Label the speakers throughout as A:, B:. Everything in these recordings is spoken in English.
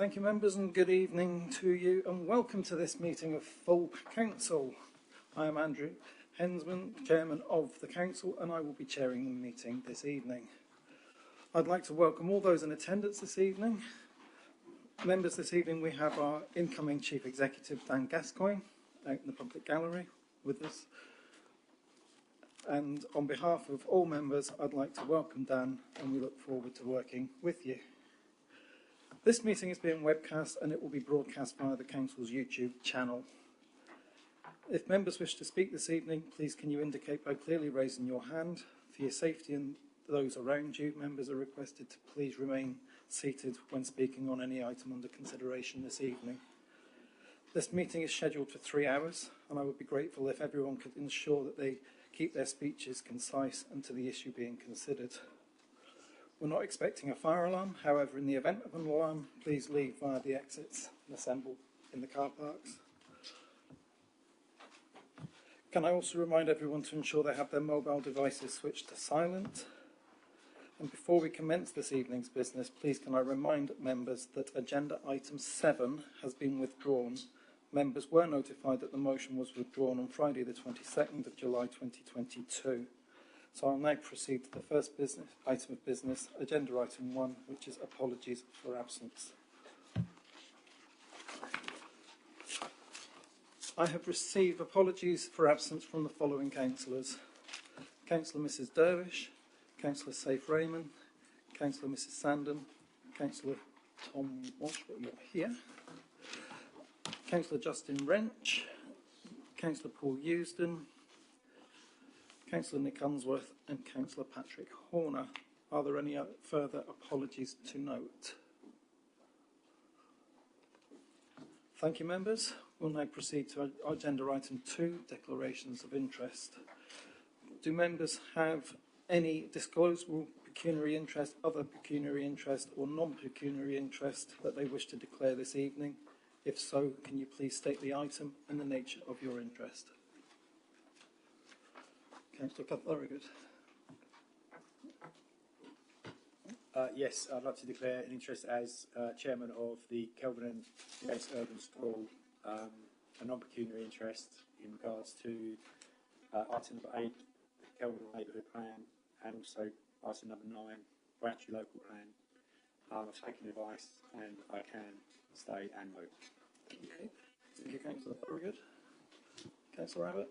A: Thank you, members, and good evening to you, and welcome to this meeting of full council. I am Andrew Hensman, chairman of the council, and I will be chairing the meeting this evening. I'd like to welcome all those in attendance this evening. Members, this evening we have our incoming chief executive, Dan Gascoigne, out in the public gallery with us. And on behalf of all members, I'd like to welcome Dan, and we look forward to working with you. This meeting is being webcast and it will be broadcast via the council's YouTube channel. If members wish to speak this evening, please can you indicate by clearly raising your hand. For your safety and those around you, members are requested to please remain seated when speaking on any item under consideration this evening. This meeting is scheduled for 3 hours, and I would be grateful if everyone could ensure that they keep their speeches concise and to the issue being considered. We're not expecting a fire alarm. However, in the event of an alarm, please leave via the exits and assemble in the car parks. Can I also remind everyone to ensure they have their mobile devices switched to silent? And before we commence this evening's business, please can I remind members that agenda item 7 has been withdrawn. Members were notified that the motion was withdrawn on Friday the 22nd of July 2022. So I'll now proceed to the first item of business, agenda item 1, which is apologies for absence. I have received apologies for absence from the following councillors: Councillor Mrs Dervish, Councillor Saif Raymond, Councillor Mrs Sandon, Councillor Tom Walsh, but you're here, Councillor Justin Wrench, Councillor Paul Eusden, Councillor Nick Unsworth and Councillor Patrick Horner. Are there any further apologies to note? Thank you, members. We'll now proceed to agenda item 2, declarations of interest. Do members have any disclosable pecuniary interest, other pecuniary interest or non-pecuniary interest that they wish to declare this evening? If so, can you please state the item and the nature of your interest? Councillor Cutler, very good.
B: Yes, I'd like to declare an interest as chairman of the Kelvin and Gates Urban School, a non-pecuniary interest in regards to item number 8, the Kelvin Neighbourhood Plan, and also item number 9, Braintree Local Plan. I've taken advice and I can stay and vote.
A: Okay. Thank you, Councillor. Very good. Councillor Abbott.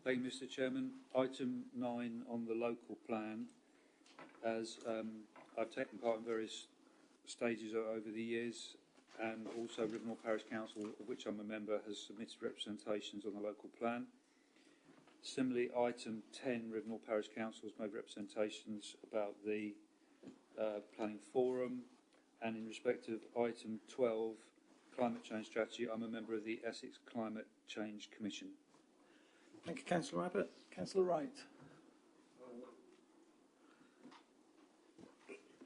C: Thank you, Mr Chairman. Item 9 on the local plan, as I've taken part in various stages over the years, and also Renewable Parish Council, of which I'm a member, has submitted representations on the local plan. Similarly, item 10, Renewable Parish Council has made representations about the planning forum, and in respect of item 12, climate change strategy, I'm a member of the Essex Climate Change Commission.
A: Thank you, Councillor Abbott. Councillor Wright.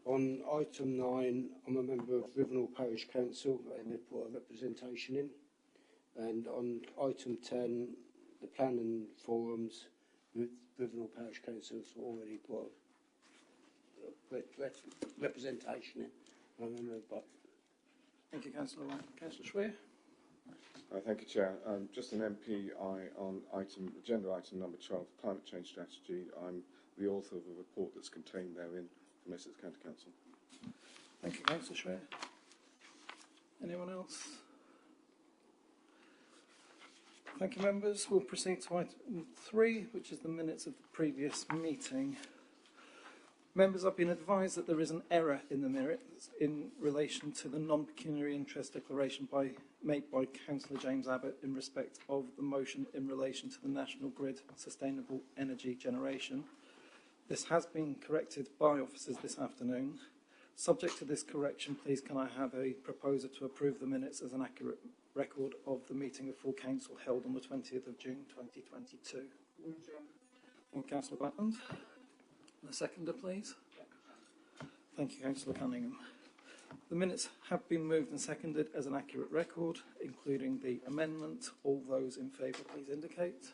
D: On item 9, I'm a member of Withersfield Parish Council and they've put a representation in. And on item 10, the planning forums with Withersfield Parish Council has already put a representation in. I'm a member.
A: Thank you, Councillor Wright. Councillor Schwer.
E: Thank you, Chair. Just an MPI on agenda item number 12, climate change strategy. I'm the author of a report that's contained therein from Essex County Council.
A: Thank you, Councillor Schwer. Anyone else? Thank you, members. We'll proceed to item 3, which is the minutes of the previous meeting. Members, I've been advised that there is an error in the minutes in relation to the non-pecuniary interest declaration made by Councillor James Abbott in respect of the motion in relation to the National Grid Sustainable Energy Generation. This has been corrected by officers this afternoon. Subject to this correction, please can I have a proposer to approve the minutes as an accurate record of the meeting of full council held on the 20th of June 2022. Thank you, Councillor Butland. A seconder, please. Thank you, Councillor Cunningham. The minutes have been moved and seconded as an accurate record, including the amendment. All those in favour, please indicate.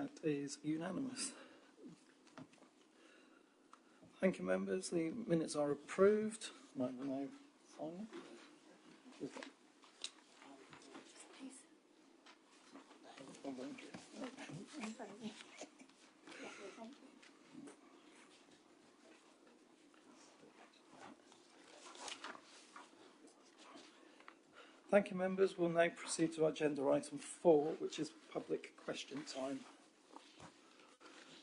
A: That is unanimous. Thank you, members. The minutes are approved. Might we now sign them? Thank you, members. We'll now proceed to agenda item 4, which is public question time.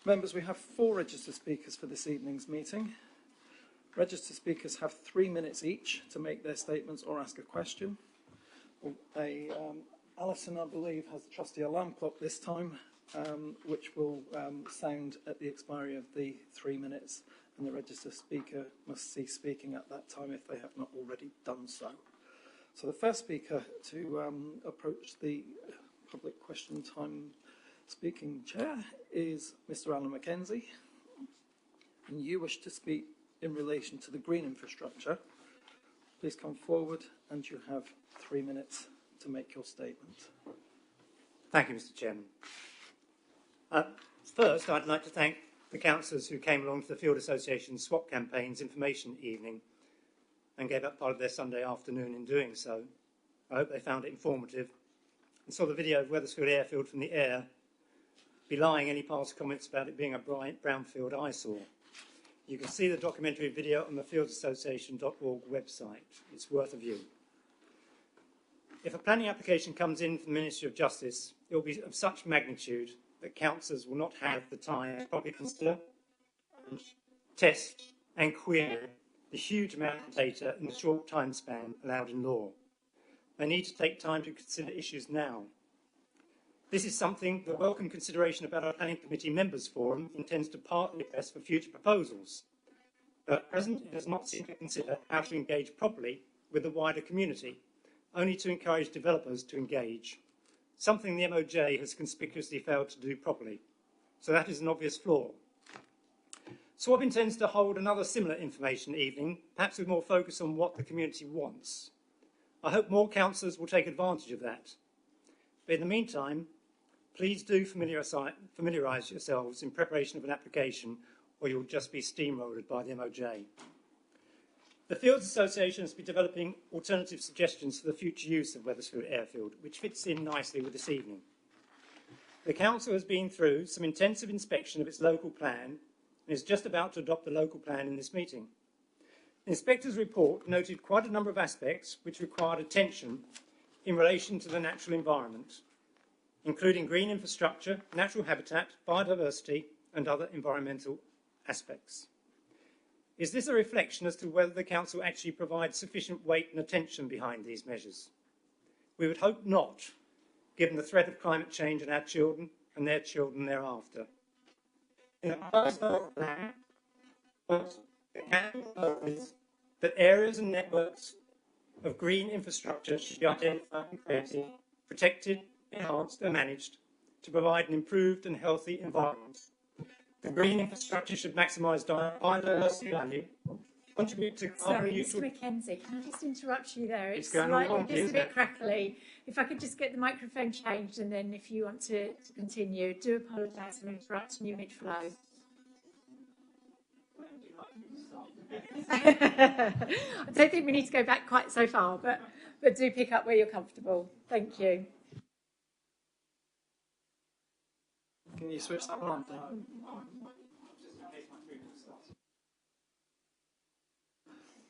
A: Members, we have 4 registered speakers for this evening's meeting. Registered speakers have 3 minutes each to make their statements or ask a question. Alison, I believe, has the trusty alarm clock this time, which will sound at the expiry of the 3 minutes, and the registered speaker must cease speaking at that time if they have not already done so. So the first speaker to approach the public question time speaking chair is Mr. Alan Mackenzie. And you wish to speak in relation to the green infrastructure. Please come forward, and you have 3 minutes to make your statement.
F: Thank you, Mr. Chairman. First, I'd like to thank the councillors who came along to the Field Association Swap Campaign's information evening and gave up part of their Sunday afternoon in doing so. I hope they found it informative and saw the video of Withersfield Airfield from the air, belying any past comments about it being a brownfield eyesore. You can see the documentary video on the fieldsassociation.org website. It's worth a view. If a planning application comes in from the Ministry of Justice, it will be of such magnitude that councillors will not have the time to properly consider, test and query the huge amount of data in the short time span allowed in law. They need to take time to consider issues now. This is something the Welcome Consideration about our Planning Committee Members Forum intends to partly address for future proposals. But at present, it does not seem to consider how to engage properly with the wider community, only to encourage developers to engage, something the MOJ has conspicuously failed to do properly. So that is an obvious flaw. SWAP intends to hold another similar information evening, perhaps with more focus on what the community wants. I hope more councillors will take advantage of that. But in the meantime, please do familiarise yourselves in preparation of an application, or you'll just be steamrolled by the MOJ. The Fields Association has been developing alternative suggestions for the future use of Withersfield Airfield, which fits in nicely with this evening. The Council has been through some intensive inspection of its local plan and is just about to adopt the local plan in this meeting. The Inspector's report noted quite a number of aspects which required attention in relation to the natural environment, including green infrastructure, natural habitat, biodiversity and other environmental aspects. Is this a reflection as to whether the Council actually provides sufficient weight and attention behind these measures? We would hope not, given the threat of climate change on our children and their children thereafter. In the proposed plan, the Council is that areas and networks of green infrastructure should be identified and created, protected, enhanced and managed to provide an improved and healthy environment. The green infrastructure should maximise biodiversity value, contribute to carbon neutral...
G: Sorry, Mr Mackenzie, can I just interrupt you there?
F: It's going on
G: slightly just a bit
F: it?
G: crackly. If I could just get the microphone changed, and then if you want to continue, do apologise for interrupting you mid-flow. I don't think we need to go back quite so far, but do pick up where you're comfortable. Thank you.
A: Can you switch that one on, please?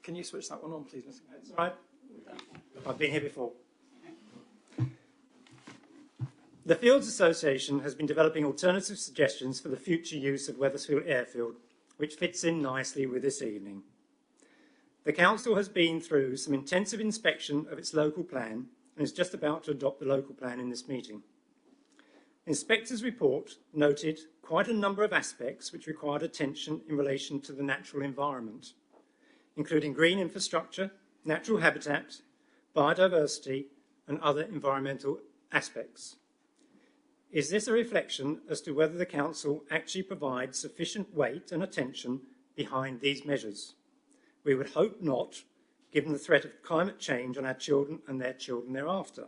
A: Can you switch that one on, please, Mr.
F: That's right. I've been here before. The Fields Association has been developing alternative suggestions for the future use of Withersfield Airfield, which fits in nicely with this evening. The Council has been through some intensive inspection of its local plan and is just about to adopt the local plan in this meeting. The Inspector's report noted quite a number of aspects which required attention in relation to the natural environment, including green infrastructure, natural habitat, biodiversity and other environmental aspects. Is this a reflection as to whether the Council actually provides sufficient weight and attention behind these measures? We would hope not, given the threat of climate change on our children and their children thereafter.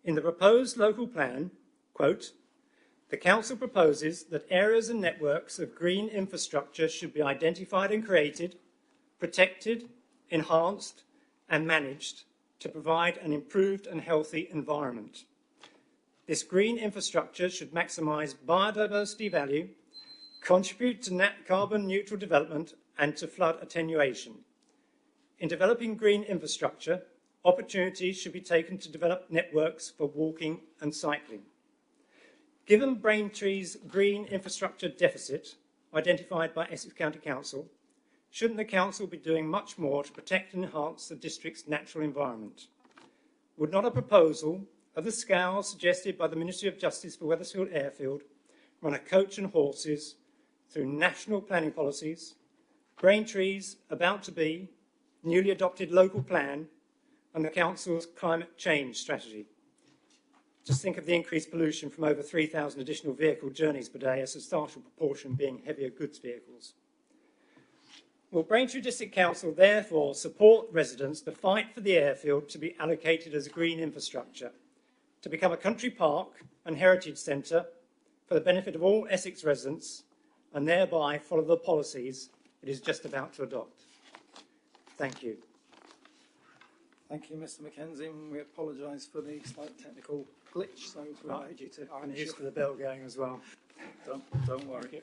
F: In the proposed local plan, quote, The Council proposes that areas and networks of green infrastructure should be identified and created, protected, enhanced and managed to provide an improved and healthy environment. This green infrastructure should maximise biodiversity value, contribute to net carbon neutral development and to flood attenuation. In developing green infrastructure, opportunities should be taken to develop networks for walking and cycling. Given Braintree's green infrastructure deficit, identified by Essex County Council, shouldn't the Council be doing much more to protect and enhance the district's natural environment? Would not a proposal of the scale suggested by the Ministry of Justice for Withersfield Airfield run a coach and horses through national planning policies, Braintree's about to be newly adopted local plan and the Council's climate change strategy? Just think of the increased pollution from over 3,000 additional vehicle journeys per day, a substantial proportion being heavier goods vehicles. Will Braintree District Council therefore support residents to fight for the airfield to be allocated as green infrastructure, to become a country park and heritage centre for the benefit of all Essex residents, and thereby follow the policies it is just about to adopt? Thank you.
A: Thank you, Mr. Mackenzie. We apologise for the slight technical glitch, so we'll need you to
F: I'm used to the bell going as well.
A: Don't worry.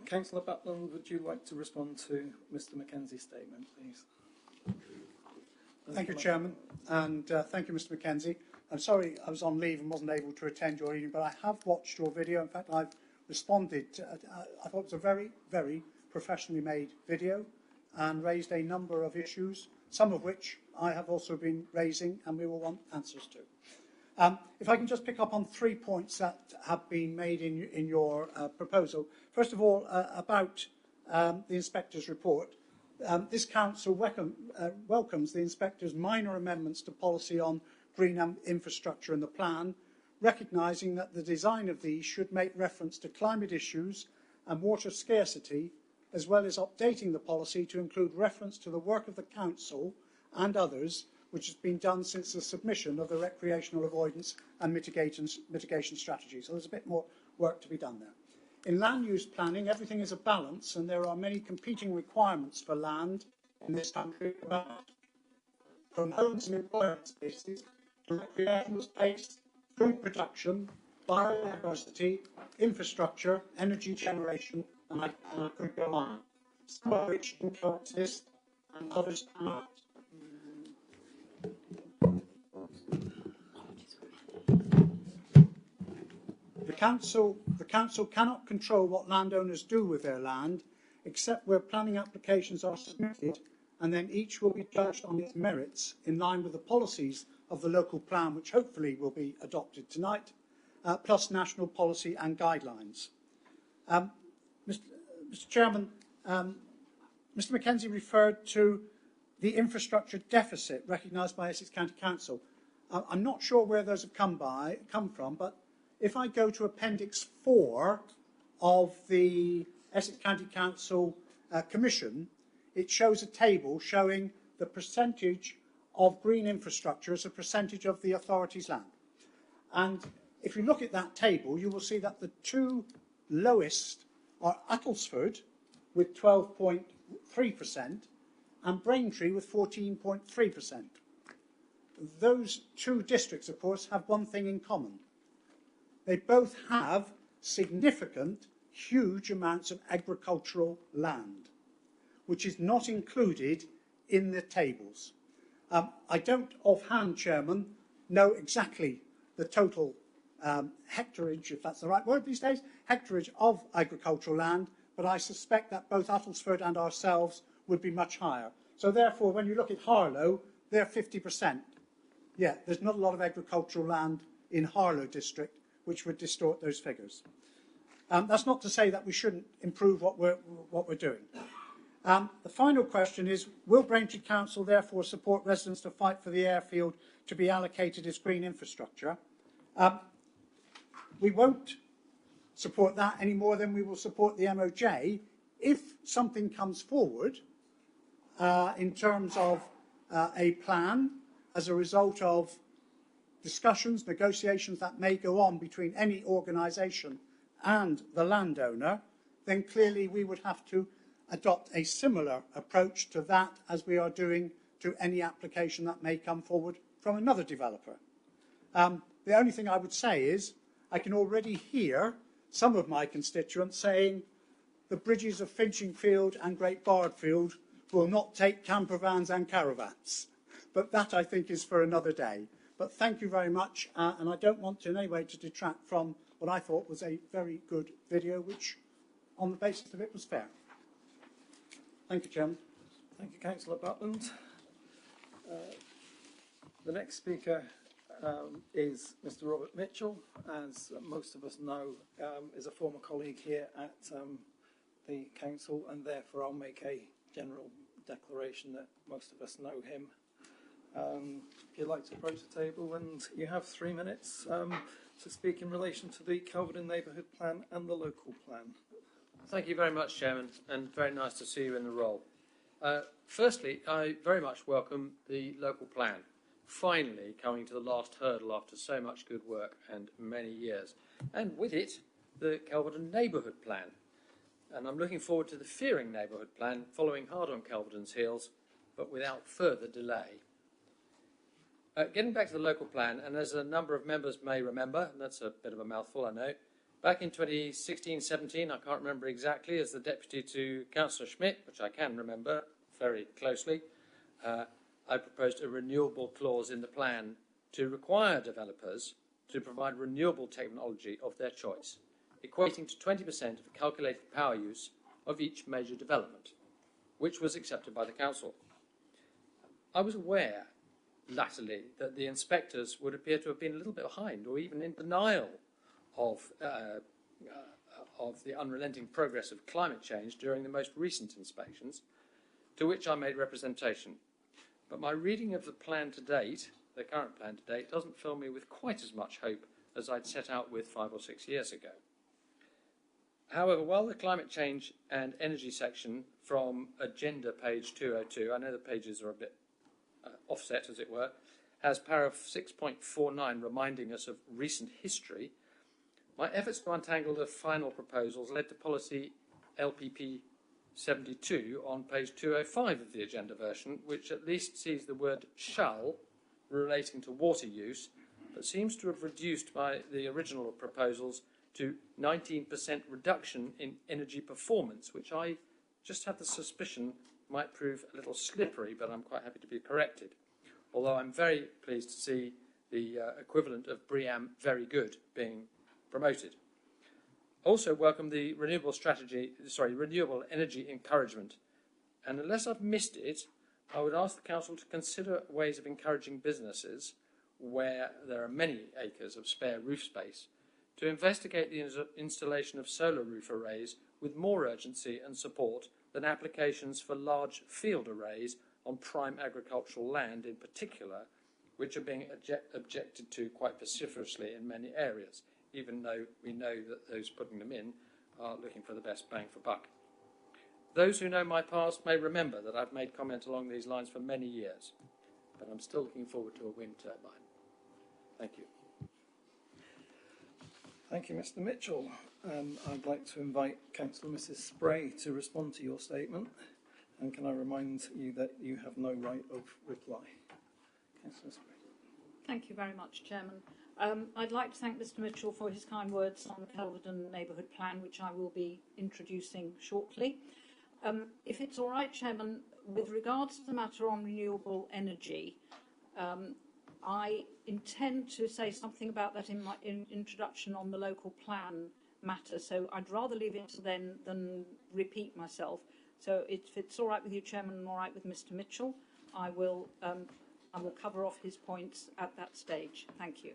A: Councillor Butland, would you like to respond to Mr. Mackenzie's statement, please?
H: Thank you, Chairman, and thank you, Mr. Mackenzie. I'm sorry I was on leave and wasn't able to attend your evening, but I have watched your video. In fact, I've responded. I thought it was a very, very professionally made video and raised a number of issues, some of which I have also been raising and we will want answers to. If I can just pick up on 3 points that have been made in your proposal. First of all, about the Inspector's report. This Council welcomes the Inspector's minor amendments to policy on green infrastructure in the plan, recognising that the design of these should make reference to climate issues and water scarcity, as well as updating the policy to include reference to the work of the Council and others, which has been done since the submission of the recreational avoidance and mitigation strategy. So there's a bit more work to be done there. In land use planning, everything is a balance, and there are many competing requirements for land in this country, from homes and employment spaces to recreational space, food production, biodiversity, infrastructure, energy generation, and I could go on. Some of which can coexist and others cannot. The council cannot control what landowners do with their land, except where planning applications are submitted, and then each will be judged on its merits in line with the policies of the local plan, which hopefully will be adopted tonight, plus national policy and guidelines. Mr. Chairman, Mr. Mackenzie referred to the infrastructure deficit recognised by Essex County Council. I'm not sure where those have come from, but if I go to Appendix 4 of the Essex County Council Commission, it shows a table showing the percentage of green infrastructure as a percentage of the authority's land. And if you look at that table, you will see that the two lowest are Attleford with 12.3% and Braintree with 14.3%. Those two districts, of course, have one thing in common. They both have significant, huge amounts of agricultural land, which is not included in the tables. I don't offhand, Chairman, know exactly the total hectarage, if that's the right word these days, hectarage of agricultural land, but I suspect that both Attlesford and ourselves would be much higher. So therefore, when you look at Harlow, they're 50%. Yeah, there's not a lot of agricultural land in Harlow district, which would distort those figures. That's not to say that we shouldn't improve what we're doing. The final question is, will Braintree Council therefore support residents to fight for the airfield to be allocated as green infrastructure? We won't support that any more than we will support the MOJ if something comes forward in terms of a plan as a result of discussions, negotiations that may go on between any organisation and the landowner, then clearly we would have to adopt a similar approach to that as we are doing to any application that may come forward from another developer. The only thing I would say is I can already hear some of my constituents saying the bridges of Finchingfield and Great Bardfield will not take camper vans and caravans. But that, I think, is for another day. But thank you very much, and I don't want in any way to detract from what I thought was a very good video, which, on the basis of it, was fair. Thank you, Chairman.
A: Thank you, Councillor Butland. The next speaker is Mr. Robert Mitchell. As most of us know, is a former colleague here at the council, and therefore I'll make a general declaration that most of us know him. If you'd like to approach the table, and you have 3 minutes to speak in relation to the Kelvedon Neighbourhood Plan and the local plan.
I: Thank you very much, Chairman, and very nice to see you in the role. Firstly, I very much welcome the local plan, finally coming to the last hurdle after so much good work and many years, and with it, the Kelvedon Neighbourhood Plan. And I'm looking forward to the Fearing Neighbourhood Plan, following hard on Kelvedon's heels, but without further delay. Getting back to the local plan, and as a number of members may remember, and that's a bit of a mouthful, I know, back in 2016-17, I can't remember exactly, as the deputy to Councillor Schmidt, which I can remember very closely, I proposed a renewable clause in the plan to require developers to provide renewable technology of their choice, equating to 20% of the calculated power use of each major development, which was accepted by the council. I was aware, latterly, that the inspectors would appear to have been a little bit behind, or even in denial of the unrelenting progress of climate change during the most recent inspections, to which I made representation. But my reading of the plan to date, the current plan to date, doesn't fill me with quite as much hope as I'd set out with 5 or 6 years ago. However, while the climate change and energy section from agenda page 202, I know the pages are a bit offset, as it were, has paragraph 6.49 reminding us of recent history, my efforts to untangle the final proposals led to policy LPP 72 on page 205 of the agenda version, which at least sees the word shall relating to water use, but seems to have reduced by the original proposals to 19% reduction in energy performance, which I just have the suspicion might prove a little slippery, but I'm quite happy to be corrected. Although I'm very pleased to see the equivalent of BREEAM very good being promoted. Also welcome the renewable energy encouragement. And unless I've missed it, I would ask the council to consider ways of encouraging businesses where there are many acres of spare roof space to investigate the installation of solar roof arrays with more urgency and support than applications for large field arrays on prime agricultural land in particular, which are being objected to quite vociferously in many areas, even though we know that those putting them in are looking for the best bang for buck. Those who know my past may remember that I've made comment along these lines for many years, but I'm still looking forward to a wind turbine. Thank you.
A: Thank you, Mr. Mitchell. I'd like to invite Councillor Mrs. Spray to respond to your statement. And can I remind you that you have no right of reply? Councillor Spray.
J: Thank you very much, Chairman. I'd like to thank Mr. Mitchell for his kind words on the Kelvedon Neighbourhood Plan, which I will be introducing shortly. If it's all right, Chairman, with regards to the matter on renewable energy, I intend to say something about that in my introduction on the local plan matter, so I'd rather leave it to then than repeat myself. So if it's all right with you, Chairman, and all right with Mr. Mitchell, I will cover off his points at that stage. Thank you.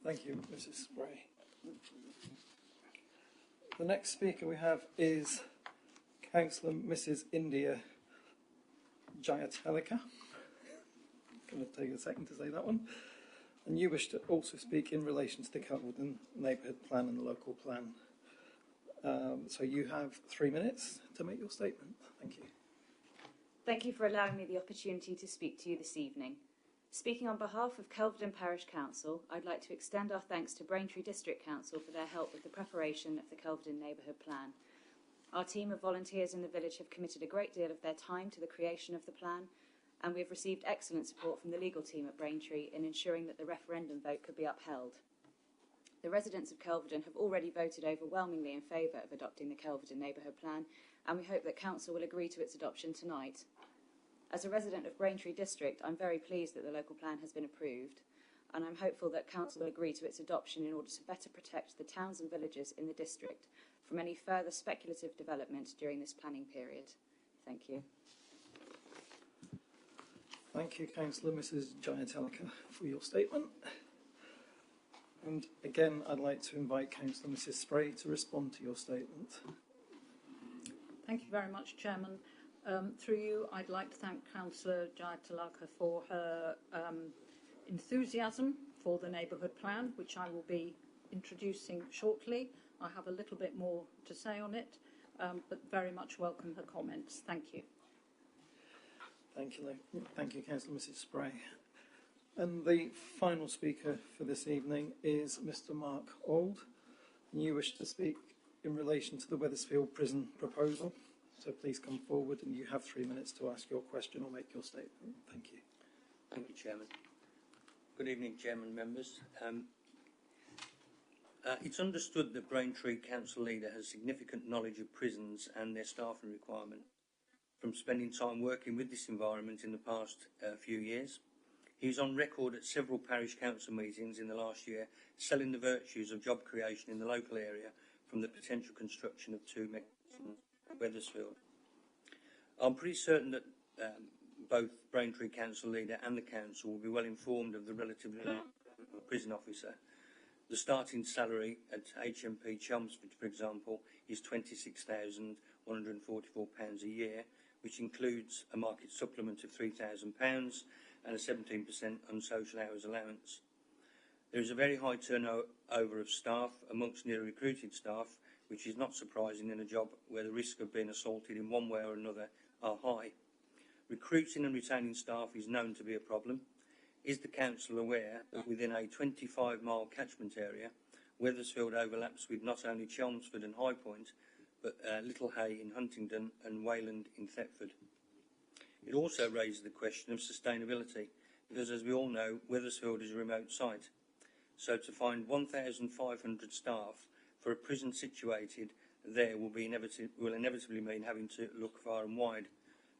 A: Thank you, Mrs. Spray. The next speaker we have is Councillor Mrs. India Jayatelika. Going to take a second to say that one. And you wish to also speak in relation to the Kelvedon Neighbourhood Plan and the local plan. So you have 3 minutes to make your statement. Thank you.
K: Thank you for allowing me the opportunity to speak to you this evening. Speaking on behalf of Kelvedon Parish Council, I'd like to extend our thanks to Braintree District Council for their help with the preparation of the Kelvedon Neighbourhood Plan. Our team of volunteers in the village have committed a great deal of their time to the creation of the plan, and we have received excellent support from the legal team at Braintree in ensuring that the referendum vote could be upheld. The residents of Kelvedon have already voted overwhelmingly in favour of adopting the Kelvedon Neighbourhood Plan, and we hope that Council will agree to its adoption tonight. As a resident of Braintree District, I'm very pleased that the local plan has been approved, and I'm hopeful that Council will agree to its adoption in order to better protect the towns and villages in the district from any further speculative development during this planning period. Thank you.
A: Thank you, Councillor Mrs. Giantellica, for your statement. And again, I'd like to invite Councillor Mrs. Spray to respond to your statement.
J: Thank you very much, Chairman. Through you, I'd like to thank Councillor Giantellica for her enthusiasm for the neighbourhood plan, which I will be introducing shortly. I have a little bit more to say on it, but very much welcome her comments. Thank you.
A: Thank you, Councillor Mrs. Spray. And the final speaker for this evening is Mr. Mark Auld. And you wish to speak in relation to the Withersfield prison proposal. So please come forward, and you have 3 minutes to ask your question or make your statement. Thank you.
L: Thank you, Chairman. Good evening, Chairman, members. It's understood that Braintree Council Leader has significant knowledge of prisons and their staffing requirement from spending time working with this environment in the past few years. He's on record at several parish council meetings in the last year selling the virtues of job creation in the local area from the potential construction of 2 mega prisons at Withersfield. I'm pretty certain that both Braintree Council Leader and the Council will be well informed of the relatively low prison officer. The starting salary at HMP Chelmsford, for example, is £26,144 a year, which includes a market supplement of £3,000 and a 17% unsocial hours allowance. There is a very high turnover of staff amongst newly recruited staff, which is not surprising in a job where the risk of being assaulted in one way or another are high. Recruiting and retaining staff is known to be a problem. Is the Council aware that within a 25-mile catchment area, Withersfield overlaps with not only Chelmsford and High Point, but Little Hay in Huntingdon and Wayland in Thetford? It also raises the question of sustainability, because as we all know, Withersfield is a remote site. So to find 1,500 staff for a prison situated there will inevitably mean having to look far and wide.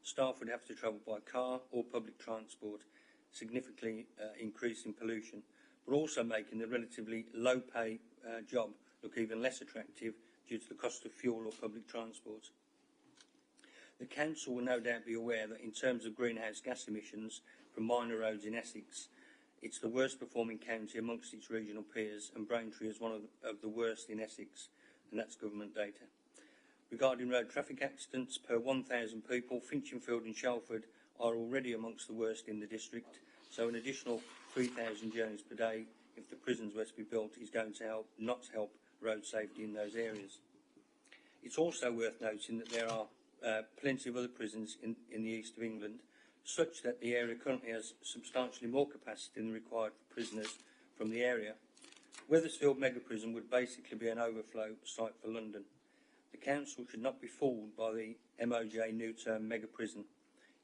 L: Staff would have to travel by car or public transport, significantly increasing pollution, but also making the relatively low-pay job look even less attractive due to the cost of fuel or public transport. The Council will no doubt be aware that in terms of greenhouse gas emissions from minor roads in Essex, it's the worst performing county amongst its regional peers, and Braintree is one of the worst in Essex, and that's government data. Regarding road traffic accidents per 1,000 people, Finchinfield and Shelford are already amongst the worst in the district, so an additional 3,000 journeys per day, if the prisons were to be built, is going to not help road safety in those areas. It's also worth noting that there are plenty of other prisons in the east of England, such that the area currently has substantially more capacity than required for prisoners from the area. Withersfield Mega Prison would basically be an overflow site for London. The Council should not be fooled by the MOJ new term Mega Prison,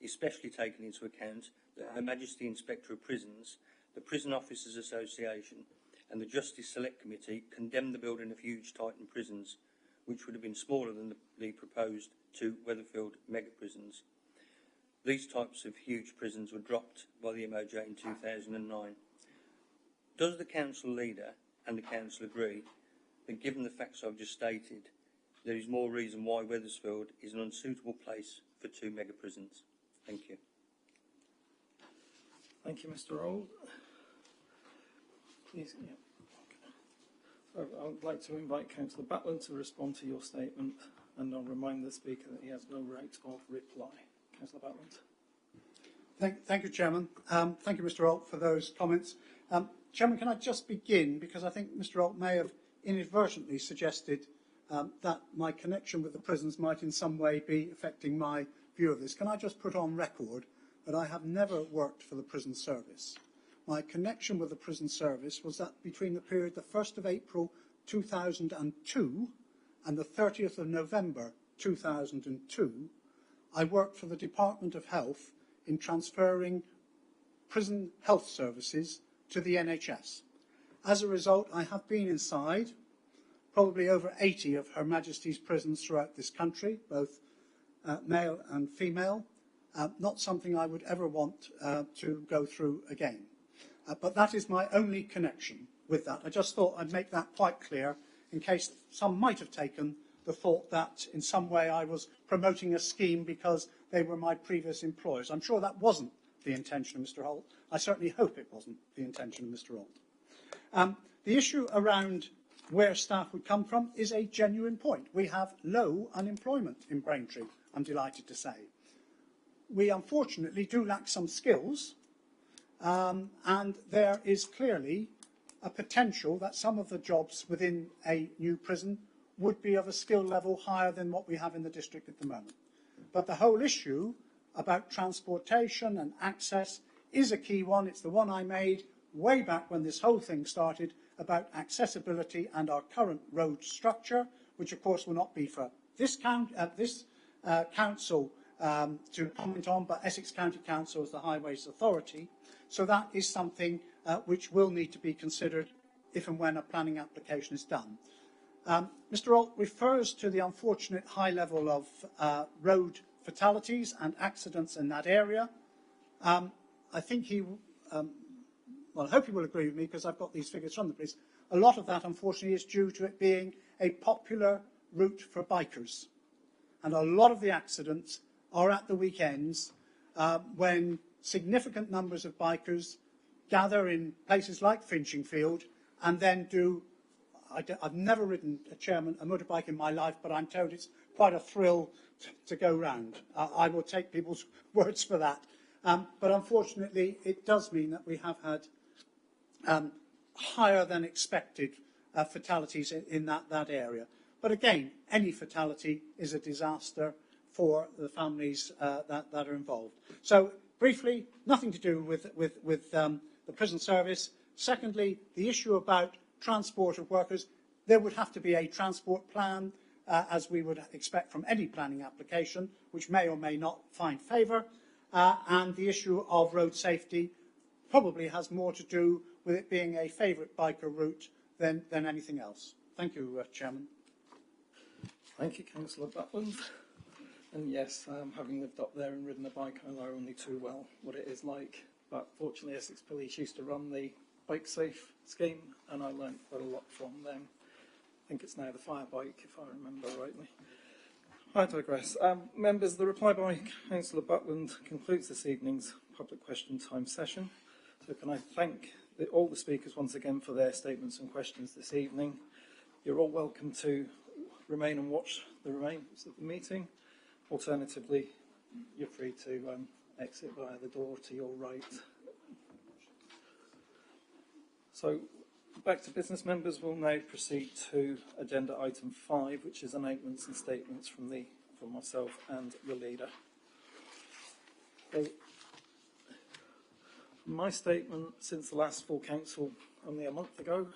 L: especially taking into account that Her Majesty Inspector of Prisons, the Prison Officers Association and the Justice Select Committee condemned the building of huge Titan prisons, which would have been smaller than the proposed 2 Weatherfield mega prisons. These types of huge prisons were dropped by the MOJ in 2009. Does the Council Leader and the Council agree that, given the facts I've just stated, there is more reason why Withersfield is an unsuitable place for 2 mega prisons? Thank you.
A: Thank you, Mr. Auld. Please, yeah. So I would like to invite Councillor Butland to respond to your statement, and I'll remind the Speaker that he has no right of reply. Councillor Butland.
H: Thank you, Chairman. Thank you, Mr. Ault, for those comments. Chairman, can I just begin, because I think Mr. Ault may have inadvertently suggested that my connection with the prisons might in some way be affecting my view of this. Can I just put on record but I have never worked for the prison service. My connection with the prison service was that between the period the 1st of April 2002 and the 30th of November 2002, I worked for the Department of Health in transferring prison health services to the NHS. As a result, I have been inside probably over 80 of Her Majesty's prisons throughout this country, both male and female. Not something I would ever want to go through again. But that is my only connection with that. I just thought I'd make that quite clear in case some might have taken the thought that in some way I was promoting a scheme because they were my previous employers. I'm sure that wasn't the intention of Mr. Holt. I certainly hope it wasn't the intention of Mr. Holt. The issue around where staff would come from is a genuine point. We have low unemployment in Braintree, I'm delighted to say. We unfortunately do lack some skills, and there is clearly a potential that some of the jobs within a new prison would be of a skill level higher than what we have in the district at the moment. But the whole issue about transportation and access is a key one. It's the one I made way back when this whole thing started about accessibility and our current road structure, which of course will not be for this council to comment on, but Essex County Council as the Highways Authority. So that is something which will need to be considered if and when a planning application is done. Mr. Holt refers to the unfortunate high level of road fatalities and accidents in that area. I think he, well, I hope he will agree with me because I've got these figures from the police. A lot of that, unfortunately, is due to it being a popular route for bikers. And a lot of the accidents are at the weekends when significant numbers of bikers gather in places like Finchingfield and then do, I've never ridden a motorbike in my life, but I'm told it's quite a thrill to go round. I will take people's words for that. But unfortunately, it does mean that we have had higher than expected fatalities in that area. But again, any fatality is a disaster for the families that are involved. So briefly, nothing to do with the prison service. Secondly, the issue about transport of workers, there would have to be a transport plan, as we would expect from any planning application, which may or may not find favour. And the issue of road safety probably has more to do with it being a favourite biker route than anything else. Thank you, Chairman.
A: Thank you, Councillor Butland. And yes, having lived up there and ridden a bike, I know only too well what it is like. But fortunately, Essex Police used to run the Bike Safe scheme, and I learnt quite a lot from them. I think it's now the fire bike, if I remember rightly. I digress. Members, the reply by Councillor Butland concludes this evening's public question time session. So can I thank all the speakers once again for their statements and questions this evening. You're all welcome to remain and watch the remains of the meeting. Alternatively, you're free to exit via the door to your right. So, back to business, members. We'll now proceed to agenda item 5, which is announcements and statements from myself and the leader. So, my statement since the last full council only a month ago,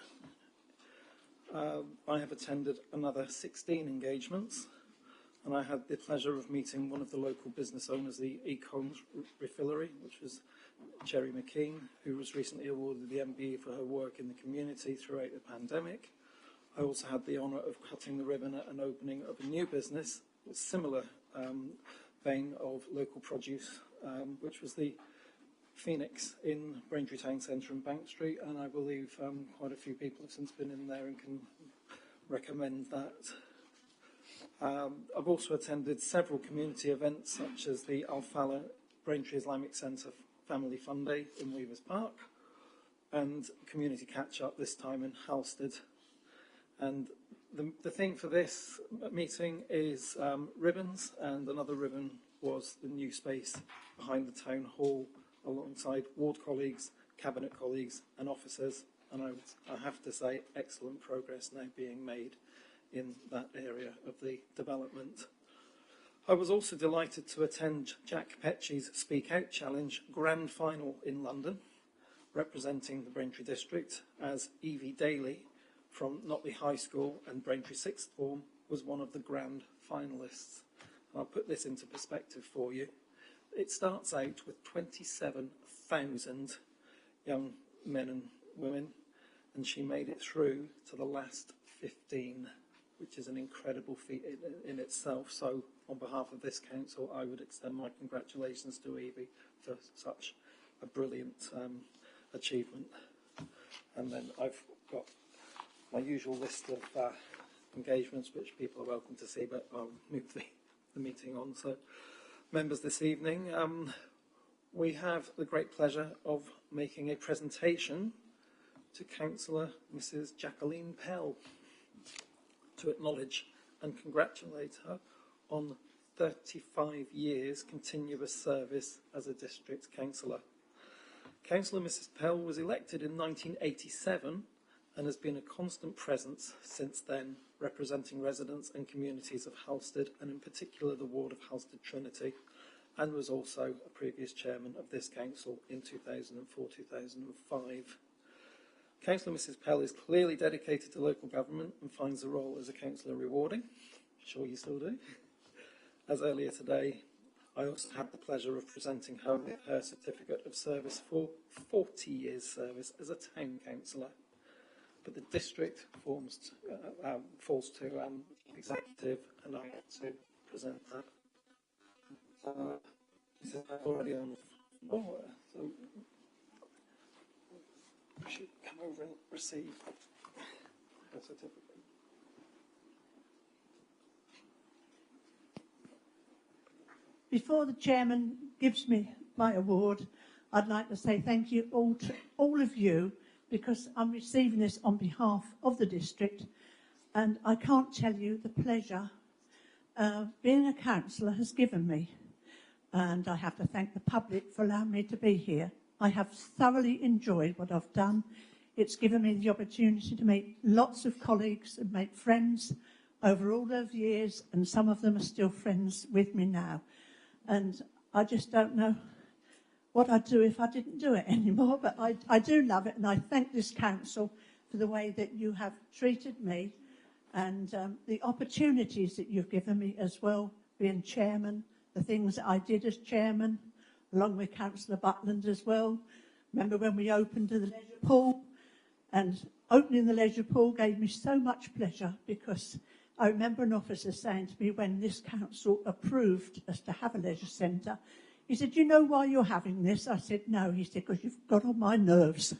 A: I have attended another 16 engagements, and I had the pleasure of meeting one of the local business owners, the Econes Refillery, which was Cherry McKean, who was recently awarded the MBE for her work in the community throughout the pandemic. I also had the honour of cutting the ribbon at an opening of a new business with similar vein of local produce, which was the Phoenix in Braintree Town Centre and Bank Street, and I believe quite a few people have since been in there and can recommend that. I've also attended several community events such as the Al-Falah Braintree Islamic Centre Family Fun Day in Weavers Park and Community Catch-Up, this time in Halstead. And the theme for this meeting is ribbons, and another ribbon was the new space behind the town hall alongside ward colleagues, cabinet colleagues and officers, and I have to say excellent progress now being made in that area of the development. I was also delighted to attend Jack Petchey's Speak Out Challenge grand final in London, representing the Braintree district, as Evie Daly from Notley High School and Braintree Sixth Form was one of the grand finalists. I'll put this into perspective for you. It starts out with 27,000 young men and women, and she made it through to the last 15, which is an incredible feat in itself. So on behalf of this council, I would extend my congratulations to Evie for such a brilliant achievement. And then I've got my usual list of engagements which people are welcome to see, but I'll move the meeting on. So, members, this evening we have the great pleasure of making a presentation to Councillor Mrs. Jacqueline Pell to acknowledge and congratulate her on 35 years continuous service as a district councillor. Councillor Mrs. Pell was elected in 1987 and has been a constant presence since then, representing residents and communities of Halstead, and in particular the ward of Halstead Trinity, and was also a previous chairman of this council in 2004-2005. Councillor Mrs. Pell is clearly dedicated to local government and finds the role as a councillor rewarding. I'm sure you still do. As earlier today, I also had the pleasure of presenting her with her certificate of service for 40 years service as a town councillor. But the district falls to executive, and I get to present that. This is already on the floor, so we should come over and receive a certificate.
M: Before the chairman gives me my award, I'd like to say thank you all to all of you, because I'm receiving this on behalf of the district, and I can't tell you the pleasure being a councillor has given me. And I have to thank the public for allowing me to be here. I have thoroughly enjoyed what I've done. It's given me the opportunity to meet lots of colleagues and make friends over all those years, and some of them are still friends with me now. And I just don't know what I'd do if I didn't do it anymore, but I do love it, and I thank this council for the way that you have treated me and the opportunities that you've given me as well, being chairman, the things that I did as chairman, along with Councillor Butland as well. Remember when we opened the leisure pool, and opening the leisure pool gave me so much pleasure, because I remember an officer saying to me when this council approved us to have a leisure centre, he said, "Do you know why you're having this?" I said, "No." He said, "Because you've got on my nerves."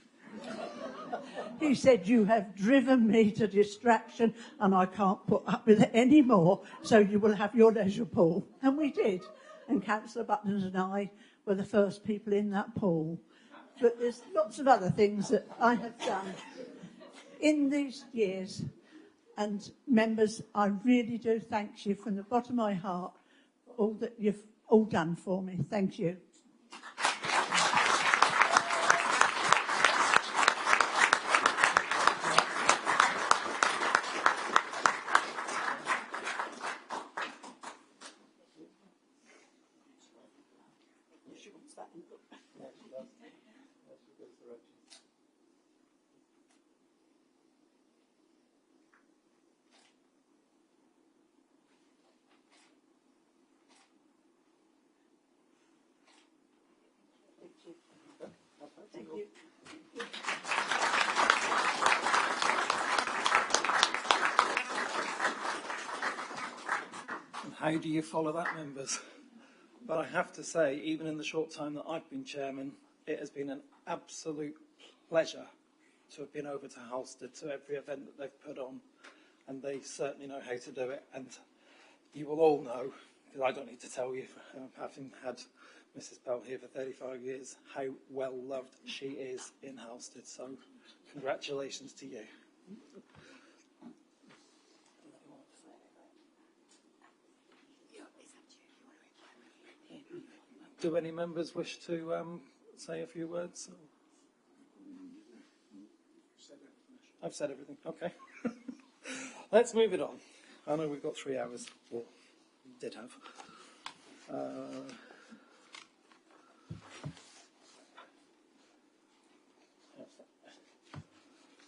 M: He said, "You have driven me to distraction and I can't put up with it anymore, so you will have your leisure pool." And we did. And Councillor Butland and I were the first people in that pool. But there's lots of other things that I have done in these years. And members, I really do thank you from the bottom of my heart for all that you've all done for me. Thank you. Thank you.
A: And how do you follow that, members? But I have to say, even in the short time that I've been chairman, it has been an absolute pleasure to have been over to Halstead, to every event that they've put on, and they certainly know how to do it. And you will all know, because I don't need to tell you, having had Mrs. Pell here for 35 years, how well loved she is in Halstead. So congratulations to you. Do any members wish to say a few words? I've said everything. Okay. Let's move it on. I know we've got 3 hours, or did have.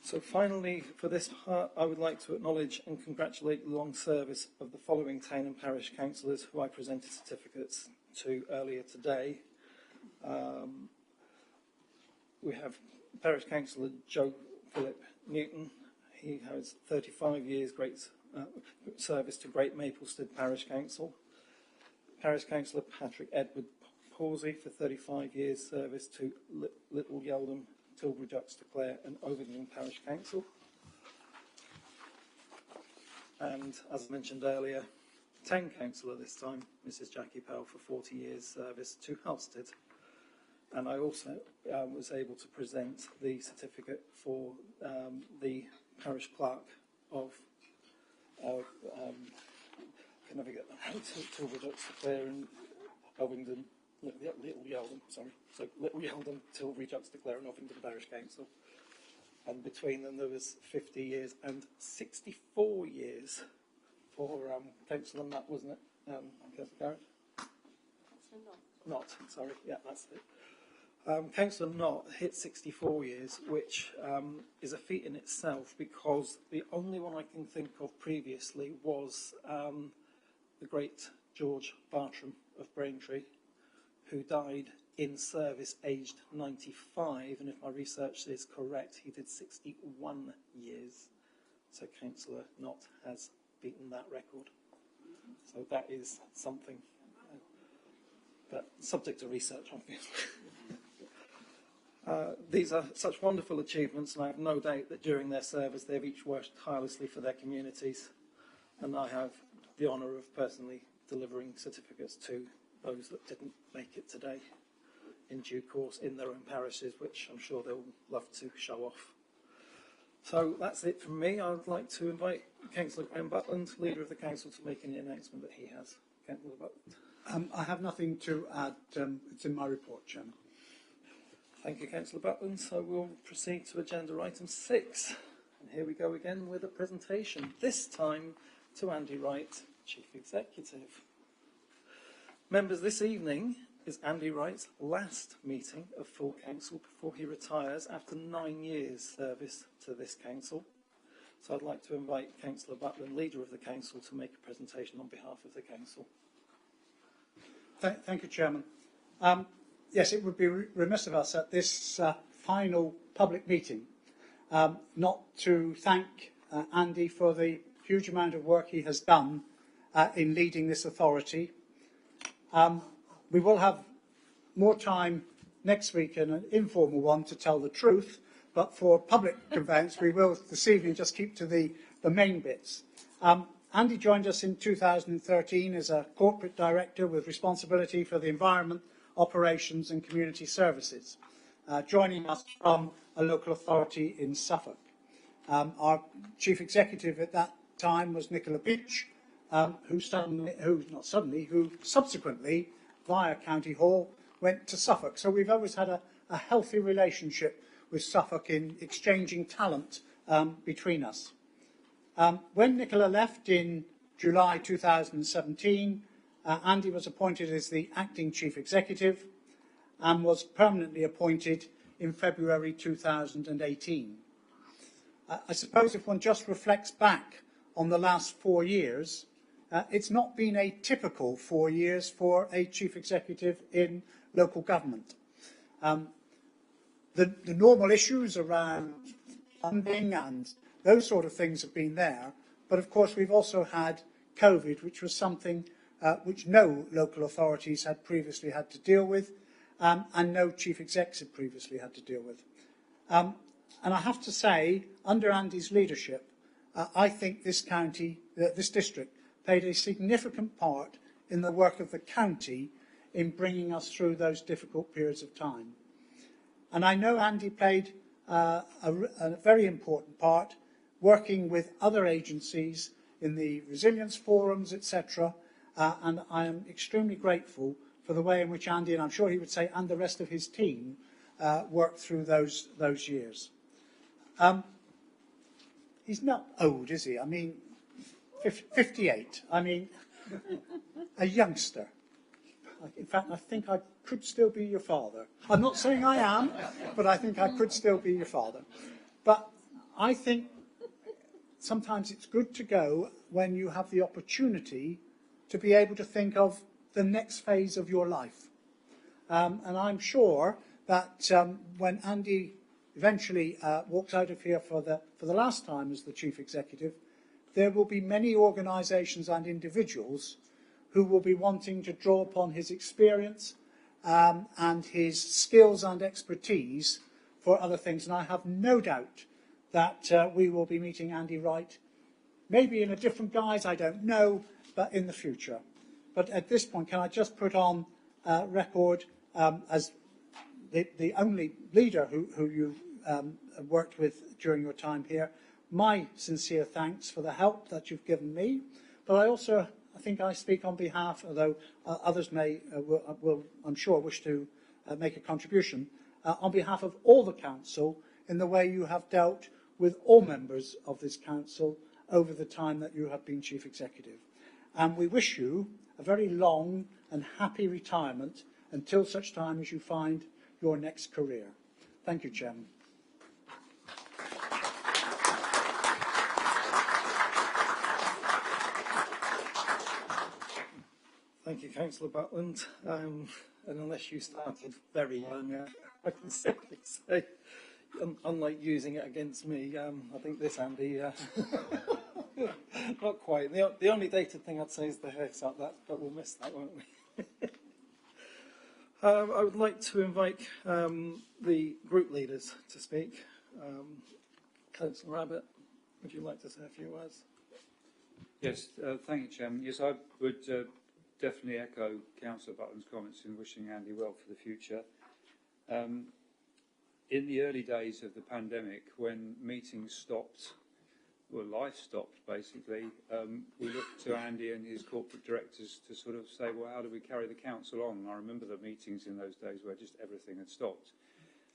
A: So finally, for this part, I would like to acknowledge and congratulate the long service of the following town and parish councillors who I presented certificates to earlier today. We have Parish Councillor Joe Philip Newton. He has 35 years great service to Great Maplestead Parish Council. Parish Councillor Patrick Edward Pawsey for 35 years service to Little Yeldham, Tilbury Juxta Clare and Ovington Parish Council. And as I mentioned earlier, Town Councillor this time, Mrs Jackie Powell for 40 years service to Halstead. And I also was able to present the certificate for the parish clerk of, can I forget that right, Tilbury Juxta Clare and Ovington, Little Yeldham, sorry. So Little Yeldham, Tilbury Juxta Clare and Ovington Parish Council. And between them there was 50 years and 64 years for Councillor Nutt, wasn't it? Councillor Garrett? Not, sorry, yeah, that's it. Councillor Knott hit 64 years, which is a feat in itself because the only one I can think of previously was the great George Bartram of Braintree, who died in service aged 95, and if my research is correct, he did 61 years. So Councillor Knott has beaten that record. So that is something, but subject to research, obviously. These are such wonderful achievements, and I have no doubt that during their service they've each worked tirelessly for their communities, and I have the honour of personally delivering certificates to those that didn't make it today in due course in their own parishes, which I'm sure they'll love to show off. So that's it from me. I would like to invite Councillor Graham Butland, Leader of the Council, to make any announcement that he has. Councillor Butland.
H: I have nothing to add. It's in my report, Chairman.
A: Thank you, Councillor Butland. So we'll proceed to agenda item 6. And here we go again with a presentation, this time to Andy Wright, Chief Executive. Members, this evening is Andy Wright's last meeting of full council before he retires after 9 years service to this council. So I'd like to invite Councillor Butland, Leader of the Council, to make a presentation on behalf of the council.
H: Thank you, Chairman. Yes, it would be remiss of us at this final public meeting not to thank Andy for the huge amount of work he has done in leading this authority. We will have more time next week in an informal one to tell the truth, but for public conveyance we will this evening just keep to the main bits. Andy joined us in 2013 as a corporate director with responsibility for the environment, operations and community services, joining us from a local authority in Suffolk. Our chief executive at that time was Nicola Beach, who subsequently, via County Hall, went to Suffolk. So we've always had a healthy relationship with Suffolk in exchanging talent between us. When Nicola left in July 2017, Andy was appointed as the acting chief executive and was permanently appointed in February 2018. I suppose if one just reflects back on the last 4 years, it's not been a typical 4 years for a chief executive in local government. The normal issues around funding and those sort of things have been there, but of course we've also had COVID, which was something which no local authorities had previously had to deal with, and no chief execs had previously had to deal with. And I have to say, under Andy's leadership, I think this county, this district, played a significant part in the work of the county in bringing us through those difficult periods of time. And I know Andy played a very important part working with other agencies in the resilience forums, etc. And I am extremely grateful for the way in which Andy, and I'm sure he would say, and the rest of his team, worked through those years. He's not old, is he? I mean, 58. I mean, a youngster. In fact, I think I could still be your father. I'm not saying I am, but I think I could still be your father. But I think sometimes it's good to go when you have the opportunity to be able to think of the next phase of your life. And I'm sure that when Andy eventually walks out of here for the last time as the Chief Executive, there will be many organisations and individuals who will be wanting to draw upon his experience and his skills and expertise for other things. And I have no doubt that we will be meeting Andy Wright, maybe in a different guise, I don't know, but in the future. But at this point, can I just put on record as the only leader who you worked with during your time here, my sincere thanks for the help that you've given me. But I think I speak on behalf, although others will, I'm sure, wish to make a contribution, on behalf of all the council in the way you have dealt with all members of this council over the time that you have been Chief Executive. And we wish you a very long and happy retirement until such time as you find your next career. Thank you, Chairman.
A: Thank you, Councillor Butland. And unless you started very young, I can simply say, unlike using it against me, I think this Andy, not quite. The only dated thing I'd say is the haircut, but we'll miss that, won't we? I would like to invite the group leaders to speak. Councillor Abbott, would you like to say a few words?
C: Yes, thank you, Chairman. Yes, I would definitely echo Councillor Butland's comments in wishing Andy well for the future. In the early days of the pandemic, when meetings stopped, well, life stopped basically, we looked to Andy and his corporate directors to sort of say, well, how do we carry the council on? And I remember the meetings in those days where just everything had stopped.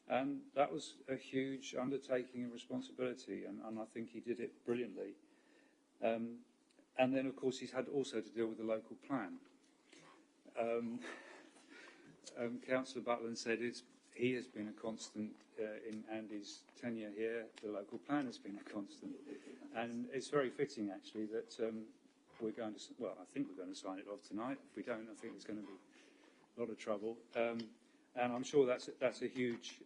C: And that was a huge undertaking and responsibility, and I think he did it brilliantly. And then, of course, he's had also to deal with the local plan. Councillor Butland said he has been a constant in Andy's tenure here. The local plan has been a constant. And it's very fitting, actually, that we're going to, well, I think we're going to sign it off tonight. If we don't, I think it's going to be a lot of trouble. And I'm sure that's a huge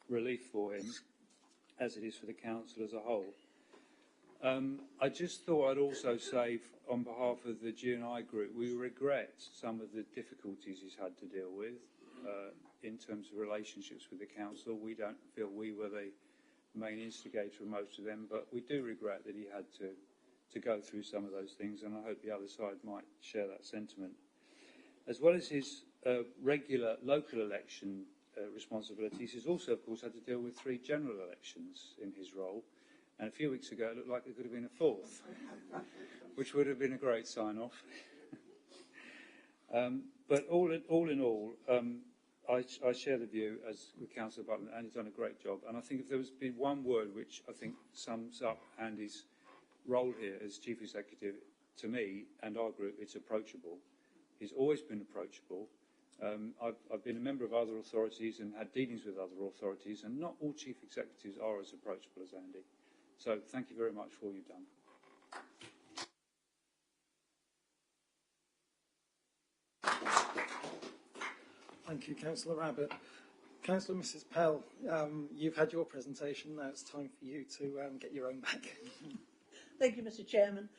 C: relief for him, as it is for the council as a whole. I just thought I'd also say, on behalf of the G&I group, we regret some of the difficulties he's had to deal with in terms of relationships with the council. We don't feel we were the main instigator of most of them, but we do regret that he had to go through some of those things, and I hope the other side might share that sentiment. As well as his regular local election responsibilities, he's also, of course, had to deal with 3 general elections in his role. And a few weeks ago, it looked like there could have been a 4th, which would have been a great sign-off. But all in all, I share the view as with Councillor Butland, and he's done a great job. And I think if there was been one word which I think sums up Andy's role here as Chief Executive, to me and our group, it's approachable. He's always been approachable. I've been a member of other authorities and had dealings with other authorities, and not all Chief Executives are as approachable as Andy. So thank you very much for all you've done.
A: Thank you, Councillor Abbott. Councillor Mrs. Pell, you've had your presentation. Now it's time for you to get your own back.
M: Thank you, Mr. Chairman.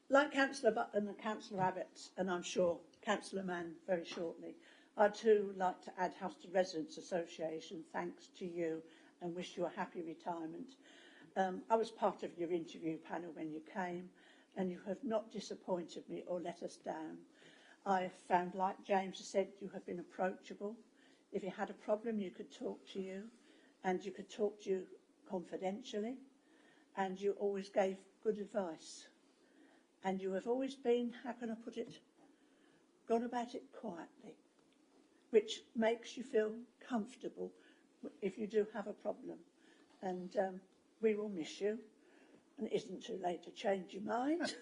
M: Like Councillor Butland and Councillor Abbott, and I'm sure Councillor Mann very shortly, I'd too like to add House to Residents Association thanks to you and wish you a happy retirement. I was part of your interview panel when you came, and you have not disappointed me or let us down. I found, like James has said, you have been approachable. If you had a problem, you could talk to you, and you could talk to you confidentially, and you always gave good advice. And you have always been, how can I put it, gone about it quietly, which makes you feel comfortable if you do have a problem. And we will miss you, and it isn't too late to change your mind,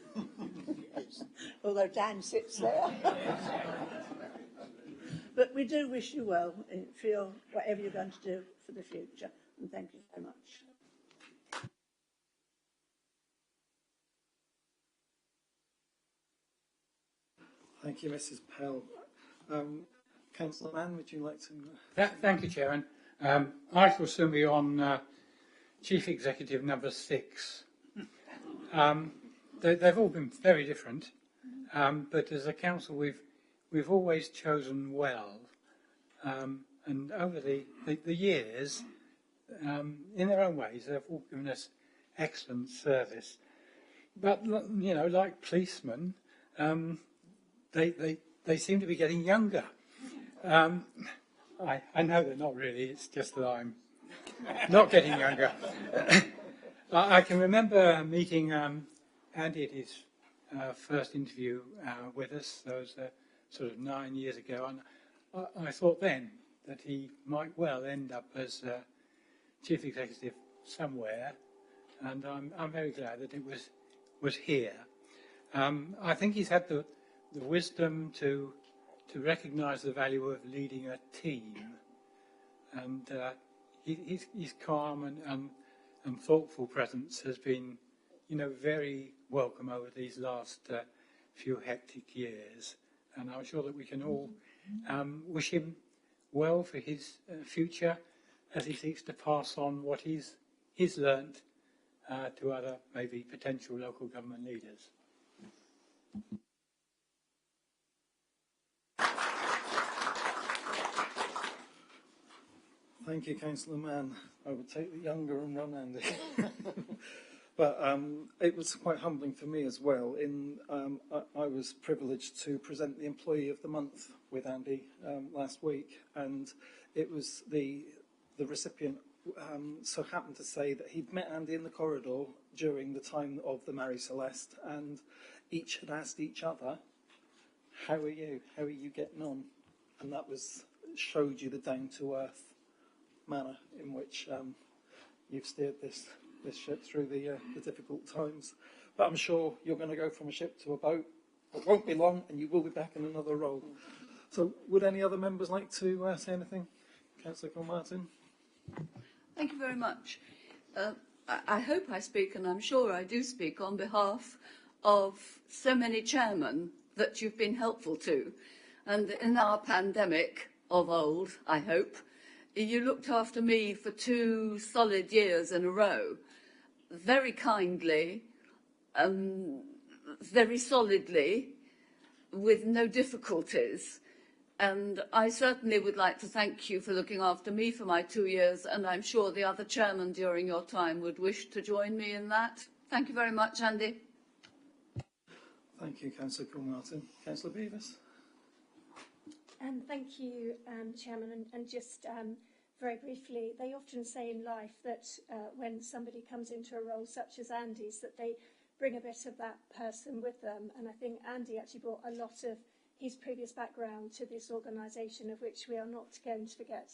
M: although Dan sits there. But we do wish you well for whatever you're going to do for the future. And thank you very much.
A: Thank you, Mrs. Pell. Councillor Mann, would you like to...
N: Thank you, Chairman. I shall soon be on Chief Executive number 6. They've all been very different, but as a council we've always chosen well, and over the years, in their own ways, they've all given us excellent service. But you know, like policemen, they seem to be getting younger. I know they're not really. It's just that I'm not getting younger. I can remember meeting Andy at his first interview with us. That was sort of 9 years ago, and I thought then that he might well end up as chief executive somewhere, and I'm very glad that it was here. I think he's had the wisdom to recognise the value of leading a team, and his calm and thoughtful presence has been, you know, very welcome over these last few hectic years, and I'm sure that we can all wish him well for his future as he seeks to pass on what he's learnt to other maybe potential local government leaders.
A: Thank you, Councillor Mann. I would take the younger and run, Andy. But it was quite humbling for me as well. I was privileged to present the Employee of the Month with Andy last week, and it was the recipient so happened to say that he'd met Andy in the corridor during the time of the Mary Celeste, and each had asked each other, "How are you? How are you getting on?" And that showed you the down-to-earth manner in which you've steered this ship through the difficult times. But I'm sure you're going to go from a ship to a boat. It won't be long, and you will be back in another role. So would any other members like to say anything? Councillor Kilmartin.
O: Thank you very much. I hope I speak, and I'm sure I do speak, on behalf of so many chairmen that you've been helpful to. And in our pandemic of old, I hope, you looked after me for 2 solid years in a row, very kindly, very solidly, with no difficulties. And I certainly would like to thank you for looking after me for my 2 years, and I'm sure the other chairmen during your time would wish to join me in that. Thank you very much, Andy.
A: Thank you, Councillor Kilmartin. Councillor Beavis.
P: Thank you, Chairman, and just very briefly, they often say in life that when somebody comes into a role such as Andy's, that they bring a bit of that person with them, and I think Andy actually brought a lot of his previous background to this organisation, of which we are not going to forget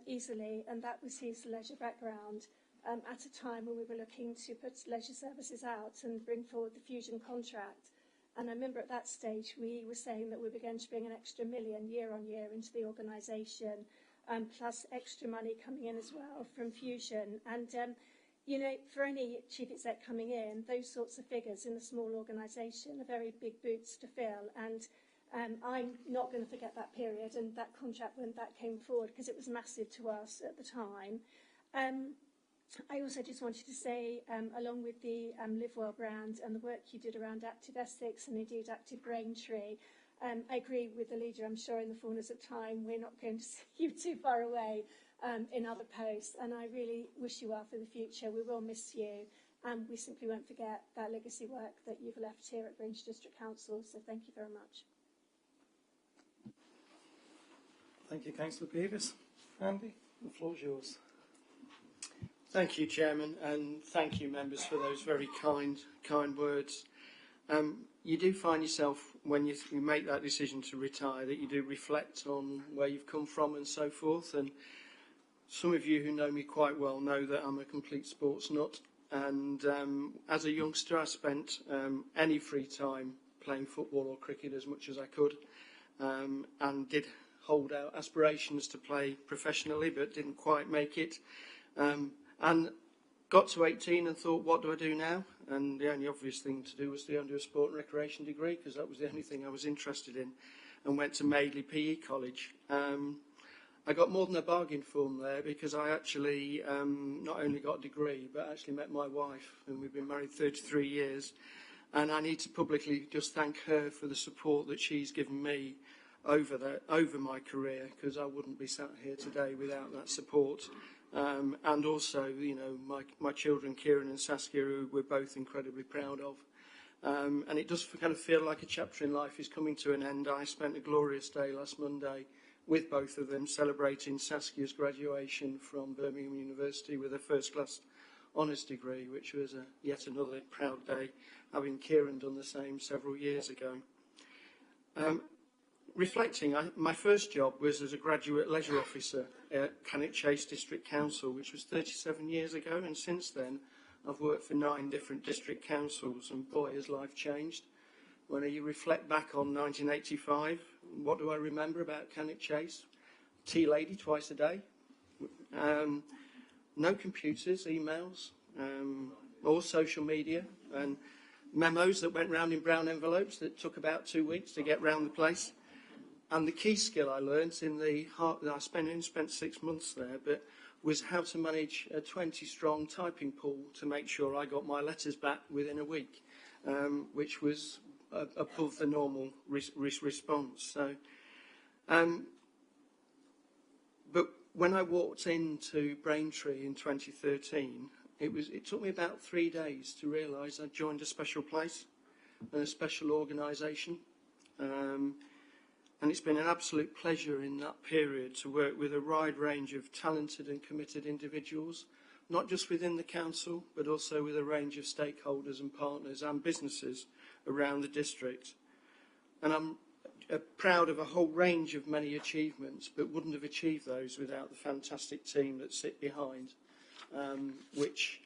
P: easily, and that was his leisure background at a time when we were looking to put leisure services out and bring forward the Fusion contract. And I remember at that stage we were saying that we were going to bring an extra $1 million year on year into the organisation, plus extra money coming in as well from Fusion. And, you know, for any chief exec coming in, those sorts of figures in a small organisation are very big boots to fill. And I'm not going to forget that period and that contract when that came forward, because it was massive to us at the time. I also just wanted to say, along with the Live Well brand and the work you did around Active Essex and indeed Active Braintree, I agree with the leader. I'm sure in the fullness of time we're not going to see you too far away in other posts, and I really wish you well for the future. We will miss you, and we simply won't forget that legacy work that you've left here at Braintree District Council, so thank you very much.
A: Thank you, Councillor Beavis. Andy, the floor is yours.
Q: Thank you, Chairman, and thank you, members, for those very kind words. You do find yourself, when you make that decision to retire, that you do reflect on where you've come from and so forth. And some of you who know me quite well know that I'm a complete sports nut. And as a youngster, I spent any free time playing football or cricket as much as I could, and did hold out aspirations to play professionally, but didn't quite make it. And got to 18 and thought, what do I do now? And the only obvious thing to do was to go and do a sport and recreation degree, because that was the only thing I was interested in, and went to Madeley PE College. I got more than a bargain from there, because I actually not only got a degree, but actually met my wife, and we've been married 33 years. And I need to publicly just thank her for the support that she's given me over my career, because I wouldn't be sat here today without that support. And also, you know, my children, Kieran and Saskia, who we're both incredibly proud of. And it does kind of feel like a chapter in life is coming to an end. I spent a glorious day last Monday with both of them, celebrating Saskia's graduation from Birmingham University with a first-class honours degree, which was yet another proud day, having Kieran done the same several years ago. Reflecting, my first job was as a graduate leisure officer at Cannock Chase District Council, which was 37 years ago, and since then I've worked for 9 different district councils, and boy, has life changed. When you reflect back on 1985, what do I remember about Cannock Chase? Tea lady twice a day, no computers, emails, or social media, and memos that went round in brown envelopes that took about 2 weeks to get round the place. And the key skill I learnt I spent 6 months there, but was how to manage a 20-strong typing pool to make sure I got my letters back within a week, which was above the normal response. So, but when I walked into Braintree in 2013, it took me about 3 days to realise I'd joined a special place and a special organisation. And it's been an absolute pleasure in that period to work with a wide range of talented and committed individuals, not just within the council, but also with a range of stakeholders and partners and businesses around the district. And I'm proud of a whole range of many achievements, but wouldn't have achieved those without the fantastic team that sit behind, which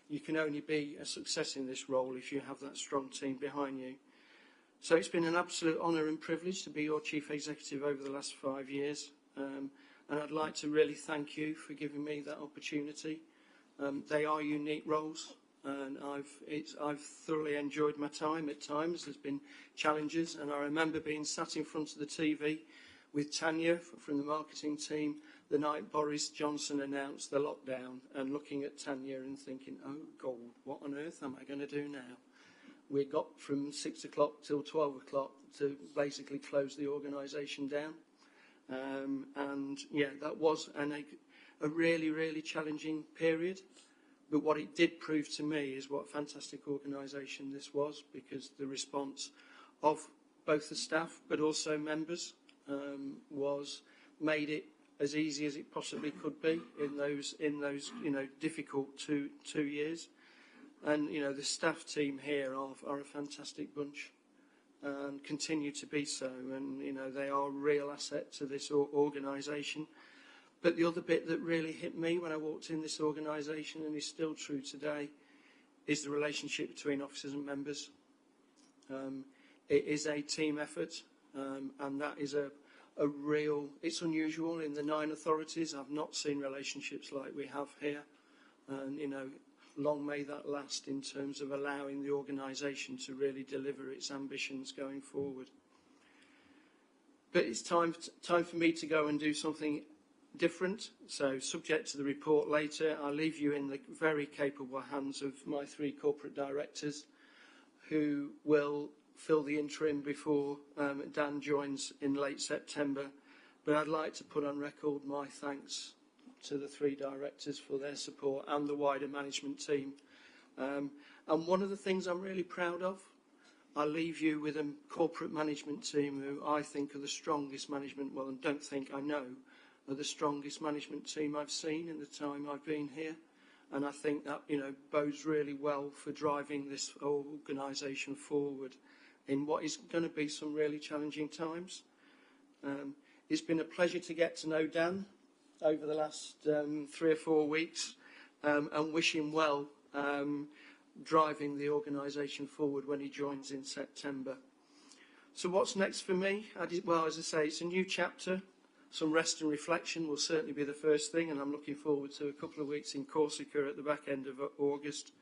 Q: you can only be a success in this role if you have that strong team behind you. So it's been an absolute honour and privilege to be your Chief Executive over the last 5 years, and I'd like to really thank you for giving me that opportunity. They are unique roles, and I've thoroughly enjoyed my time. At times there's been challenges, and I remember being sat in front of the TV with Tanya from the marketing team the night Boris Johnson announced the lockdown, and looking at Tanya and thinking, oh God, what on earth am I going to do now? We got from 6 o'clock till 12 o'clock to basically close the organisation down. And yeah, that was a really, really challenging period. But what it did prove to me is what a fantastic organisation this was, because the response of both the staff but also members made it as easy as it possibly could be in those difficult two years. And the staff team here are a fantastic bunch and continue to be so, and they are a real asset to this organisation. But the other bit that really hit me when I walked in this organisation, and is still true today, is the relationship between officers and members. It is a team effort, and that is a real, it's unusual in the 9 authorities. I've not seen relationships like we have here, and long may that last in terms of allowing the organisation to really deliver its ambitions going forward. But it's time for me to go and do something different. So, subject to the report later, I'll leave you in the very capable hands of my 3 corporate directors, who will fill the interim before Dan joins in late September. But I'd like to put on record my thanks to the 3 directors for their support and the wider management team. And one of the things I'm really proud of, I leave you with a corporate management team who I think are the strongest management, well, and don't think, I know, are the strongest management team I've seen in the time I've been here. And I think that, bodes really well for driving this organisation forward in what is going to be some really challenging times. It's been a pleasure to get to know Dan over the last 3 or 4 weeks, and wish him well driving the organisation forward when he joins in September. So what's next for me? Well, as I say, it's a new chapter. Some rest and reflection will certainly be the first thing, and I'm looking forward to a couple of weeks in Corsica at the back end of August.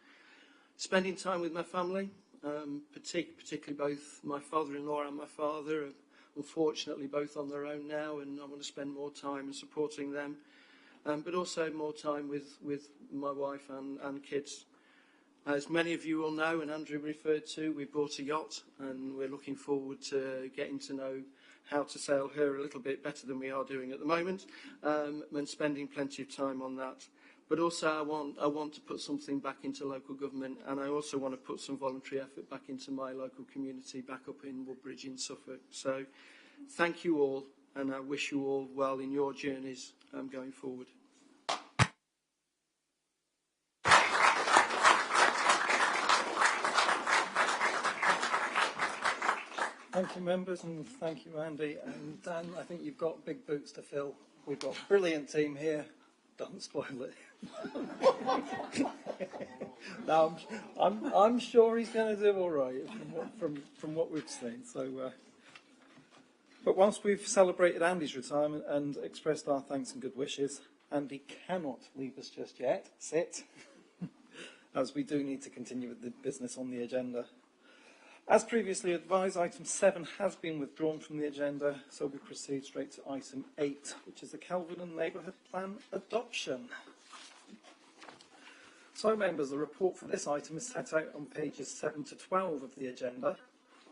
Q: Spending time with my family, particularly both my father-in-law and my father are unfortunately both on their own now, and I want to spend more time supporting them, but also more time with my wife and kids. As many of you will know, and Andrew referred to, we bought a yacht, and we're looking forward to getting to know how to sail her a little bit better than we are doing at the moment, and spending plenty of time on that. But also I want to put something back into local government, and I also want to put some voluntary effort back into my local community back up in Woodbridge in Suffolk. So thank you all, and I wish you all well in your journeys going forward.
A: Thank you, members, and thank you, Andy. And Dan, I think you've got big boots to fill. We've got a brilliant team here. Don't spoil it. No, I'm sure he's going to do all right from what we've seen. So, but whilst we've celebrated Andy's retirement and expressed our thanks and good wishes, Andy cannot leave us just yet. Sit, as we do need to continue with the business on the agenda. As previously advised, item 7 has been withdrawn from the agenda, so we proceed straight to item 8, which is the Kelvedon Neighbourhood Plan adoption. So, members, the report for this item is set out on pages 7 to 12 of the agenda.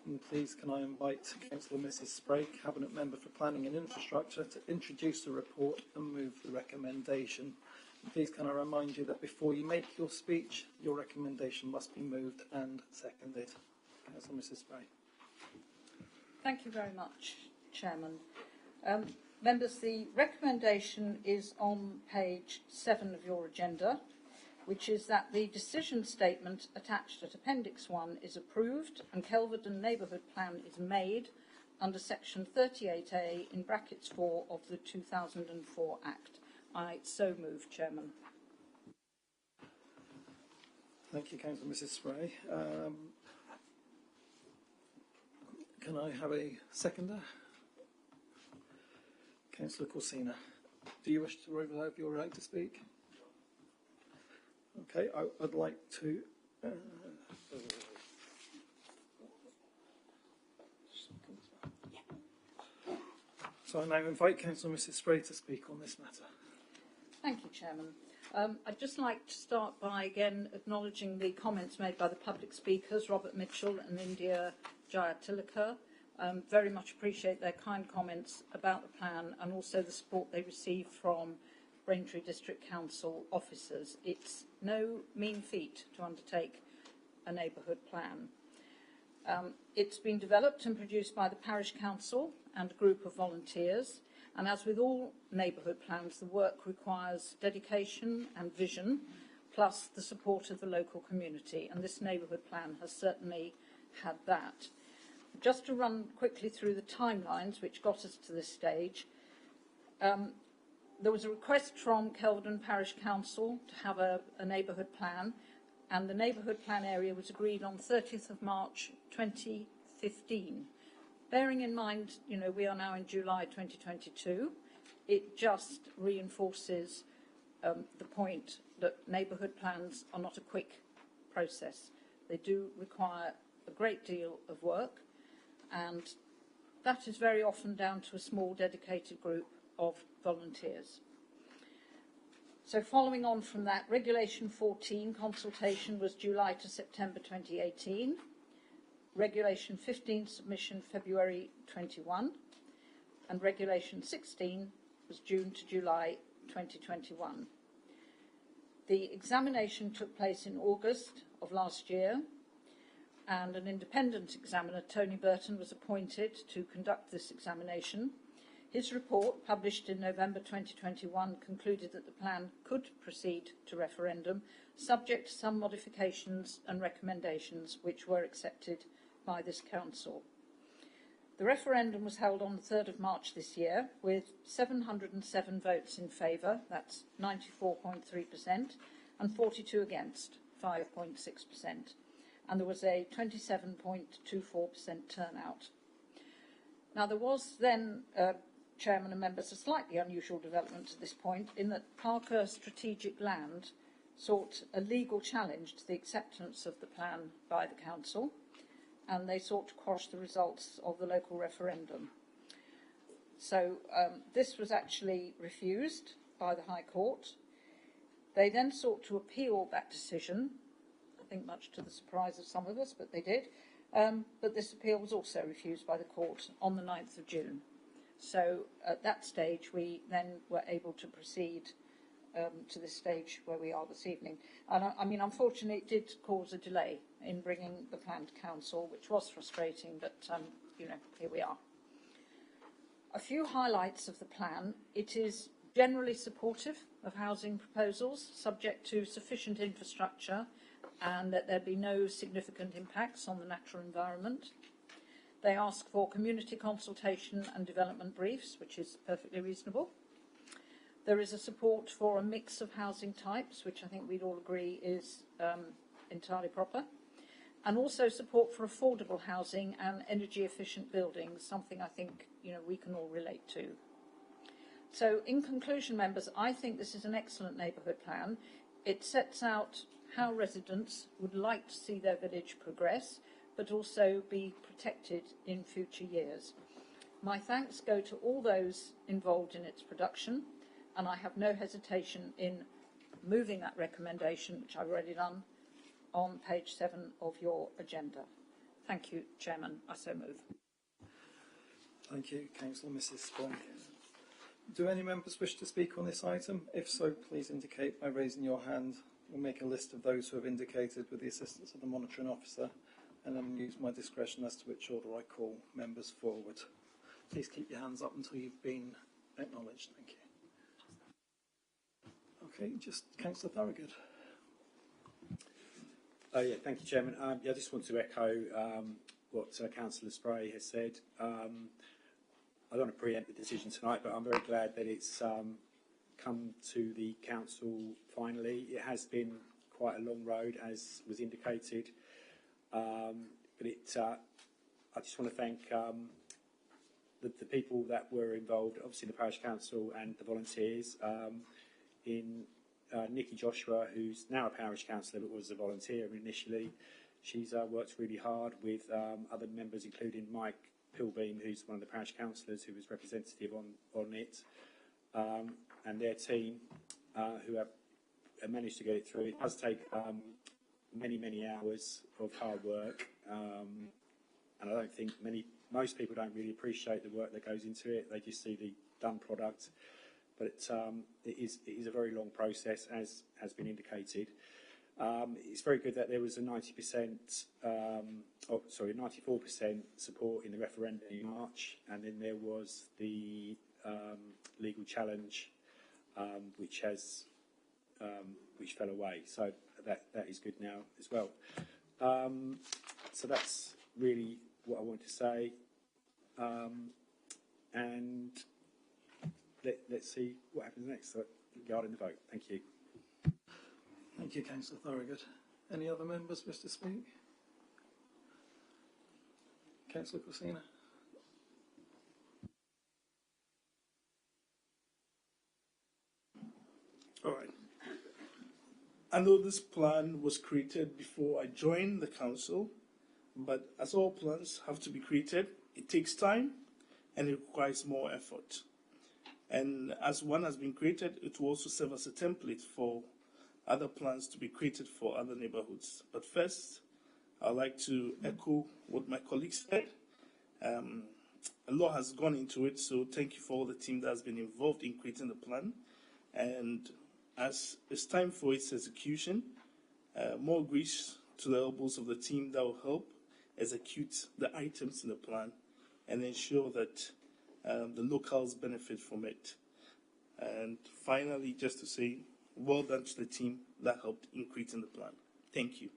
A: And please, can I invite Councillor Mrs Spray, Cabinet Member for Planning and Infrastructure, to introduce the report and move the recommendation. And please, can I remind you that before you make your speech, your recommendation must be moved and seconded. Councillor Mrs Spray.
J: Thank you very much, Chairman. Members, the recommendation is on page 7 of your agenda, which is that the decision statement attached at Appendix 1 is approved and Kelvedon Neighbourhood Plan is made under Section 38A in brackets 4 of the 2004 Act. I so move, Chairman.
A: Thank you, Councillor Mrs Spray. Can I have a seconder? Councillor Corsina, do you wish to reserve your right to speak? Okay, I'd like to... So I now invite Councillor Mrs Spray to speak on this matter.
J: Thank you, Chairman. I'd just like to start by again acknowledging the comments made by the public speakers, Robert Mitchell and India Jayatilaka. Very much appreciate their kind comments about the plan and also the support they received from Braintree District Council officers. It's no mean feat to undertake a neighbourhood plan. It's been developed and produced by the Parish Council and a group of volunteers, and as with all neighbourhood plans, the work requires dedication and vision, plus the support of the local community, and this neighbourhood plan has certainly had that. Just to run quickly through the timelines which got us to this stage, there was a request from Kelvedon Parish Council to have a neighbourhood plan, and the neighbourhood plan area was agreed on 30th of March 2015. Bearing in mind, we are now in July 2022, it just reinforces the point that neighbourhood plans are not a quick process. They do require a great deal of work, and that is very often down to a small dedicated group of volunteers. So following on from that, Regulation 14 consultation was July to September 2018, Regulation 15 submission February 21, and Regulation 16 was June to July 2021. The examination took place in August of last year, and an independent examiner, Tony Burton, was appointed to conduct this examination. His report, published in November 2021, concluded that the plan could proceed to referendum, subject to some modifications and recommendations which were accepted by this council. The referendum was held on the 3rd of March this year, with 707 votes in favour, that's 94.3%, and 42 against, 5.6%. And there was a 27.24% turnout. Now, there was then, Chairman and members, a slightly unusual development at this point in that Parker Strategic Land sought a legal challenge to the acceptance of the plan by the council, and they sought to quash the results of the local referendum. So this was actually refused by the High Court. They then sought to appeal that decision, I think much to the surprise of some of us, but they did. But this appeal was also refused by the court on the 9th of June. So at that stage, we then were able to proceed to this stage where we are this evening. And I mean, unfortunately, it did cause a delay in bringing the plan to council, which was frustrating, but, you know, here we are. A few highlights of the plan. It is generally supportive of housing proposals, subject to sufficient infrastructure and that there be no significant impacts on the natural environment. They ask for community consultation and development briefs, which is perfectly reasonable. There is a support for a mix of housing types, which I think we'd all agree is entirely proper, and also support for affordable housing and energy efficient buildings, something I think, you know, we can all relate to. So in conclusion, members, I think this is an excellent neighbourhood plan. It sets out how residents would like to see their village progress, but also be protected in future years. My thanks go to all those involved in its production, and I have no hesitation in moving that recommendation, which I've already done, on page 7 of your agenda. Thank you, Chairman. I so move.
A: Thank you, Councillor Mrs. Sprang. Do any members wish to speak on this item? If so, please indicate by raising your hand. We'll make a list of those who have indicated with the assistance of the monitoring officer, and then use my discretion as to which order I call members forward. Please keep your hands up until you've been acknowledged. Thank you. Okay, just Councillor Thorogood.
B: Yeah, thank you, Chairman. Yeah, I just want to echo what Councillor Spray has said. I don't want to preempt the decision tonight, but I'm very glad that it's come to the council finally. It has been quite a long road, as was indicated, but I just want to thank the people that were involved, obviously the parish council and the volunteers, in Nikki Joshua, who's now a parish councillor but was a volunteer initially. She's worked really hard with other members, including Mike Pilbeam, who's one of the parish councillors who was representative on it, and their team, who have managed to get it through. It does take many, many hours of hard work, and I don't think most people don't really appreciate the work that goes into it. They just see the done product, but it is a very long process, as has been indicated. It's very good that there was a 94% support in the referendum in March, and then there was the legal challenge, which fell away. So that is good now as well. So that's really what I want to say, and let's see what happens next regarding the vote. Thank you.
A: Thank you, Councillor Thorogood. Any other members wish to speak? Councillor Corsina.
R: All right. I know this plan was created before I joined the council, but as all plans have to be created, it takes time and it requires more effort. And as one has been created, it will also serve as a template for other plans to be created for other neighborhoods. But first, I'd like to echo what my colleagues said. A lot has gone into it, so thank you for all the team that has been involved in creating the plan. And as it's time for its execution, more grease to the elbows of the team that will help execute the items in the plan and ensure that the locals benefit from it. And finally, just to say, well done to the team that helped in creating the plan. Thank you.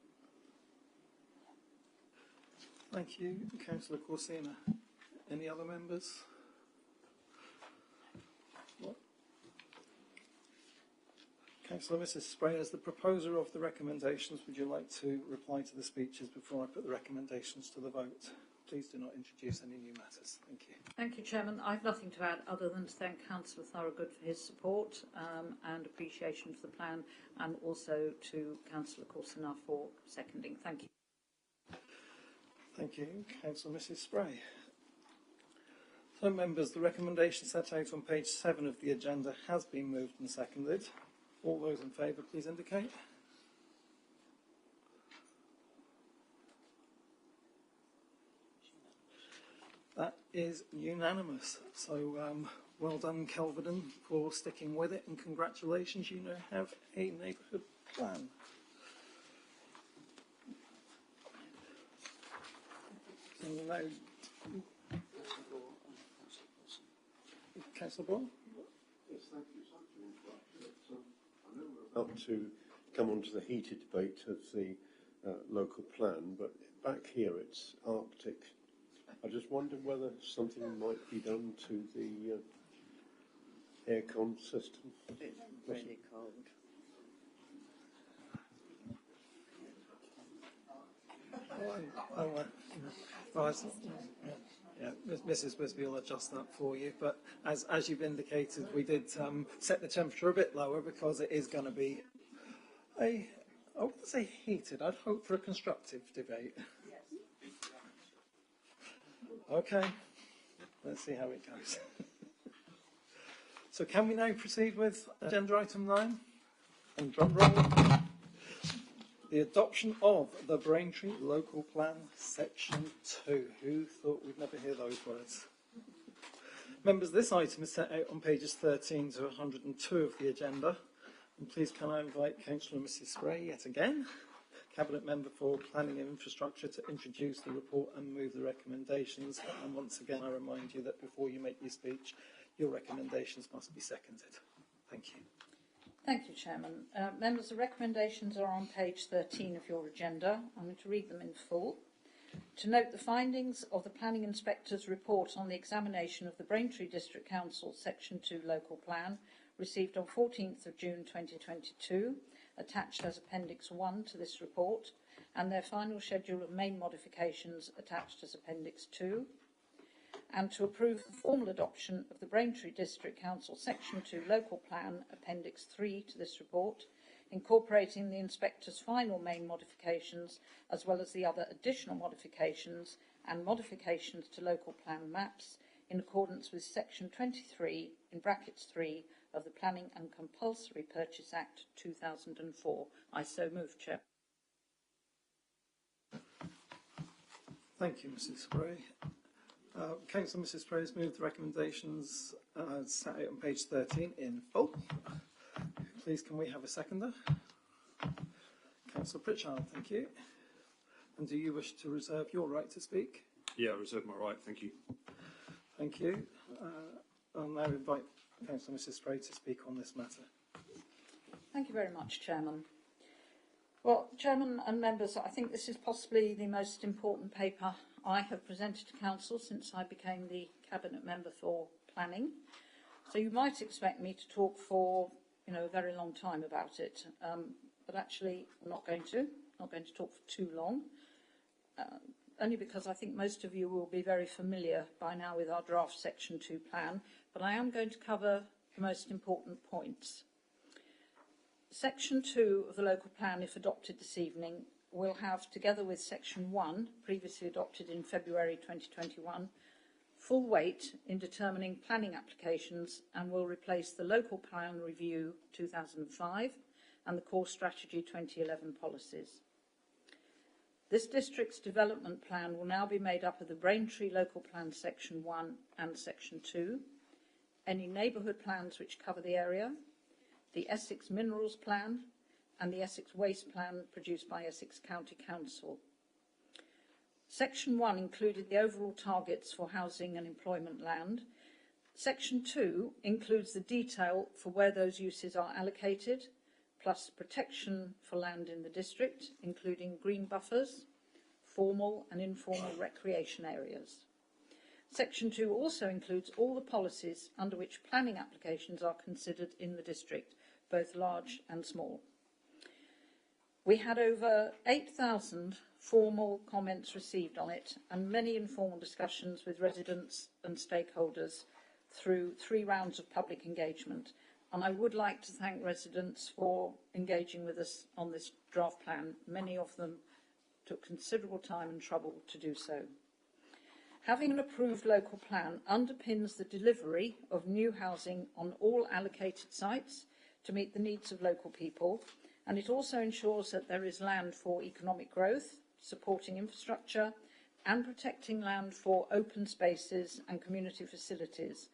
A: Thank you, Councillor Corsina. Any other members? What? Councillor Mrs. Spray, as the proposer of the recommendations, would you like to reply to the speeches before I put the recommendations to the vote? please do not introduce any new matters. Thank you.
J: Thank you, Chairman. I have nothing to add other than to thank Councillor Thorogood for his support and appreciation for the plan, and also to Councillor Coursenard for seconding. Thank you.
A: Thank you. Councillor Mrs Spray. So, members, the recommendation set out on page 7 of the agenda has been moved and seconded. All those in favour, please indicate. That is unanimous. So, well done, Kelvedon, for sticking with it, and congratulations, you now have a neighbourhood plan. So now, Councillor Ball?
S: Yes, thank you. Sorry to interrupt, but I know we're about to come on to the heated debate of the local plan, but back here it's Arctic. I just wondered whether something might be done to the aircon system.
O: It's really cold.
A: Mrs Wisby will adjust that for you, but as you've indicated, we did set the temperature a bit lower because it is going to be I wouldn't say heated, I'd hope for a constructive debate. Okay, let's see how it goes. So can we now proceed with agenda item 9? And drum roll. The adoption of the Braintree Local Plan, Section 2. Who thought we'd never hear those words? Members, this item is set out on pages 13 to 102 of the agenda. And please can I invite Councillor Mrs Spray yet again, Cabinet Member for Planning and Infrastructure, to introduce the report and move the recommendations. And once again, I remind you that before you make your speech, your recommendations must be seconded. Thank you.
J: Thank you, Chairman. Members, the recommendations are on page 13 of your agenda. I'm going to read them in full. To note the findings of the Planning Inspector's report on the examination of the Braintree District Council Section 2 Local Plan, received on 14th of June 2022, attached as Appendix 1 to this report, and their final schedule of main modifications attached as Appendix 2. And to approve the formal adoption of the Braintree District Council Section 2 Local Plan, Appendix 3 to this report, incorporating the Inspector's final main modifications, as well as the other additional modifications and modifications to local plan maps, in accordance with Section 23, in brackets 3, of the Planning and Compulsory Purchase Act 2004. I so move, Chair.
A: Thank you, Mrs Spray. Councillor Mrs Spray has moved the recommendations set out on page 13 in full. Please can we have a seconder? Councillor Pritchard, thank you. And do you wish to reserve your right to speak?
T: Yeah, I reserve my right, thank you.
A: Thank you. I'll now invite Councillor Mrs Spray to speak on this matter.
J: Thank you very much, Chairman. Well, Chairman and members, I think this is possibly the most important paper I have presented to Council since I became the Cabinet Member for Planning. So you might expect me to talk for, a very long time about it, but actually I'm not going to talk for too long, only because I think most of you will be very familiar by now with our draft Section 2 plan, but I am going to cover the most important points. Section 2 of the local plan, if adopted this evening, will have, together with Section 1, previously adopted in February 2021, full weight in determining planning applications, and will replace the Local Plan Review 2005 and the Core Strategy 2011 policies. This district's development plan will now be made up of the Braintree Local Plan Section 1 and Section 2, any neighbourhood plans which cover the area, the Essex Minerals Plan, and the Essex Waste Plan produced by Essex County Council. Section 1 included the overall targets for housing and employment land. Section 2 includes the detail for where those uses are allocated, plus protection for land in the district, including green buffers, formal and informal recreation areas. Section 2 also includes all the policies under which planning applications are considered in the district, both large and small. We had over 8,000 formal comments received on it and many informal discussions with residents and stakeholders through 3 rounds of public engagement. And I would like to thank residents for engaging with us on this draft plan. Many of them took considerable time and trouble to do so. Having an approved local plan underpins the delivery of new housing on all allocated sites to meet the needs of local people, and it also ensures that there is land for economic growth, supporting infrastructure, and protecting land for open spaces and community facilities,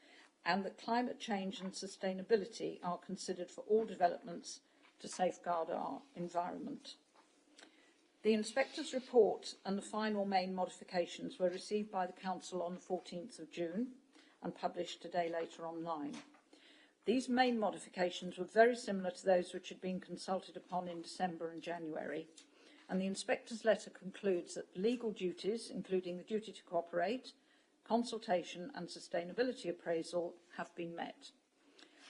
J: and that climate change and sustainability are considered for all developments to safeguard our environment. The Inspector's report and the final main modifications were received by the Council on the 14th of June and published a day later online. These main modifications were very similar to those which had been consulted upon in December and January, and the Inspector's letter concludes that legal duties, including the duty to cooperate, consultation and sustainability appraisal, have been met.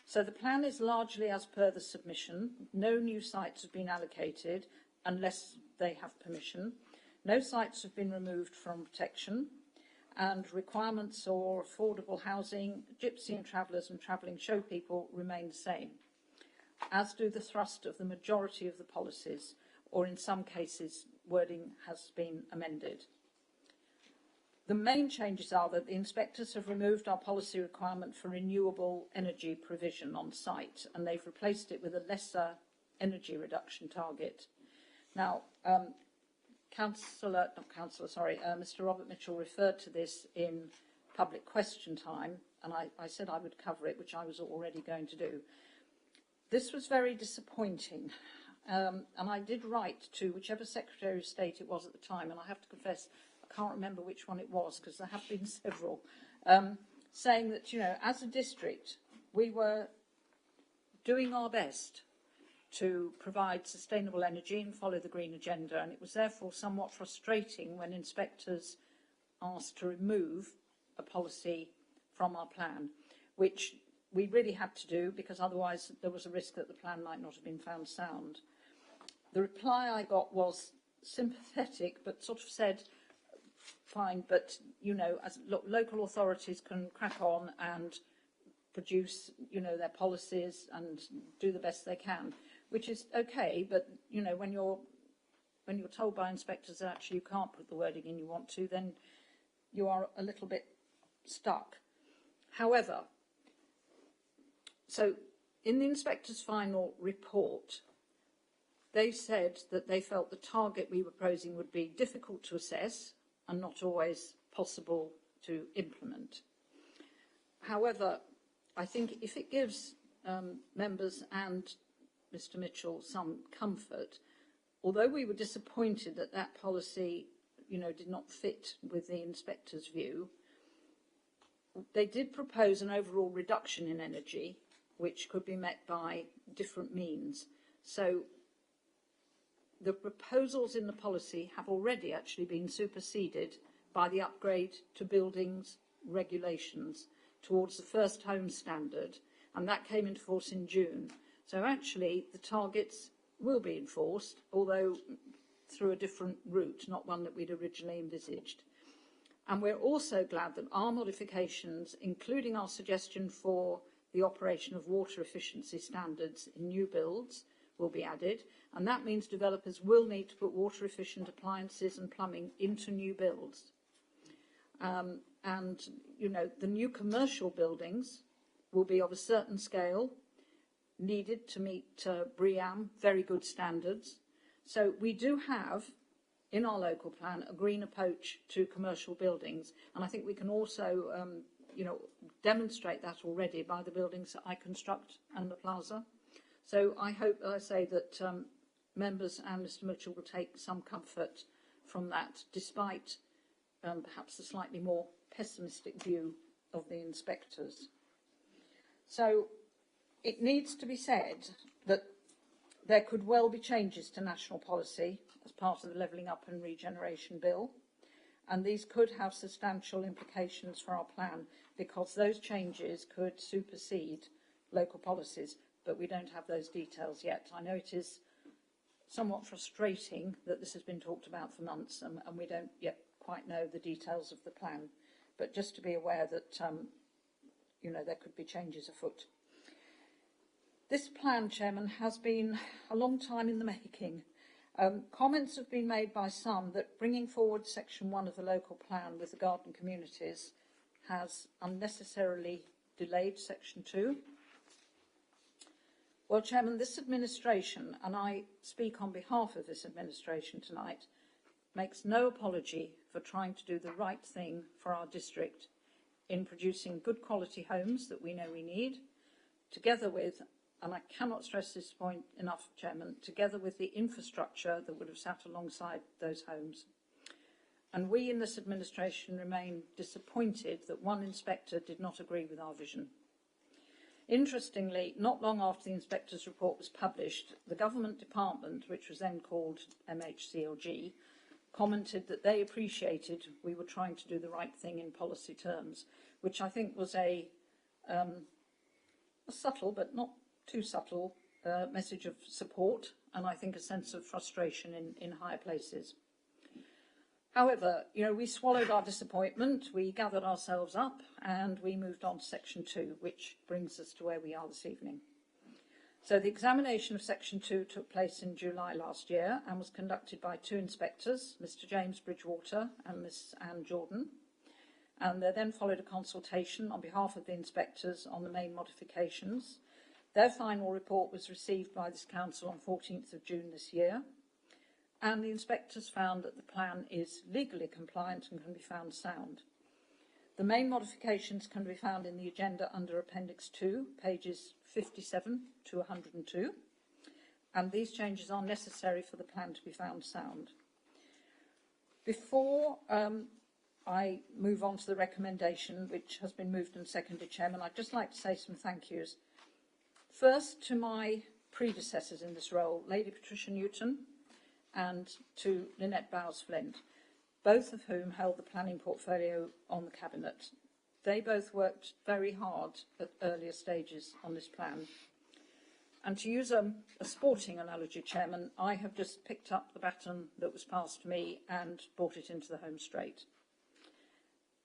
J: So the plan is largely as per the submission. No new sites have been allocated unless they have permission. No sites have been removed from protection, and requirements for affordable housing, gypsy and travellers and travelling show people remain the same, as do the thrust of the majority of the policies, or in some cases wording has been amended. The main changes are that the inspectors have removed our policy requirement for renewable energy provision on site, and they've replaced it with a lesser energy reduction target. Now, Mr. Robert Mitchell referred to this in public question time, and I said I would cover it, which I was already going to do. This was very disappointing, and I did write to whichever Secretary of State it was at the time, and I have to confess I can't remember which one it was because there have been several, saying that, you know, as a district we were doing our best to provide sustainable energy and follow the green agenda, and it was therefore somewhat frustrating when inspectors asked to remove a policy from our plan, which we really had to do because otherwise there was a risk that the plan might not have been found sound. The reply I got was sympathetic, but sort of said, fine, but, you know, as local authorities can crack on and produce, you know, their policies and do the best they can, which is okay, but, you know, when you're told by inspectors that actually you can't put the wording in you want to, then you are a little bit stuck. However, so in the inspector's final report, they said that they felt the target we were proposing would be difficult to assess and not always possible to implement. However, I think if it gives members and Mr. Mitchell some comfort, although we were disappointed that that policy, you know, did not fit with the inspector's view, they did propose an overall reduction in energy, which could be met by different means. So the proposals in the policy have already actually been superseded by the upgrade to buildings regulations towards the first home standard, and that came into force in June. So actually the targets will be enforced, although through a different route, not one that we'd originally envisaged. And we're also glad that our modifications, including our suggestion for the operation of water efficiency standards in new builds, will be added, and that means developers will need to put water efficient appliances and plumbing into new builds. And, you know, the new commercial buildings will be of a certain scale, needed to meet BREEAM, very good standards. So we do have, in our local plan, a green approach to commercial buildings, and I think we can also, you know, demonstrate that already by the buildings that I construct and the plaza. So I hope, as I say, that members and Mr. Mitchell will take some comfort from that, despite perhaps a slightly more pessimistic view of the inspectors. So it needs to be said that there could well be changes to national policy as part of the Levelling Up and Regeneration Bill, and these could have substantial implications for our plan because those changes could supersede local policies, but we don't have those details yet. I know it is somewhat frustrating that this has been talked about for months and we don't yet quite know the details of the plan, but just to be aware that, there could be changes afoot. This plan, Chairman, has been a long time in the making. Comments have been made by some that bringing forward Section 1 of the local plan with the garden communities has unnecessarily delayed Section 2. Well, Chairman, this administration, and I speak on behalf of this administration tonight, makes no apology for trying to do the right thing for our district in producing good quality homes that we know we need, together with, and I cannot stress this point enough, Chairman, together with the infrastructure that would have sat alongside those homes. And we in this administration remain disappointed that one inspector did not agree with our vision. Interestingly, not long after the inspector's report was published, the government department, which was then called MHCLG, commented that they appreciated we were trying to do the right thing in policy terms, which I think was a subtle, but not too subtle, message of support, and I think a sense of frustration in higher places. However, we swallowed our disappointment, we gathered ourselves up, and we moved on to Section 2, which brings us to where we are this evening. So the examination of Section 2 took place in July last year and was conducted by two inspectors, Mr. James Bridgewater and Miss Anne Jordan. And there then followed a consultation on behalf of the inspectors on the main modifications. Their final report was received by this council on 14th of June this year. And the inspectors found that the plan is legally compliant and can be found sound. The main modifications can be found in the agenda under Appendix 2, pages 57 to 102, and these changes are necessary for the plan to be found sound. Before I move on to the recommendation, which has been moved and seconded, Chairman, I'd just like to say some thank yous. First, to my predecessors in this role, Lady Patricia Newton, and to Lynette Bowes-Flint, both of whom held the planning portfolio on the Cabinet. They both worked very hard at earlier stages on this plan. And to use a sporting analogy, Chairman, I have just picked up the baton that was passed to me and brought it into the home straight.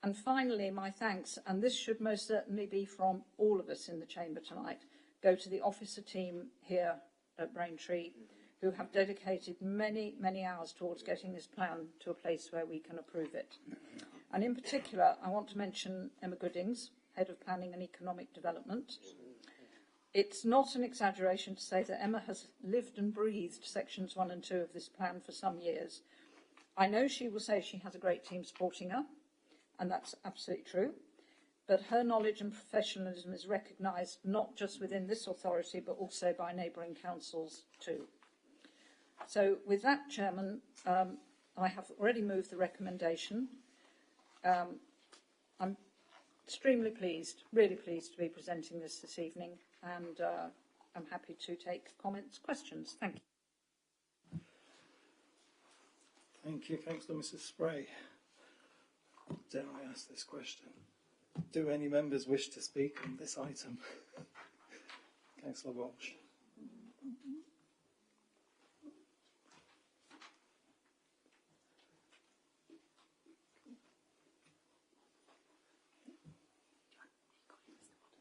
J: And finally, my thanks, and this should most certainly be from all of us in the chamber tonight, go to the officer team here at Braintree, who have dedicated many, many hours towards getting this plan to a place where we can approve it. And in particular, I want to mention Emma Goodings, Head of Planning and Economic Development. It's not an exaggeration to say that Emma has lived and breathed sections 1 and 2 of this plan for some years. I know she will say she has a great team supporting her, and that's absolutely true, but her knowledge and professionalism is recognised not just within this authority, but also by neighbouring councils too. So with that, Chairman, I have already moved the recommendation. I'm extremely pleased, really pleased to be presenting this evening, and I'm happy to take comments, questions. Thank you.
A: Thank you, Councillor Mrs. Spray. Dare I ask this question? Do any members wish to speak on this item? Councillor Walsh.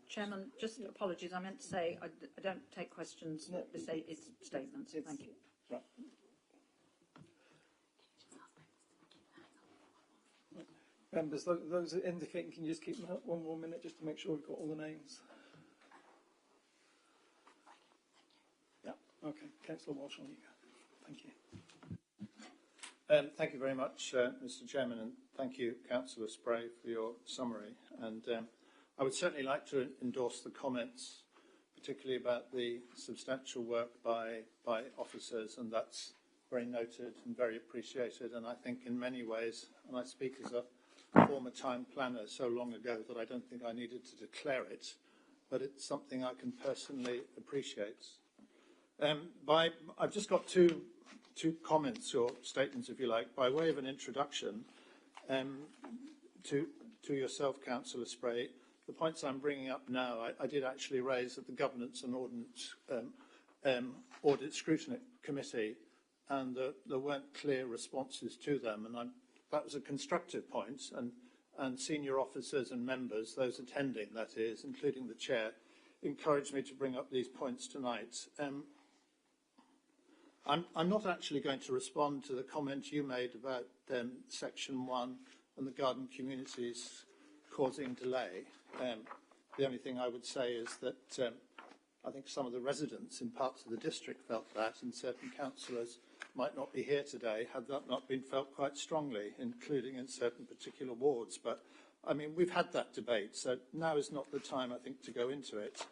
J: Chairman, just apologies. I meant to say I don't take questions. No. It's statements. Thank you.
A: Right. Members, those indicating, can you just keep them up 1 more minute just to make sure we've got all the names? Yeah. Okay. Councillor Walsh, on you go. Thank you.
U: Thank you very much, Mr. Chairman, and thank you, Councillor Spray, for your summary. And I would certainly like to endorse the comments, particularly about the substantial work by officers, and that's very noted and very appreciated. And I think in many ways, and I speak as a former time planner so long ago that I don't think I needed to declare it, but it's something I can personally appreciate. I've just got two comments or statements, if you like, by way of an introduction to yourself, Councillor Spray. The points I'm bringing up now, I did actually raise at the Governance and Ordnance Audit Scrutiny Committee and there weren't clear responses to them. And that was a constructive point, and senior officers and members, those attending, that is, including the chair, encouraged me to bring up these points tonight. I'm not actually going to respond to the comment you made about Section 1 and the garden communities causing delay. The only thing I would say is that I think some of the residents in parts of the district felt that, and certain councillors might not be here today had that not been felt quite strongly, including in certain particular wards. But, I mean, we've had that debate, so now is not the time, I think, to go into it.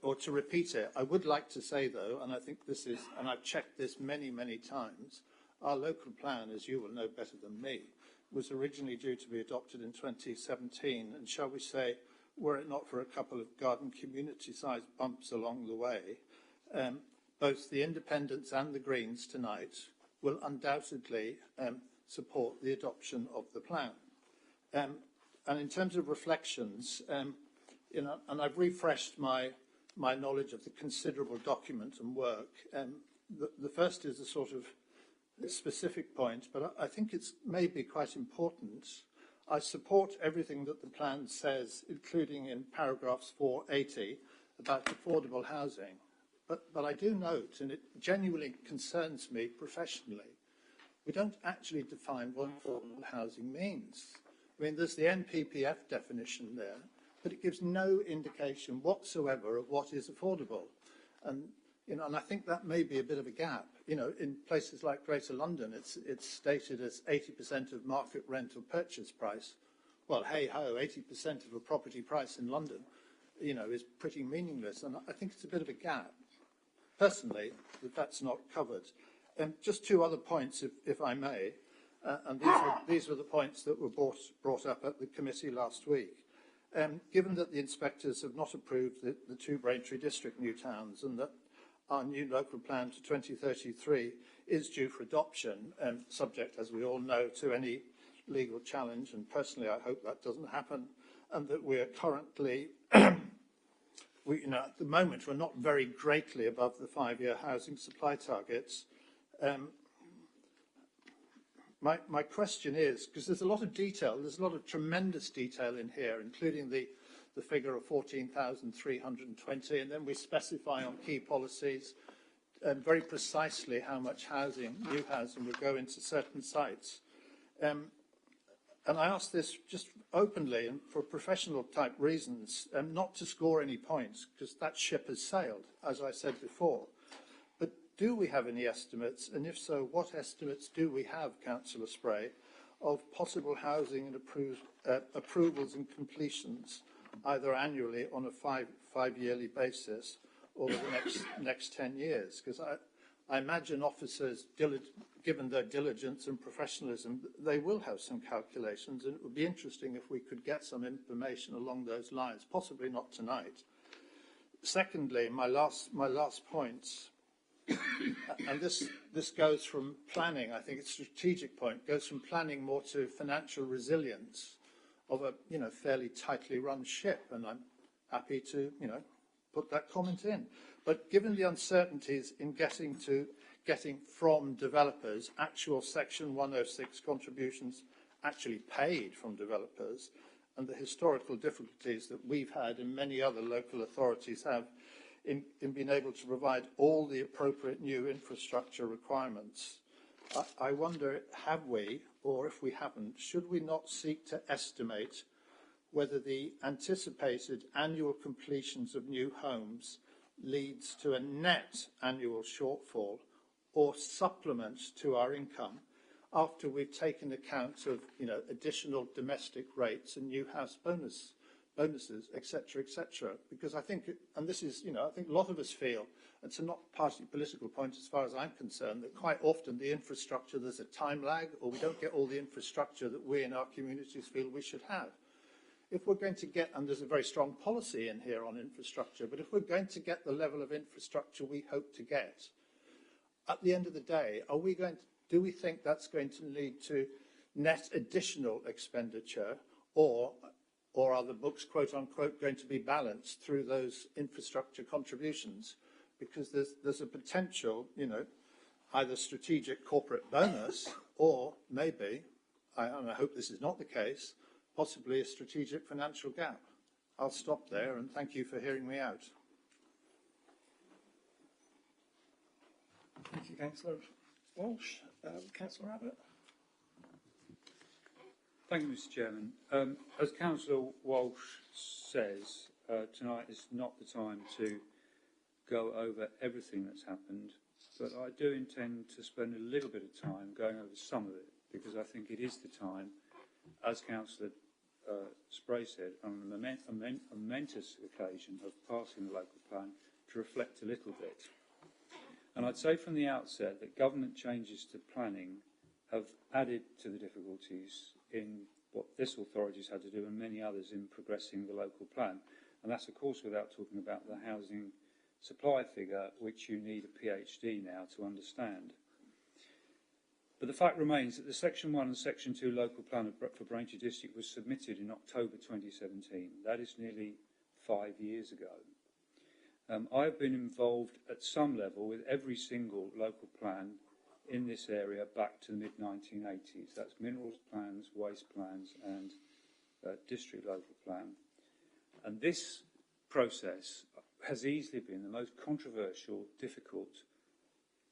U: Or to repeat it. I would like to say, though, and I think this is, and I've checked this many, many times, our local plan, as you will know better than me, was originally due to be adopted in 2017, and shall we say, were it not for a couple of garden community-sized bumps along the way, both the Independents and the Greens tonight will undoubtedly support the adoption of the plan. And in terms of reflections, and I've refreshed my knowledge of the considerable document and work. The first is a sort of specific point, but I think it's maybe quite important. I support everything that the plan says, including in paragraphs 480 about affordable housing. But I do note, and it genuinely concerns me professionally, we don't actually define what affordable housing means. I mean, there's the NPPF definition there, but it gives no indication whatsoever of what is affordable. And, and I think that may be a bit of a gap. In places like Greater London, it's stated as 80% of market rent or purchase price. Well, hey-ho, 80% of a property price in London, is pretty meaningless. And I think it's a bit of a gap, personally, that's not covered. Just two other points, if I may, and these were the points that were brought up at the committee last week. Given that the inspectors have not approved the two Braintree district new towns and that our new local plan to 2033 is due for adoption, subject, as we all know, to any legal challenge, and personally I hope that doesn't happen, and that we are currently, at the moment we're not very greatly above the 5-year housing supply targets. My question is, because there's a lot of detail, there's a lot of tremendous detail in here, including the figure of 14,320, and then we specify on key policies very precisely how much new housing will go into certain sites. And I ask this just openly and for professional type reasons, not to score any points, because that ship has sailed, as I said before. Do we have any estimates, and if so, what estimates do we have, Councillor Spray, of possible housing and approvals and completions, either annually on a five-yearly basis, or the next 10 years? Because I imagine officers, given their diligence and professionalism, they will have some calculations, and it would be interesting if we could get some information along those lines, possibly not tonight. Secondly, my last point. And this goes from planning, I think it's a strategic point, goes from planning more to financial resilience of a fairly tightly run ship, and I'm happy to put that comment in. But given the uncertainties in getting from developers actual Section 106 contributions actually paid from developers, and the historical difficulties that we've had and many other local authorities have in being able to provide all the appropriate new infrastructure requirements, I wonder, have we, or if we haven't, should we not seek to estimate whether the anticipated annual completions of new homes leads to a net annual shortfall or supplement to our income after we've taken account of additional domestic rates and new house bonuses, etc., etc. Because I think, and this is, I think a lot of us feel, it's a not partly political point as far as I'm concerned, that quite often the infrastructure, there's a time lag, or we don't get all the infrastructure that we in our communities feel we should have. If we're going to get, and there's a very strong policy in here on infrastructure, but if we're going to get the level of infrastructure we hope to get, at the end of the day, do we think that's going to lead to net additional expenditure, or are the books, quote unquote, going to be balanced through those infrastructure contributions? Because there's a potential, either strategic corporate bonus or maybe, and I hope this is not the case, possibly a strategic financial gap. I'll stop there and thank you for hearing me out.
A: Thank you, Councillor Walsh. Councillor Abbott.
C: Thank you, Mr. Chairman. As Councillor Walsh says, tonight is not the time to go over everything that's happened, but I do intend to spend a little bit of time going over some of it, because I think it is the time, as Councillor Spray said, on a momentous occasion of passing the local plan, to reflect a little bit. And I'd say from the outset that government changes to planning have added to the difficulties in what this authority's had to do and many others in progressing the local plan. And that's, of course, without talking about the housing supply figure, which you need a PhD now to understand. But the fact remains that the Section 1 and Section 2 local plan for Braintree District was submitted in October 2017. That is nearly 5 years ago. I've been involved at some level with every single local plan in this area back to the mid-1980s. That's minerals plans, waste plans and district local plan. And this process has easily been the most controversial, difficult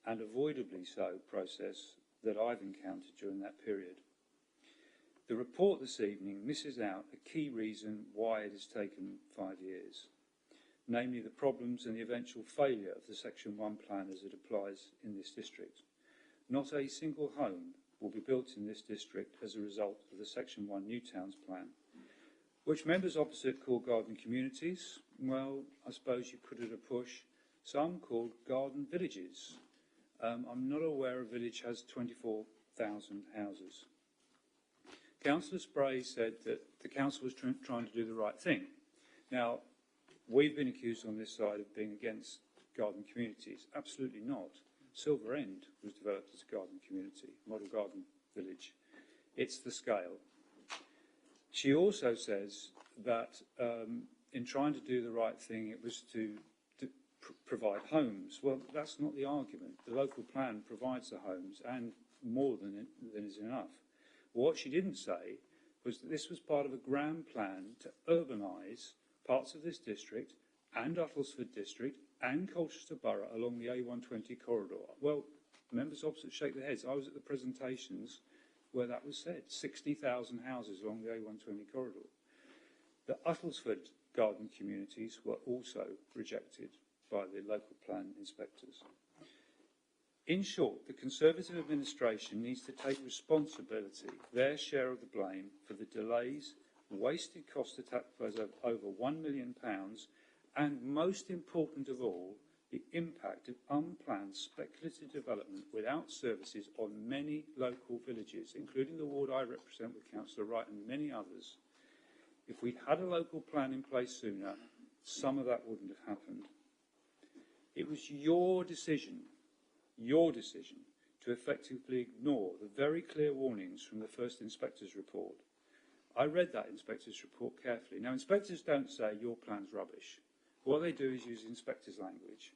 C: and avoidably so process that I've encountered during that period. The report this evening misses out a key reason why it has taken 5 years, namely the problems and the eventual failure of the Section 1 plan as it applies in this district. Not a single home will be built in this district as a result of the Section 1 New Towns plan, which members opposite call garden communities. Well, I suppose you put it a push. Some called garden villages. I'm not aware a village has 24,000 houses. Councillor Spray said that the council was trying to do the right thing. Now, we've been accused on this side of being against garden communities. Absolutely not. Silver End was developed as a garden community, model garden village. It's the scale. She also says that in trying to do the right thing, it was to provide homes. Well, that's not the argument. The local plan provides the homes and more than is enough. What she didn't say was that this was part of a grand plan to urbanise parts of this district and Attleford district and Colchester Borough along the A120 corridor. Well, members opposite shake their heads. I was at the presentations where that was said. 60,000 houses along the A120 corridor. The Attleford garden communities were also rejected by the local plan inspectors. In short, the Conservative administration needs to take responsibility, their share of the blame, for the delays, wasted cost to taxpayers of over £1 million, and most important of all, the impact of unplanned speculative development without services on many local villages, including the ward I represent with Councillor Wright and many others. If we'd had a local plan in place sooner, some of that wouldn't have happened. It was your decision to effectively ignore the very clear warnings from the first inspector's report. I read that inspector's report carefully. Now, inspectors don't say your plan's rubbish. What they do is use inspector's language.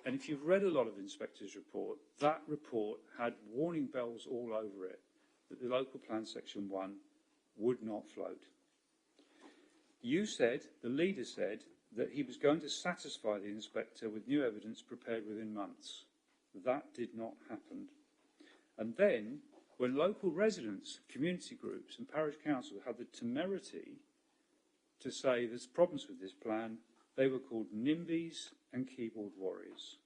C: And if you've read a lot of inspector's report, that report had warning bells all over it that the local plan section 1 would not float. You said, the leader said, that he was going to satisfy the inspector with new evidence prepared within months. That did not happen. And then, when local residents, community groups and parish council had the temerity to say there's problems with this plan, they were called NIMBYs and keyboard warriors,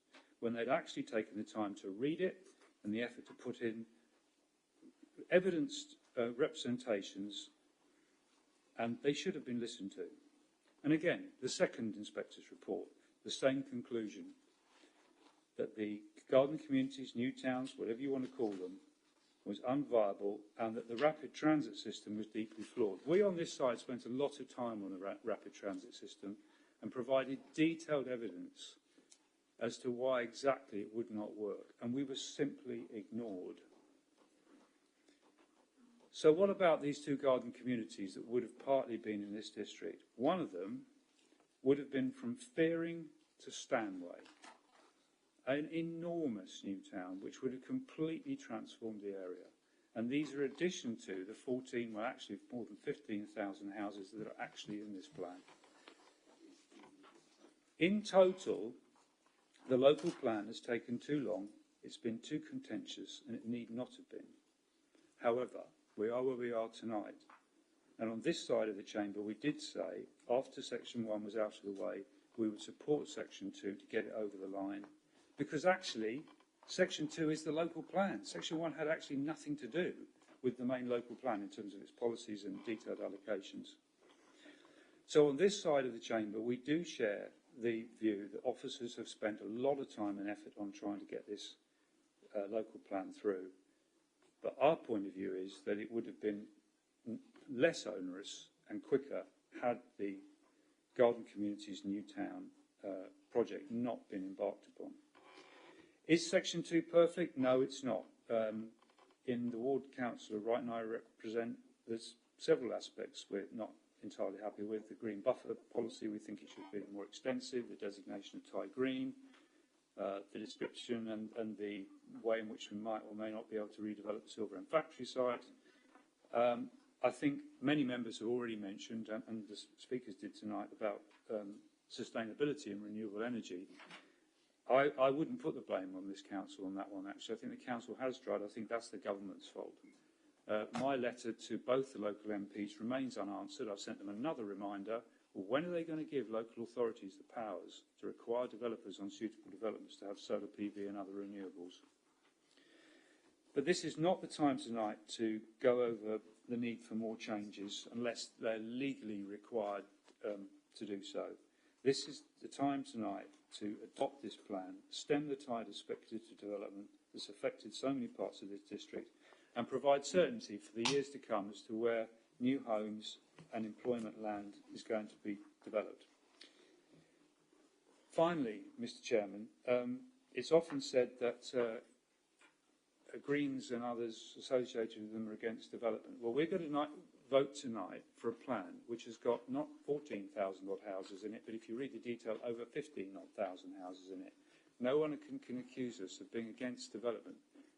C: when they'd actually taken the time to read it and the effort to put in evidenced representations, and they should have been listened to. And again, the second inspector's report, the same conclusion, that the garden communities, new towns, whatever you want to call them, was unviable and that the rapid transit system was deeply flawed. We on this side spent a lot of time on the rapid transit system and provided detailed evidence as to why exactly it would not work, and we were simply ignored. So what about these two garden communities that would have partly been in this district? One of them would have been from Fearing to Stanway. an enormous new town which would have completely transformed the area. And these are in addition to the 14, well actually more than 15,000 houses that are actually in this plan. In total, the local plan has taken too long, it's been too contentious, and it need not have been. However, we are where we are tonight. And on this side of the chamber, we did say, after Section 1 was out of the way, we would support Section 2 to get it over the line. Because actually, Section 2 is the local plan. Section 1 had actually nothing to do with the main local plan in terms of its policies and detailed allocations. So on this side of the chamber, we do share the view that officers have spent a lot of time and effort on trying to get this local plan through. But our point of view is that it would have been less onerous and quicker had the Garden Communities New Town project not been embarked upon. Is Section 2 perfect? No, it's not. In the ward councillor Wright and I represent, there's several aspects we're not entirely happy with. The green buffer policy, we think it should be more extensive, the designation of Thai green, the description and the way in which we might or may not be able to redevelop the Silver End factory site. I think many members have already mentioned, and the speakers did tonight, about sustainability and renewable energy. I wouldn't put the blame on this council on that one, actually. I think the council has tried. I think that's the government's fault. My letter to both the local MPs remains unanswered. I've sent them another reminder. Well, when are they going to give local authorities the powers to require developers on suitable developments to have solar PV and other renewables? But this is not the time tonight to go over the need for more changes unless they're legally required to do so. This is the time tonight to adopt this plan, stem the tide of speculative development that's affected so many parts of this district, and provide certainty for the years to come as to where new homes and employment land is going to be developed. Finally, Mr. Chairman, it's often said that Greens and others associated with them are against development. Well, we're going to vote tonight for a plan which has got not 14,000 odd houses in it, but if you read the detail, over 15,000 houses in it. No one can accuse us of being against development.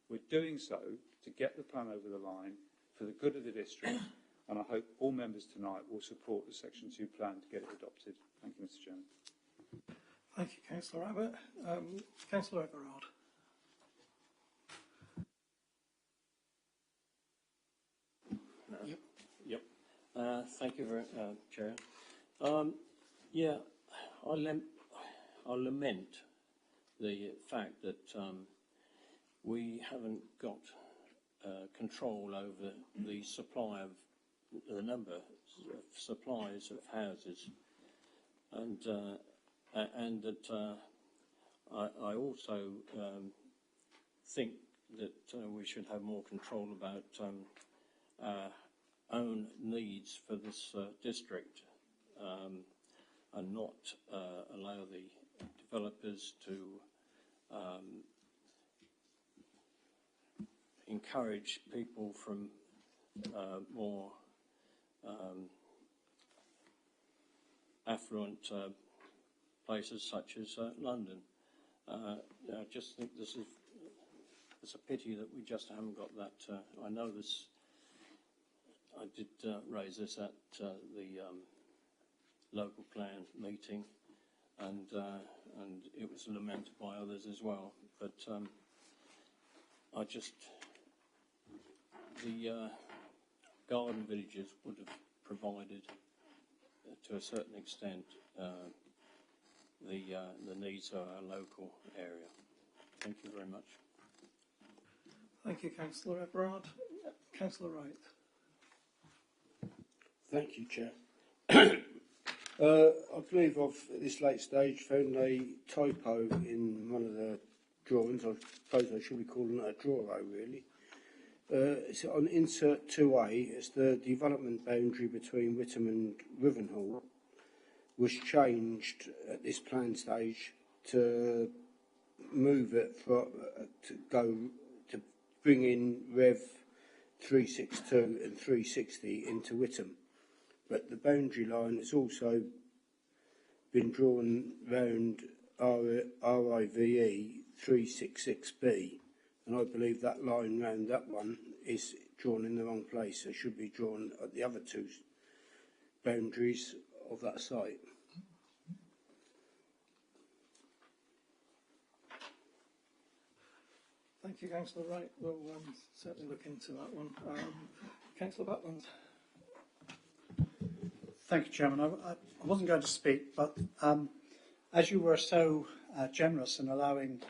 C: We're doing so to get the plan over the line for the good of the district, and I hope all members tonight will support the Section 2 plan to get it adopted. Thank you, Mr. Chairman.
A: Thank you, Councillor Abbott. Councillor Everard.
D: Yep. Thank you very much, Chair. Yeah, I lament the fact that we haven't got control over the supply of the number of supplies of houses, and that I also think that we should have more control about our own needs for this district, and not allow the developers to encourage people from more affluent places such as London. I just think it's a pity that we just haven't got that. I know this. I did raise this at the local plan meeting, and it was lamented by others as well. But the garden villages would have provided, to a certain extent, the needs of our local area. Thank you very much.
A: Thank you, Councillor Everard. Councillor Wright.
V: Thank you, Chair. I believe I've, at this late stage, found a typo in one of the drawings. I suppose I should be calling it a drawing, really. It's on insert 2A. It's the development boundary between Witham and Rivenhall was changed at this plan stage to move it to bring in Rev 362 and 360 into Witham. But the boundary line has also been drawn round RIVE 366B, and I believe that line round that one is drawn in the wrong place. It should be drawn at the other two boundaries of that site.
A: Thank you, Councillor Wright. We'll certainly look into that one. Councillor Butland.
H: Thank you, Chairman. I wasn't going to speak, but as you were so generous in allowing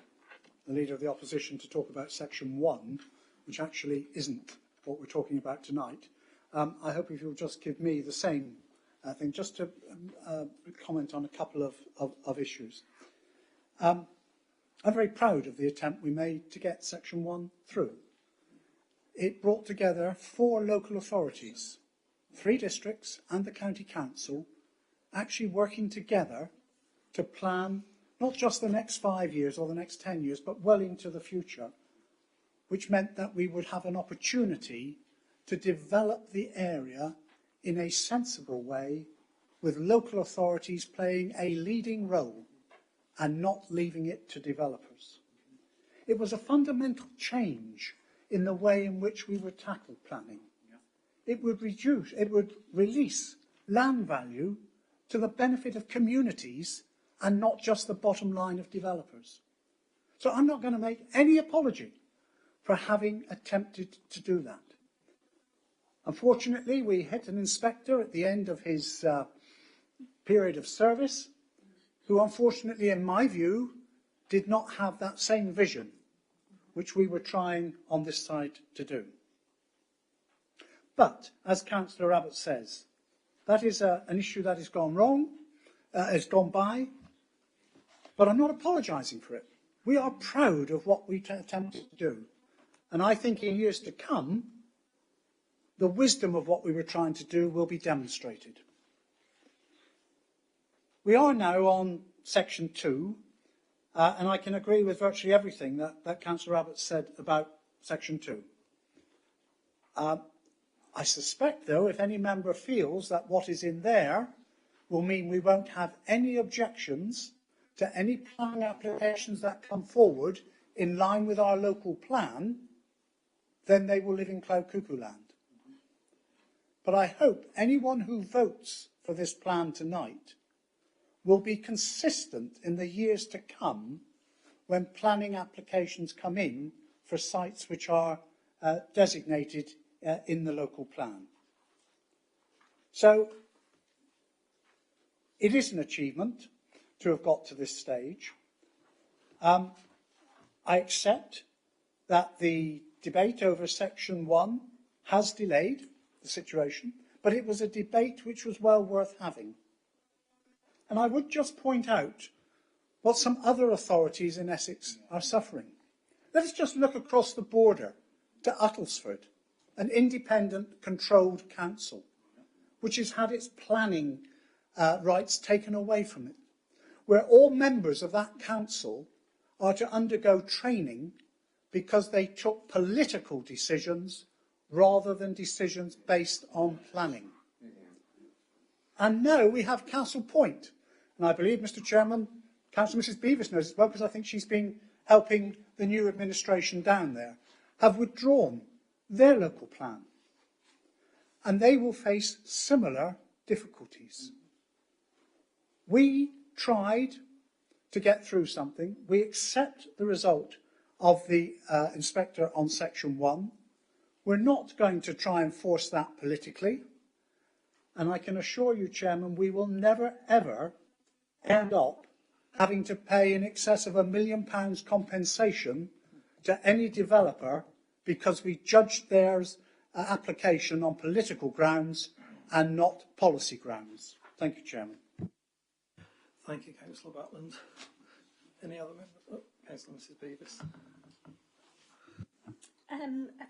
H: the Leader of the Opposition to talk about Section 1, which actually isn't what we're talking about tonight, I hope if you'll just give me the same thing, just to comment on a couple of issues. I'm very proud of the attempt we made to get Section 1 through. It brought together 4 local authorities, 3 districts and the County Council, actually working together to plan not just the next 5 years or the next 10 years, but well into the future, which meant that we would have an opportunity to develop the area in a sensible way, with local authorities playing a leading role and not leaving it to developers. It was a fundamental change in the way in which we would tackle planning. It would release land value to the benefit of communities and not just the bottom line of developers. So I'm not going to make any apology for having attempted to do that. Unfortunately, we hit an inspector at the end of his period of service, who unfortunately, in my view, did not have that same vision which we were trying on this side to do. But, as Councillor Abbott says, that is an issue that has gone wrong, has gone by, but I'm not apologising for it. We are proud of what we attempted to do. And I think in years to come, the wisdom of what we were trying to do will be demonstrated. We are now on Section 2, and I can agree with virtually everything that Councillor Abbott said about Section 2. I suspect, though, if any member feels that what is in there will mean we won't have any objections to any planning applications that come forward in line with our local plan, then they will live in cloud cuckoo land. But I hope anyone who votes for this plan tonight will be consistent in the years to come when planning applications come in for sites which are designated in the local plan. So it is an achievement to have got to this stage. I accept that the debate over Section 1 has delayed the situation, but it was a debate which was well worth having. And I would just point out what some other authorities in Essex are suffering. Let us just look across the border to Attleford, an independent controlled council, which has had its planning rights taken away from it, where all members of that council are to undergo training because they took political decisions rather than decisions based on planning. And now we have Castle Point, and I believe, Mr. Chairman, Councillor Mrs. Beavis knows as well, because I think she's been helping the new administration down there, have withdrawn their local plan. And they will face similar difficulties. We tried to get through something. We accept the result of the inspector on Section 1. We're not going to try and force that politically. And I can assure you, Chairman, we will never, ever end up having to pay in excess of £1 million compensation to any developer because we judged their application on political grounds and not policy grounds. Thank you, Chairman.
A: Thank you, Councillor Butland. Any other members? Oh, Councillor Mrs. Beavis.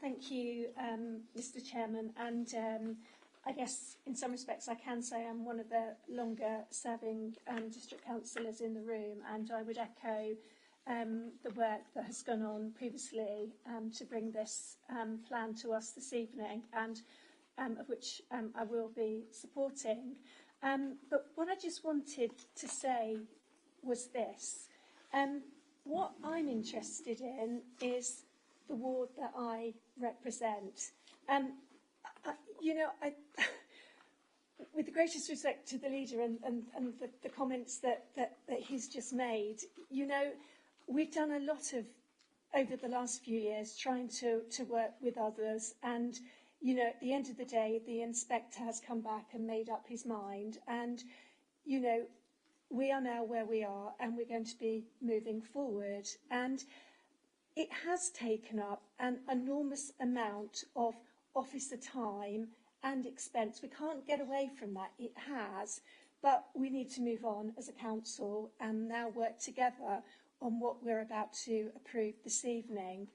P: Thank you, Mr. Chairman, and I guess in some respects I can say I'm one of the longer serving district councillors in the room, and I would echo the work that has gone on previously to bring this plan to us this evening, and of which I will be supporting. But what I just wanted to say was this. What I'm interested in is the ward that I represent. With the greatest respect to the leader and the comments that he's just made, we've done a lot of, over the last few years, trying to work with others. And, at the end of the day, the inspector has come back and made up his mind. And, we are now where we are, and we're going to be moving forward. And it has taken up an enormous amount of officer time and expense. We can't get away from that. It has, but we need to move on as a council and now work together on what we're about to approve this evening.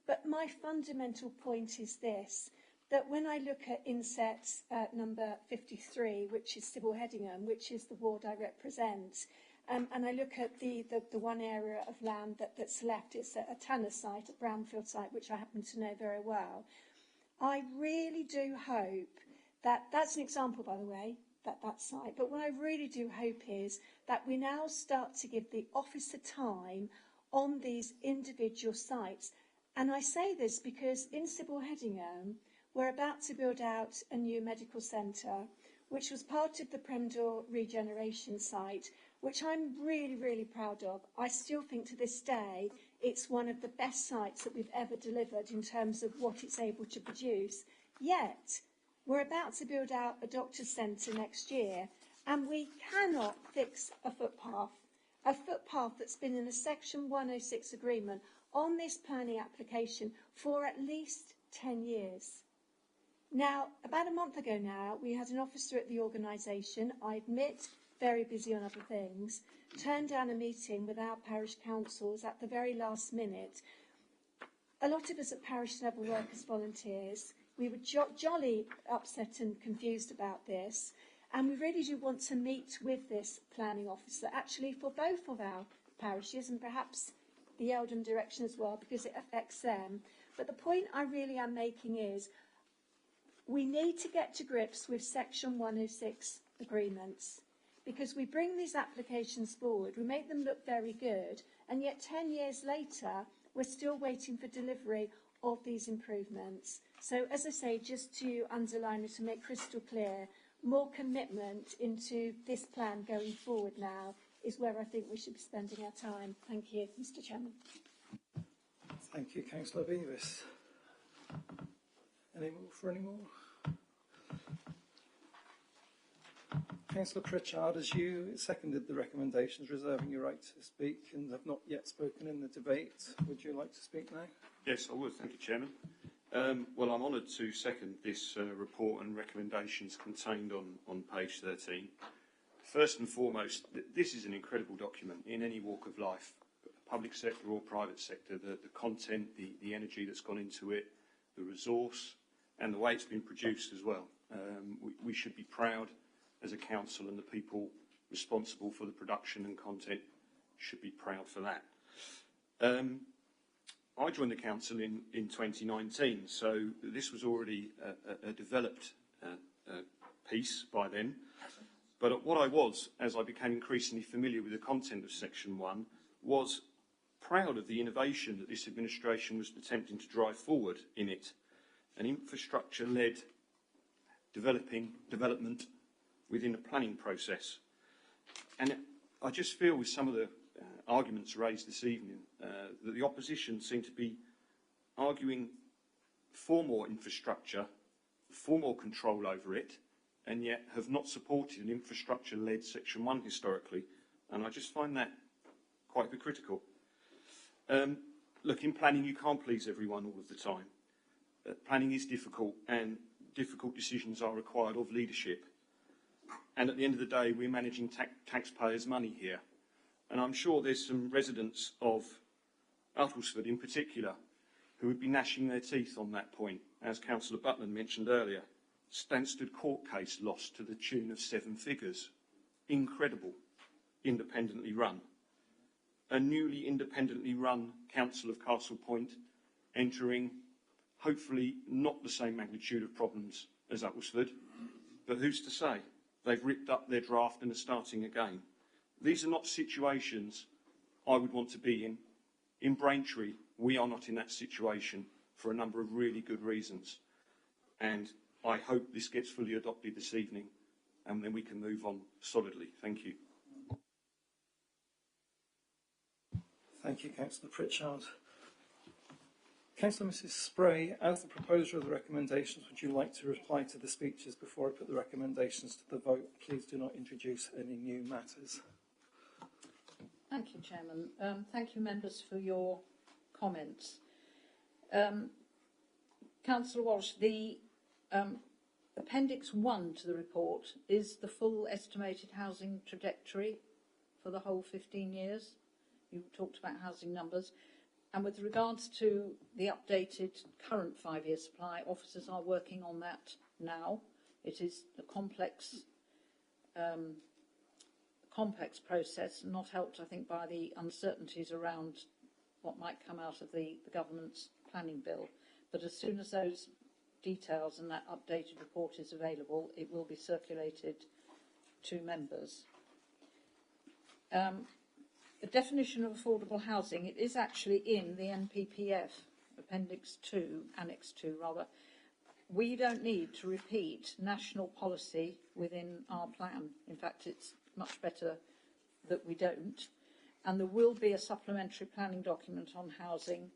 P: But my fundamental point is this, that when I look at inset number 53, which is Sybil Headingham, which is the ward I represent, and I look at the one area of land that's left, it's a Tanner site, a brownfield site, which I happen to know very well. I really do hope that's an example, by the way, that site. But what I really do hope is that we now start to give the officer time on these individual sites. And I say this because in Sybil Headingham, we're about to build out a new medical centre, which was part of the Premdor regeneration site, which I'm really, really proud of. I still think to this day it's one of the best sites that we've ever delivered in terms of what it's able to produce. Yet, we're about to build out a doctor's centre next year, and we cannot fix a footpath that's been in a Section 106 agreement on this planning application for at least 10 years. Now, about a month ago now, we had an officer at the organisation, I admit, very busy on other things, turned down a meeting with our parish councils at the very last minute. A lot of us at parish level work as volunteers. We were jolly upset and confused about this, and we really do want to meet with this planning officer, actually for both of our parishes and perhaps the Eldham direction as well, because it affects them. But the point I really am making is we need to get to grips with Section 106 agreements, because we bring these applications forward, we make them look very good, and yet 10 years later, we're still waiting for delivery of these improvements. So, as I say, just to underline it, to make crystal clear, more commitment into this plan going forward now is where I think we should be spending our time. Thank you, Mr. Chairman.
A: Thank you, Councillor Beavis. Any more? Councillor Pritchard, as you seconded the recommendations, reserving your right to speak and have not yet spoken in the debate, would you like to speak now?
E: Yes, I would. Thank you, Chairman. Well, I'm honoured to second this report and recommendations contained on page 13. First and foremost, this is an incredible document in any walk of life, public sector or private sector. The content, the energy that's gone into it, the resource, and the way it's been produced as well. We should be proud as a council, and the people responsible for the production and content should be proud for that. I joined the council in 2019, so this was already a developed piece by then. But what I was, as I became increasingly familiar with the content of Section 1, was proud of the innovation that this administration was attempting to drive forward in it. An infrastructure-led development within a planning process. And I just feel with some of the arguments raised this evening that the opposition seem to be arguing for more infrastructure, for more control over it, and yet have not supported an infrastructure-led Section 1 historically. And I just find that quite hypocritical. Look, in planning you can't please everyone all of the time. Planning is difficult, and difficult decisions are required of leadership. And at the end of the day, we're managing taxpayers' money here. And I'm sure there's some residents of Attleford in particular who would be gnashing their teeth on that point. As Councillor Butland mentioned earlier, Stansted court case lost to the tune of 7 figures. Incredible. Independently run. A newly independently run Council of Castle Point entering hopefully not the same magnitude of problems as Attlesford, but who's to say? They've ripped up their draft and are starting again. These are not situations I would want to be in. In Braintree, we are not in that situation for a number of really good reasons. And I hope this gets fully adopted this evening, and then we can move on solidly. Thank you.
A: Thank you, Councillor Pritchard. Councillor Mrs Spray, as the proposer of the recommendations, would you like to reply to the speeches before I put the recommendations to the vote? Please do not introduce any new matters.
J: Thank you, Chairman. Thank you, members, for your comments. Councillor Walsh, the Appendix 1 to the report is the full estimated housing trajectory for the whole 15 years. You talked about housing numbers. And with regards to the updated current 5-year supply, officers are working on that now. It is a complex process, not helped, I think, by the uncertainties around what might come out of the government's planning bill. But as soon as those details and that updated report is available, it will be circulated to members. The definition of affordable housing, it is actually in the NPPF, Appendix 2, Annex 2 rather. We don't need to repeat national policy within our plan. In fact, it's much better that we don't. And there will be a supplementary planning document on housing,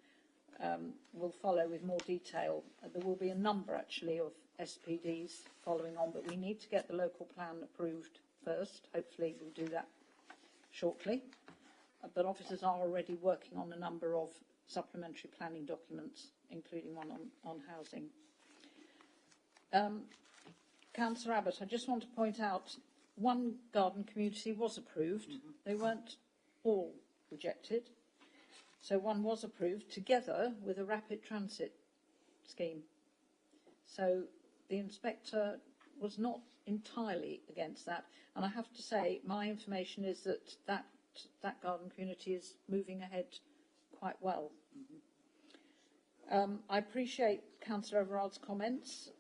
J: will follow with more detail. There will be a number, actually, of SPDs following on, but we need to get the local plan approved first. Hopefully we'll do that shortly. But officers are already working on a number of supplementary planning documents, including one on housing. Councillor Abbott, I just want to point out one garden community was approved. They weren't all rejected. So one was approved together with a rapid transit scheme. So the inspector was not entirely against that. And I have to say, my information is that garden community is moving ahead quite well. I appreciate Councillor Everard's comments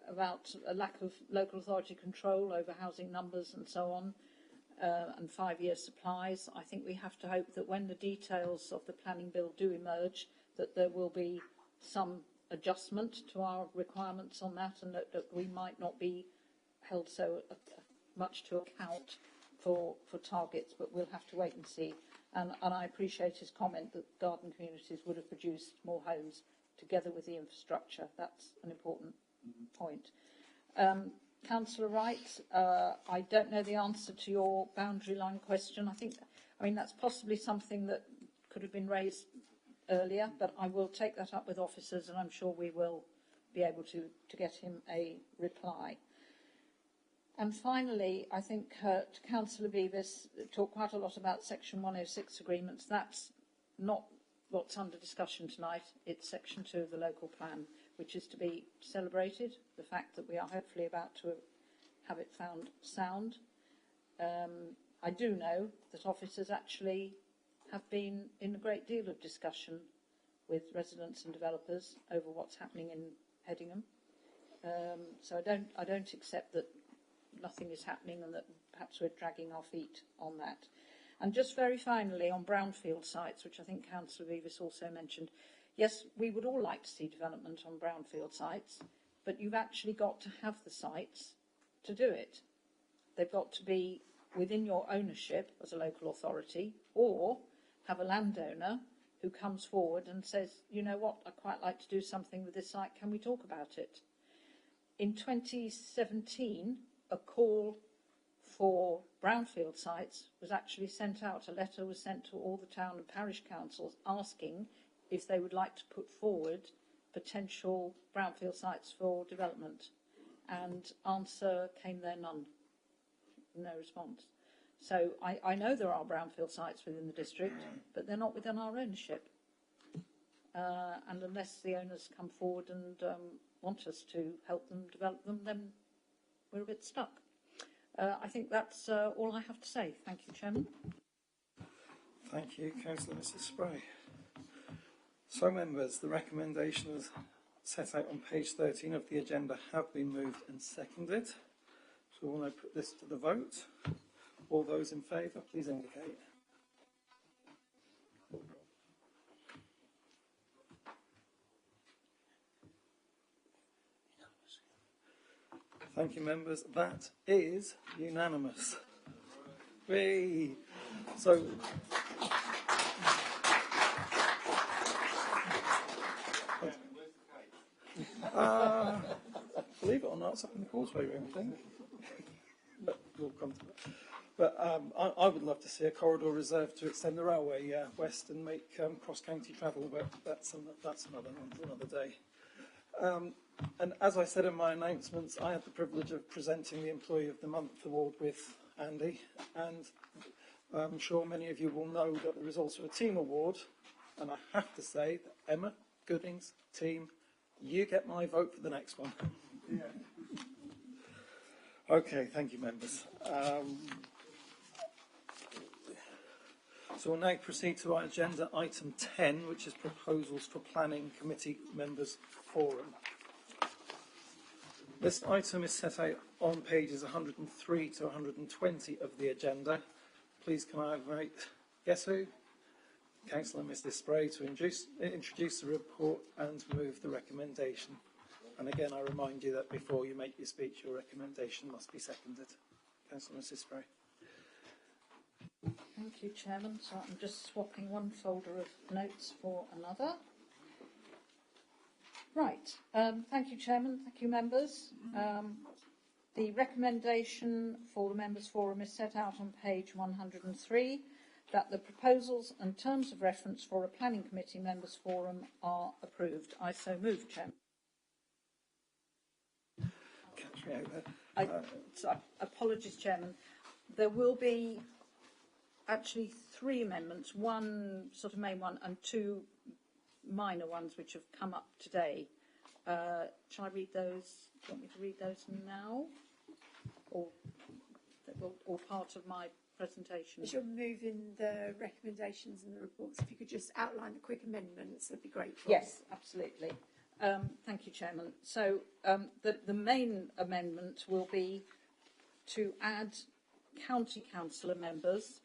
J: about a lack of local authority control over housing numbers and so on, and 5-year supplies. I think we have to hope that when the details of the planning bill do emerge, that there will be some adjustment to our requirements on that, and that we might not be held so much to account for targets, but we'll have to wait and see. And I appreciate his comment that garden communities would have produced more homes together with the infrastructure. That's an important point. Councillor Wright, I don't know the answer to your boundary line question. I mean, that's possibly something that could have been raised earlier, but I will take that up with officers, and I'm sure we will be able to get him a reply. And finally, I think Councillor Beavis talked quite a lot about Section 106 agreements. That's not what's under discussion tonight. It's Section 2 of the local plan, which is to be celebrated, the fact that we are hopefully about to have it found sound. I do know that officers actually have been in a great deal of discussion with residents and developers over what's happening in Headingham. So I don't accept that nothing is happening and that perhaps we're dragging our feet on that. And just very finally, on brownfield sites, which I think Councillor Beavis also mentioned, yes, we would all like to see development on brownfield sites, but you've actually got to have the sites to do it. They've got to be within your ownership as a local authority, or have a landowner who comes forward and says, you know what, I'd quite like to do something with this site, can we talk about it? In 2017, a call for brownfield sites was actually sent out. A letter was sent to all the town and parish councils asking if they would like to put forward potential brownfield sites for development. And answer came there none. No response. So I know there are brownfield sites within the district, but they're not within our ownership. And unless the owners come forward and want us to help them develop them, then we're a bit stuck. I think that's all I have to say. Thank you, Chairman.
A: Thank you, Councillor Mrs Spray. So, members, the recommendations set out on page 13 of the agenda have been moved and seconded. So we'll now put this to the vote. All those in favour, please indicate. Thank you, members. That is unanimous. Whee! So, believe it or not, it's up in the causeway room, I think. But we'll come to that. But I would love to see a corridor reserved to extend the railway west and make cross-county travel, but that's another one for another day. And as I said in my announcements, I had the privilege of presenting the Employee of the Month award with Andy, and I'm sure many of you will know that there is also a team award, and I have to say that Emma Gooding's team, you get my vote for the next one. Yeah. Okay, thank you, members. So we'll now proceed to our agenda item 10, which is proposals for Planning Committee Members Forum. This item is set out on pages 103 to 120 of the agenda. Please can I invite, guess who? Councillor Mrs Spray to introduce the report and move the recommendation. And again, I remind you that before you make your speech, your recommendation must be seconded. Councillor Mrs Spray.
J: Thank you, Chairman. So I'm just swapping one folder of notes for another. Right. Thank you, Chairman. Thank you, members. The recommendation for the Members' Forum is set out on page 103, that the proposals and terms of reference for a Planning Committee Members' Forum are approved. I so move, Chairman.
A: Catch me over.
J: Apologies, Chairman. There will be actually 3 amendments, one sort of main one and 2 minor ones which have come up today. Shall I read those? Do you want me to read those now? Or part of my presentation?
P: As you're moving the recommendations and the reports, if you could just outline the quick amendments, that'd be great.
J: Yes, absolutely. Thank you, Chairman. So the main amendment will be to add county councillor members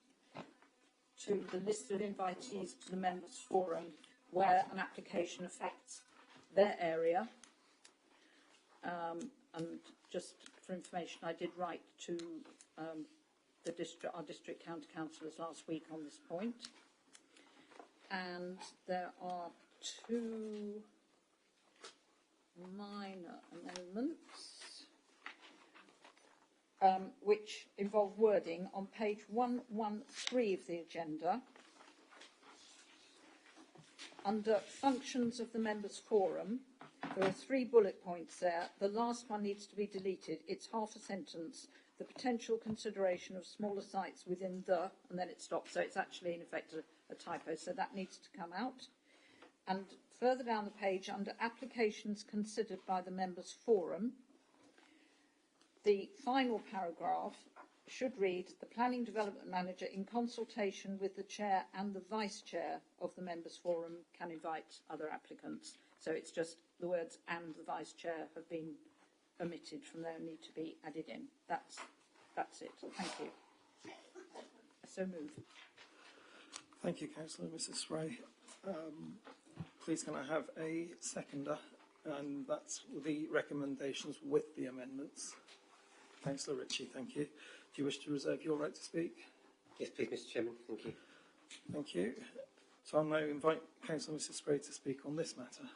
J: to the list of invitees to the Members' Forum where an application affects their area. And just for information, I did write to our district county councillors last week on this point. And there are 2 minor amendments which involve wording on page 113 of the agenda. Under functions of the Members' Forum, there are 3 bullet points there. The last one needs to be deleted. It's half a sentence. The potential consideration of smaller sites within the, and then it stops. So it's actually, in effect, a typo. So that needs to come out. And further down the page, under applications considered by the Members' Forum, the final paragraph should read, the Planning Development Manager, in consultation with the Chair and the Vice Chair of the Members' Forum, can invite other applicants. So it's just the words and the Vice Chair have been omitted from there and need to be added in. That's it. Thank you. So move.
A: Thank you, Councillor Mrs Spray. Please can I have a seconder? And that's the recommendations with the amendments. Councillor Ritchie, thank you. Do you wish to reserve your right to speak?
F: Yes, please, Mr Chairman. Thank you.
A: Thank you. So I'll now invite Councillor Mrs Spray to speak on this matter.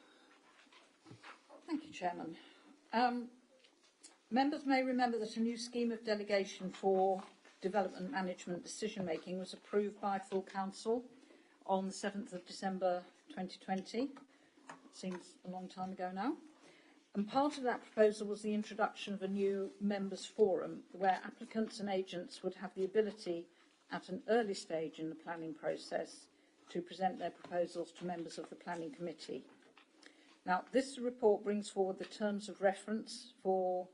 J: Thank you, Chairman. Members may remember that a new scheme of delegation for development management decision-making was approved by full council on the 7th of December 2020. It seems a long time ago now. And part of that proposal was the introduction of a new Members' Forum where applicants and agents would have the ability at an early stage in the planning process to present their proposals to members of the Planning Committee. Now, this report brings forward the terms of reference for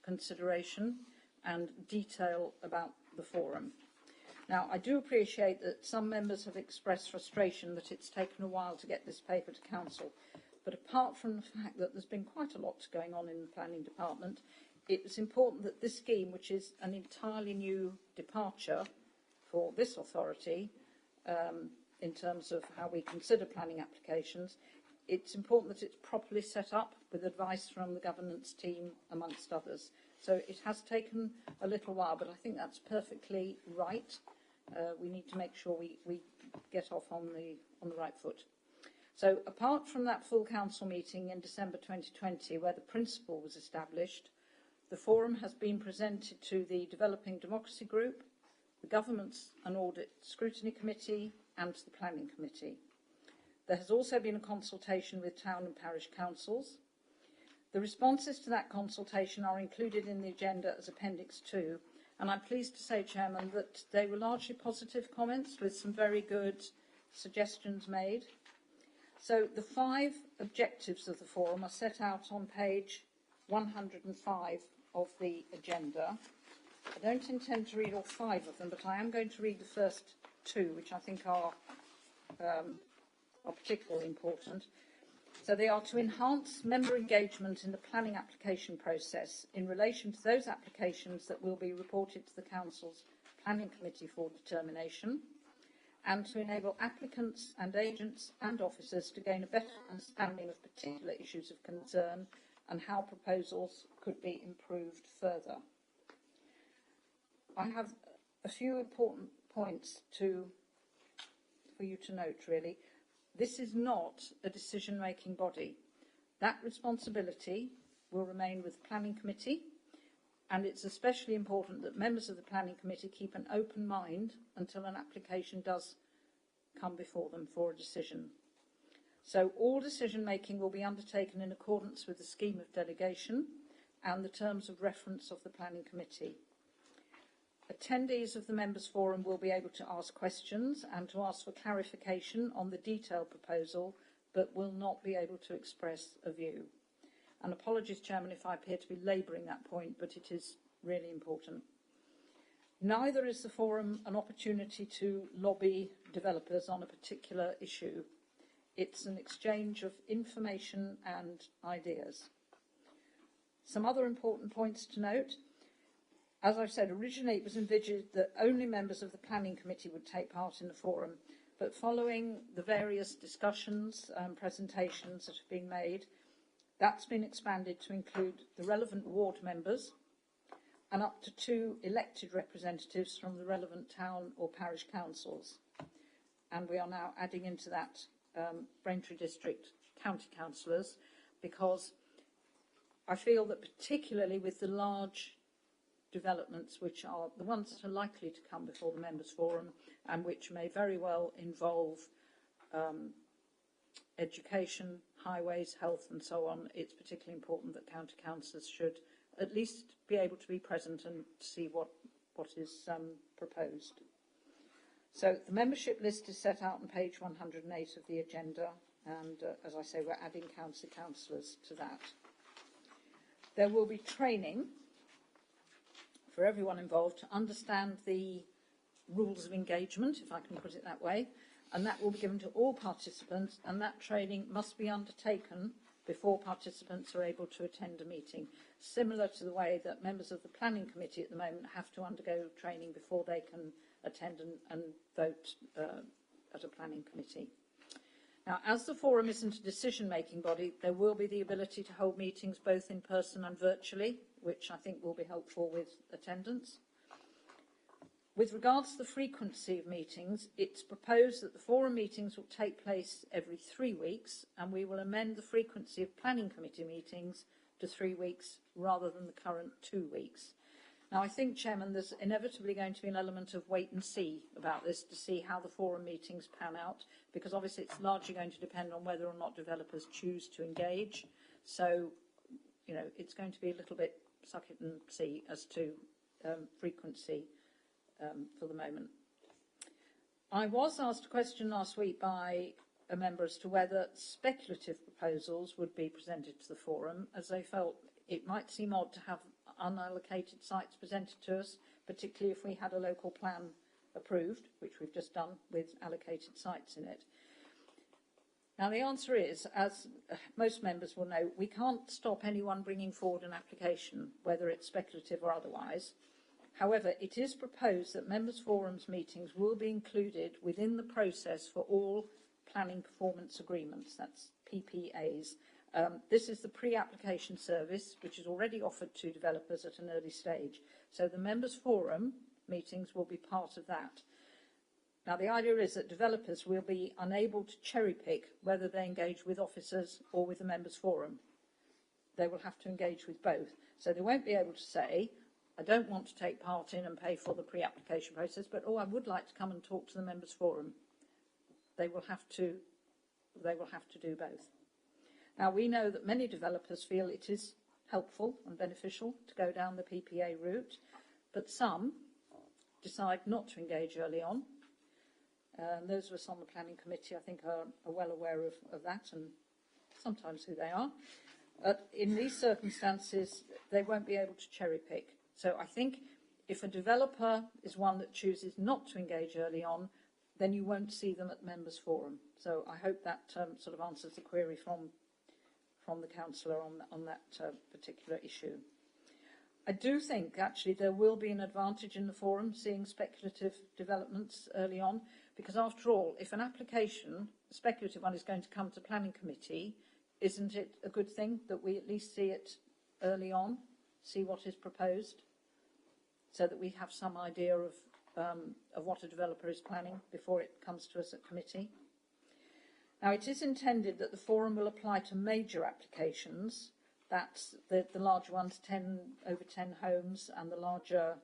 J: consideration and detail about the forum. Now, I do appreciate that some members have expressed frustration that it's taken a while to get this paper to council, but apart from the fact that there's been quite a lot going on in the planning department, it's important that this scheme, which is an entirely new departure for this authority, in terms of how we consider planning applications, it's important that it's properly set up with advice from the governance team, amongst others. So it has taken a little while, but I think that's perfectly right. We need to make sure we get off on the right foot. So apart from that full council meeting in December 2020, where the principle was established, the forum has been presented to the Developing Democracy Group, the Governance and Audit Scrutiny Committee, and to the Planning Committee. There has also been a consultation with town and parish councils. The responses to that consultation are included in the agenda as Appendix 2, and I'm pleased to say, Chairman, that they were largely positive comments with some very good suggestions made. So the 5 objectives of the forum are set out on page 105 of the agenda. I don't intend to read all 5 of them, but I am going to read the first 2, which I think are particularly important. So they are to enhance member engagement in the planning application process in relation to those applications that will be reported to the Council's Planning Committee for determination, and to enable applicants and agents and officers to gain a better understanding of particular issues of concern and how proposals could be improved further. I have a few important points for you to note, really. This is not a decision-making body. That responsibility will remain with the Planning Committee, and it's especially important that members of the Planning Committee keep an open mind until an application does come before them for a decision. So all decision-making will be undertaken in accordance with the scheme of delegation and the terms of reference of the Planning Committee. Attendees of the Members' Forum will be able to ask questions and to ask for clarification on the detailed proposal, but will not be able to express a view. And apologies, Chairman, if I appear to be labouring that point, but it is really important. Neither is the forum an opportunity to lobby developers on a particular issue. It's an exchange of information and ideas. Some other important points to note. As I've said, originally it was envisaged that only members of the Planning Committee would take part in the forum, but following the various discussions and presentations that have been made, that's been expanded to include the relevant ward members and up to 2 elected representatives from the relevant town or parish councils. And we are now adding into that Braintree District county councillors, because I feel that particularly with the large developments, which are the ones that are likely to come before the Members' Forum and which may very well involve education, highways, health and so on, it's particularly important that county councillors should at least be able to be present and see what is proposed. So the membership list is set out on page 108 of the agenda, and as I say, we're adding county councillors to that. There will be training for everyone involved to understand the rules of engagement, if I can put it that way, and that will be given to all participants, and that training must be undertaken before participants are able to attend a meeting, similar to the way that members of the Planning Committee at the moment have to undergo training before they can attend and vote at a planning committee. Now, as the forum isn't a decision-making body, there will be the ability to hold meetings both in person and virtually, which I think will be helpful with attendance. With regards to the frequency of meetings, it's proposed that the forum meetings will take place every 3 weeks, and we will amend the frequency of planning committee meetings to 3 weeks rather than the current 2 weeks. Now, I think, Chairman, there's inevitably going to be an element of wait and see about this to see how the forum meetings pan out, because obviously it's largely going to depend on whether or not developers choose to engage. So, you know, it's going to be a little bit suck it and see as to frequency for the moment. I was asked a question last week by a member as to whether speculative proposals would be presented to the forum, as they felt it might seem odd to have unallocated sites presented to us, particularly if we had a local plan approved, which we've just done with allocated sites in it. Now, the answer is, as most members will know, we can't stop anyone bringing forward an application, whether it's speculative or otherwise. However, it is proposed that members' forums meetings will be included within the process for all planning performance agreements, that's PPAs. This is the pre-application service, which is already offered to developers at an early stage. So the members' forum meetings will be part of that. Now, the idea is that developers will be unable to cherry-pick whether they engage with officers or with the members' forum. They will have to engage with both. So they won't be able to say, I don't want to take part in and pay for the pre-application process, but, oh, I would like to come and talk to the members' forum. They will have to do both. Now, we know that many developers feel it is helpful and beneficial to go down the PPA route, but some decide not to engage early on. Those of us on the planning committee, I think, are well aware of that and sometimes who they are. In these circumstances, they won't be able to cherry pick. So I think if a developer is one that chooses not to engage early on, then you won't see them at members' forum. So I hope that sort of answers the query from the councillor on that particular issue. I do think, actually, there will be an advantage in the forum seeing speculative developments early on, because, after all, if an application, a speculative one, is going to come to planning committee, isn't it a good thing that we at least see it early on, see what is proposed, so that we have some idea of what a developer is planning before it comes to us at committee? Now, it is intended that the forum will apply to major applications. That's the larger ones, over 10 homes, and the larger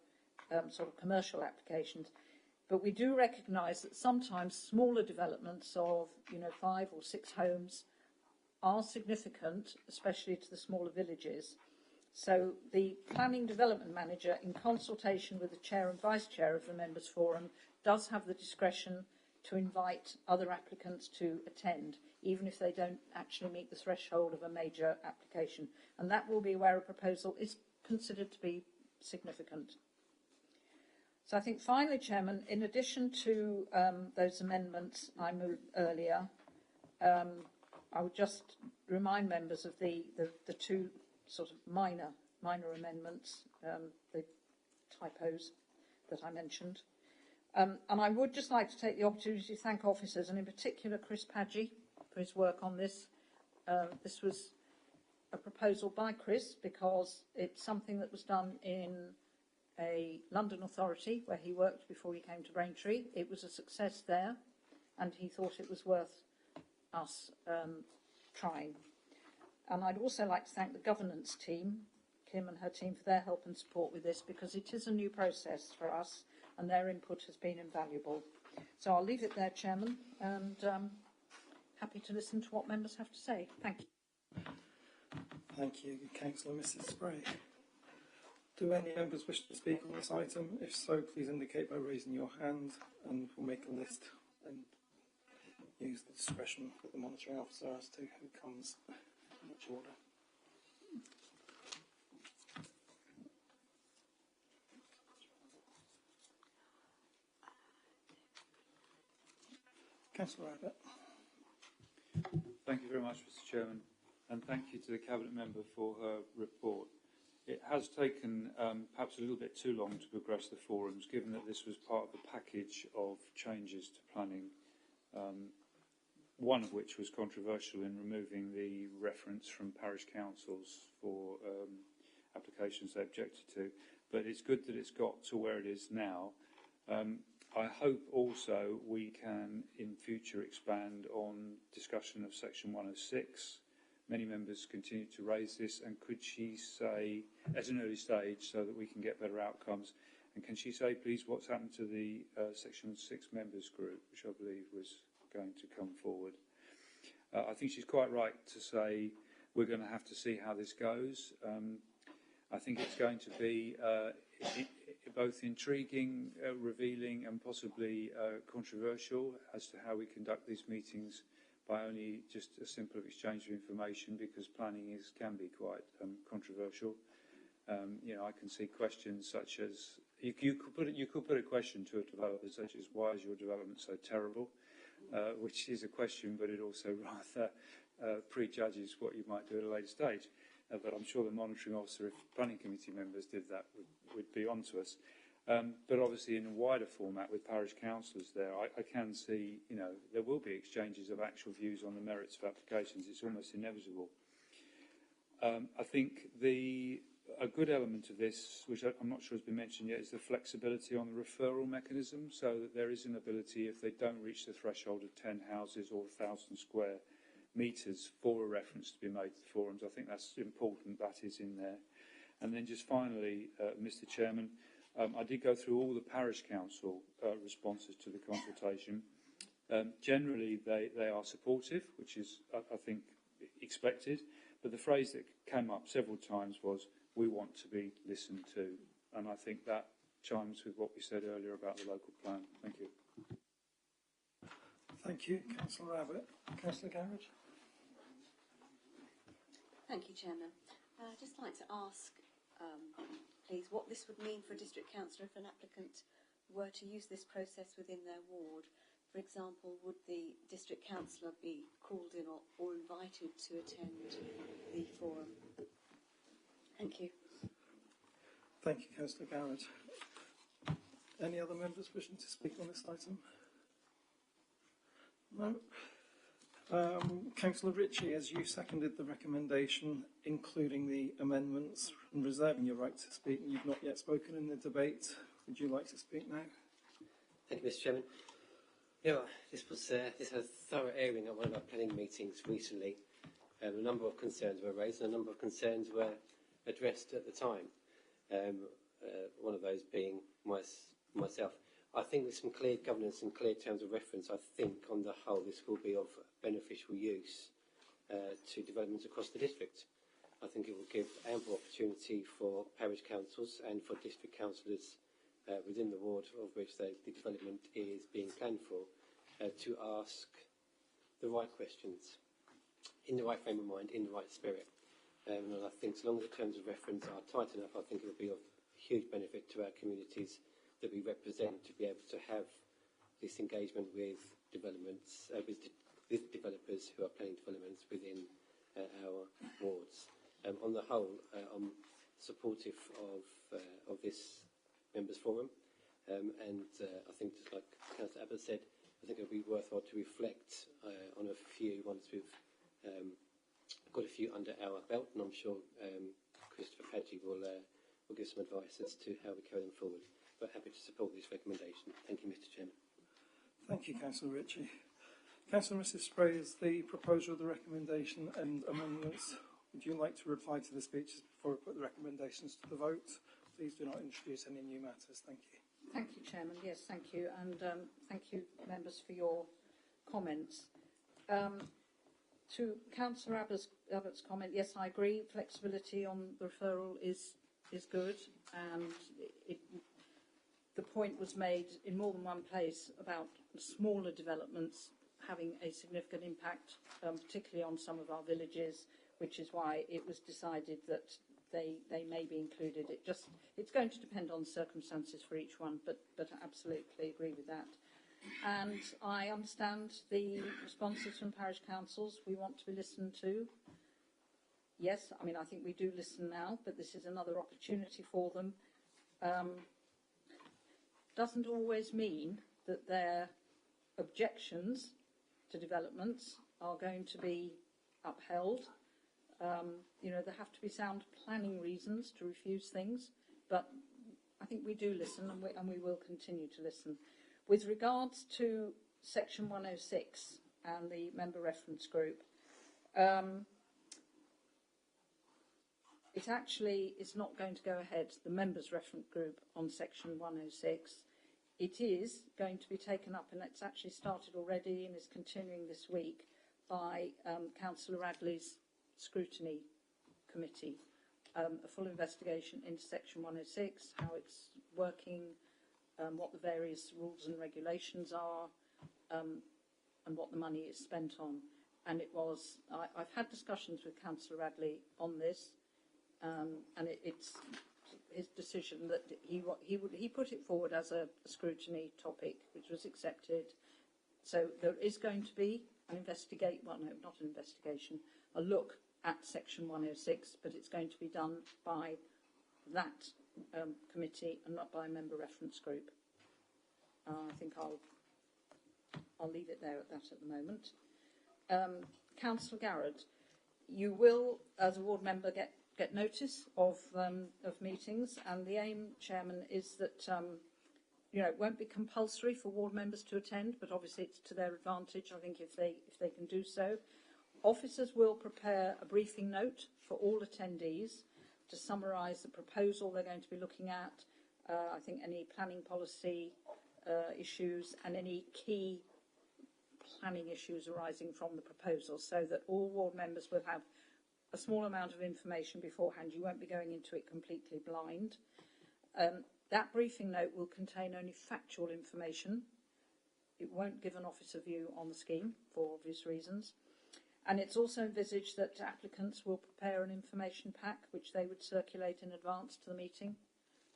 J: sort of commercial applications. But we do recognise that sometimes smaller developments of 5 or 6 homes are significant, especially to the smaller villages. So the planning development manager, in consultation with the chair and vice chair of the members' forum, does have the discretion to invite other applicants to attend, even if they don't actually meet the threshold of a major application. And that will be where a proposal is considered to be significant. So I think finally, Chairman, in addition to those amendments I moved earlier, I would just remind members of the two sort of minor amendments, the typos that I mentioned. And I would just like to take the opportunity to thank officers, and in particular Chris Padgey, for his work on this. This was a proposal by Chris because it's something that was done in a London authority where he worked before he came to Braintree. It was a success there, and he thought it was worth us trying. And I'd also like to thank the governance team, Kim and her team, for their help and support with this, because it is a new process for us and their input has been invaluable. So I'll leave it there, Chairman, and happy to listen to what members have to say. Thank you.
A: Thank you, Councillor Mrs. Spray. Do any members wish to speak on this item? If so, please indicate by raising your hand and we'll make a list and use the discretion of the monitoring officer as to who comes in which order. Councillor Abbott.
C: Thank you very much, Mr. Chairman, and thank you to the Cabinet Member for her report. It has taken perhaps a little bit too long to progress the forums, given that this was part of the package of changes to planning, one of which was controversial in removing the reference from parish councils for applications they objected to. But it's good that it's got to where it is now. I hope also we can in future expand on discussion of section 106. Many members continue to raise this, and could she say, at an early stage, so that we can get better outcomes, and can she say, please, what's happened to the section 6 members group, which I believe was going to come forward? I think she's quite right to say we're going to have to see how this goes. I think it's going to be both intriguing, revealing, and possibly controversial as to how we conduct these meetings by only just a simple exchange of information, because planning can be quite controversial. I can see questions such as you could put a question to a developer such as, why is your development so terrible? which is a question, but it also rather prejudges what you might do at a later stage. But I'm sure the monitoring officer, if planning committee members did that, would be on to us. But obviously in a wider format with parish councillors there, I can see, there will be exchanges of actual views on the merits of applications. It's almost inevitable. I think a good element of this, which I'm not sure has been mentioned yet, is the flexibility on the referral mechanism, so that there is an ability, if they don't reach the threshold of 10 houses or 1,000 square metres, for a reference to be made to the forums. I think that's important. That is in there. And then just finally, Mr. Chairman, I did go through all the parish council responses to the consultation. Generally, they are supportive, which is, I think, expected. But the phrase that came up several times was, "We want to be listened to." And I think that chimes with what we said earlier about the local plan. Thank you.
A: Thank you, Councillor Abbott. Councillor Garrett.
G: Thank you, Chairman. I'd just like to ask, please, what this would mean for a district councillor if an applicant were to use this process within their ward. For example, would the district councillor be called in or invited to attend the forum? Thank you.
A: Thank you, Councillor Garrett. Any other members wishing to speak on this item? No. Councillor Ritchie, as you seconded the recommendation, including the amendments and reserving your right to speak, and you've not yet spoken in the debate, would you like to speak now?
F: Thank you, Mr. Chairman. Yeah, this had a thorough airing at one of our planning meetings recently. A number of concerns were raised, and a number of concerns were addressed at the time. One of those being myself. I think with some clear governance and clear terms of reference, I think on the whole this will be of beneficial use to developments across the district. I think it will give ample opportunity for parish councils and for district councillors within the ward of which the development is being planned for to ask the right questions in the right frame of mind, in the right spirit. And I think so long as the terms of reference are tight enough, I think it will be of huge benefit to our communities that we represent to be able to have this engagement with developments, with developers who are planning developments within our wards. On the whole, I'm supportive of this members' forum, and I think, just like Councillor Abbott said, I think it would be worthwhile to reflect on a few once we've got a few under our belt, and I'm sure Christopher Padgett will give some advice as to how we carry them forward. But happy to support this recommendation. Thank you, Mr. Chairman.
A: Thank you, Councillor Ritchie. Councillor Mrs. Spray, is the proposal of the recommendation and amendments. Would you like to reply to the speeches before we put the recommendations to the vote? Please do not introduce any new matters. Thank you.
J: Thank you, Chairman. Yes, thank you. And thank you, members, for your comments. To Councillor Abbott's comment, yes, I agree. Flexibility on the referral is good, and the point was made in more than one place about smaller developments having a significant impact, particularly on some of our villages, which is why it was decided that they may be included. It's going to depend on circumstances for each one, but I absolutely agree with that. And I understand the responses from parish councils. We want to be listened to. Yes, I mean, I think we do listen now, but this is another opportunity for them. Doesn't always mean that their objections to developments are going to be upheld. There have to be sound planning reasons to refuse things, but I think we do listen, and we will continue to listen. With regards to Section 106 and the member reference group, it actually is not going to go ahead, the members reference group on Section 106. It is going to be taken up, and it's actually started already and is continuing this week, by Councillor Radley's scrutiny committee. A full investigation into Section 106, how it's working, what the various rules and regulations are, and what the money is spent on. And I've had discussions with Councillor Radley on this, and it's his decision that he put it forward as a scrutiny topic, which was accepted. So there is going to be a look at Section 106, but it's going to be done by that committee and not by a member reference group. I think I'll leave it there at that at the moment. Councillor Garrett, you will, as a ward member, get notice of meetings, and the aim, Chairman, is that it won't be compulsory for ward members to attend, but obviously it's to their advantage, I think, if they can do so. Officers will prepare a briefing note for all attendees to summarise the proposal they're going to be looking at, I think any planning policy issues and any key planning issues arising from the proposal, so that all ward members will have a small amount of information beforehand. You won't be going into it completely blind. That briefing note will contain only factual information. It won't give an officer view on the scheme for obvious reasons. And it's also envisaged that applicants will prepare an information pack which they would circulate in advance to the meeting,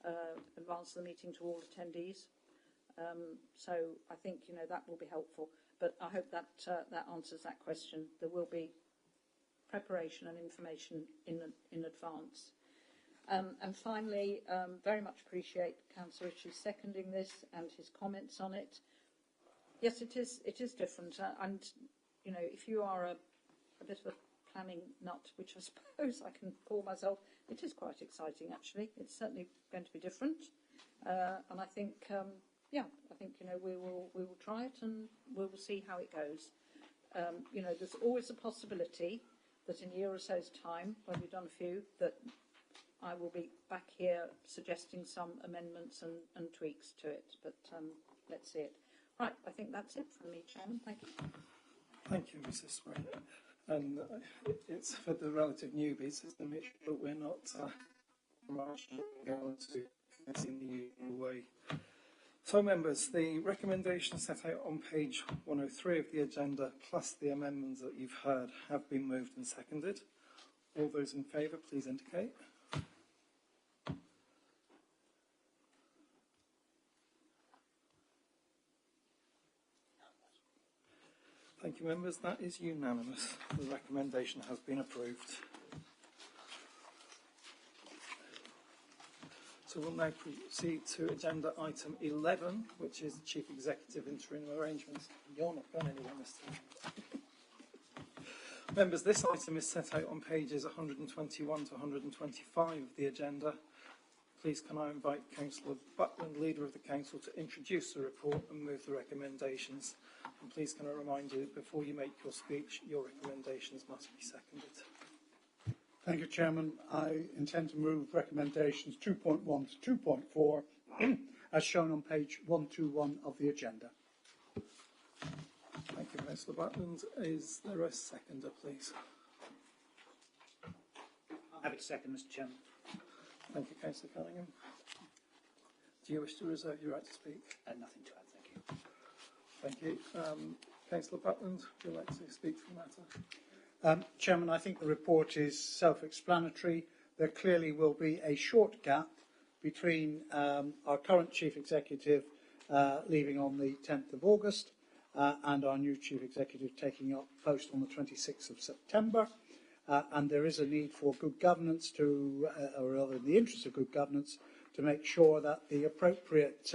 J: to all attendees. So I think that will be helpful. But I hope that that answers that question. There will be preparation and information in advance. And finally, very much appreciate Councillor Ritchie's seconding this and his comments on it. Yes, it is different. And if you are a bit of a planning nut, which I suppose I can call myself, it is quite exciting actually. It's certainly going to be different, and I think we will try it and we will see how it goes. There's always a possibility that in a year or so's time, when we've done a few, that I will be back here suggesting some amendments and tweaks to it. But let's see it. Right, I think that's it from me, Chairman. Thank you.
A: Thank you, Mrs. Spray. And it's for the relative newbies, isn't it? But we're not going to in the usual way. So, members, the recommendations set out on page 103 of the agenda, plus the amendments that you've heard, have been moved and seconded. All those in favour, please indicate. Thank you, members. That is unanimous. The recommendation has been approved. So we'll now proceed to agenda item 11, which is the Chief Executive Interim Arrangements. You're not going anywhere, Mr. Members, this item is set out on pages 121 to 125 of the agenda. Please can I invite Councillor Butland, Leader of the Council, to introduce the report and move the recommendations. And please can I remind you, before you make your speech, your recommendations must be seconded.
H: Thank you, Chairman. I intend to move recommendations 2.1 to 2.4 as shown on page 121 of the agenda.
A: Thank you, Councillor Butland. Is there a seconder, please?
I: I'm happy to second, Mr. Chairman.
A: Thank you, Councillor Cunningham. Do you wish to reserve your right to speak?
I: Nothing to add, thank you.
A: Thank you. Councillor Butland, would you like to speak to the matter?
H: Chairman, I think the report is self-explanatory. There clearly will be a short gap between our current Chief Executive leaving on the 10th of August and our new Chief Executive taking up post on the 26th of September. And there is a need for good governance to, or rather in the interest of good governance, to make sure that the appropriate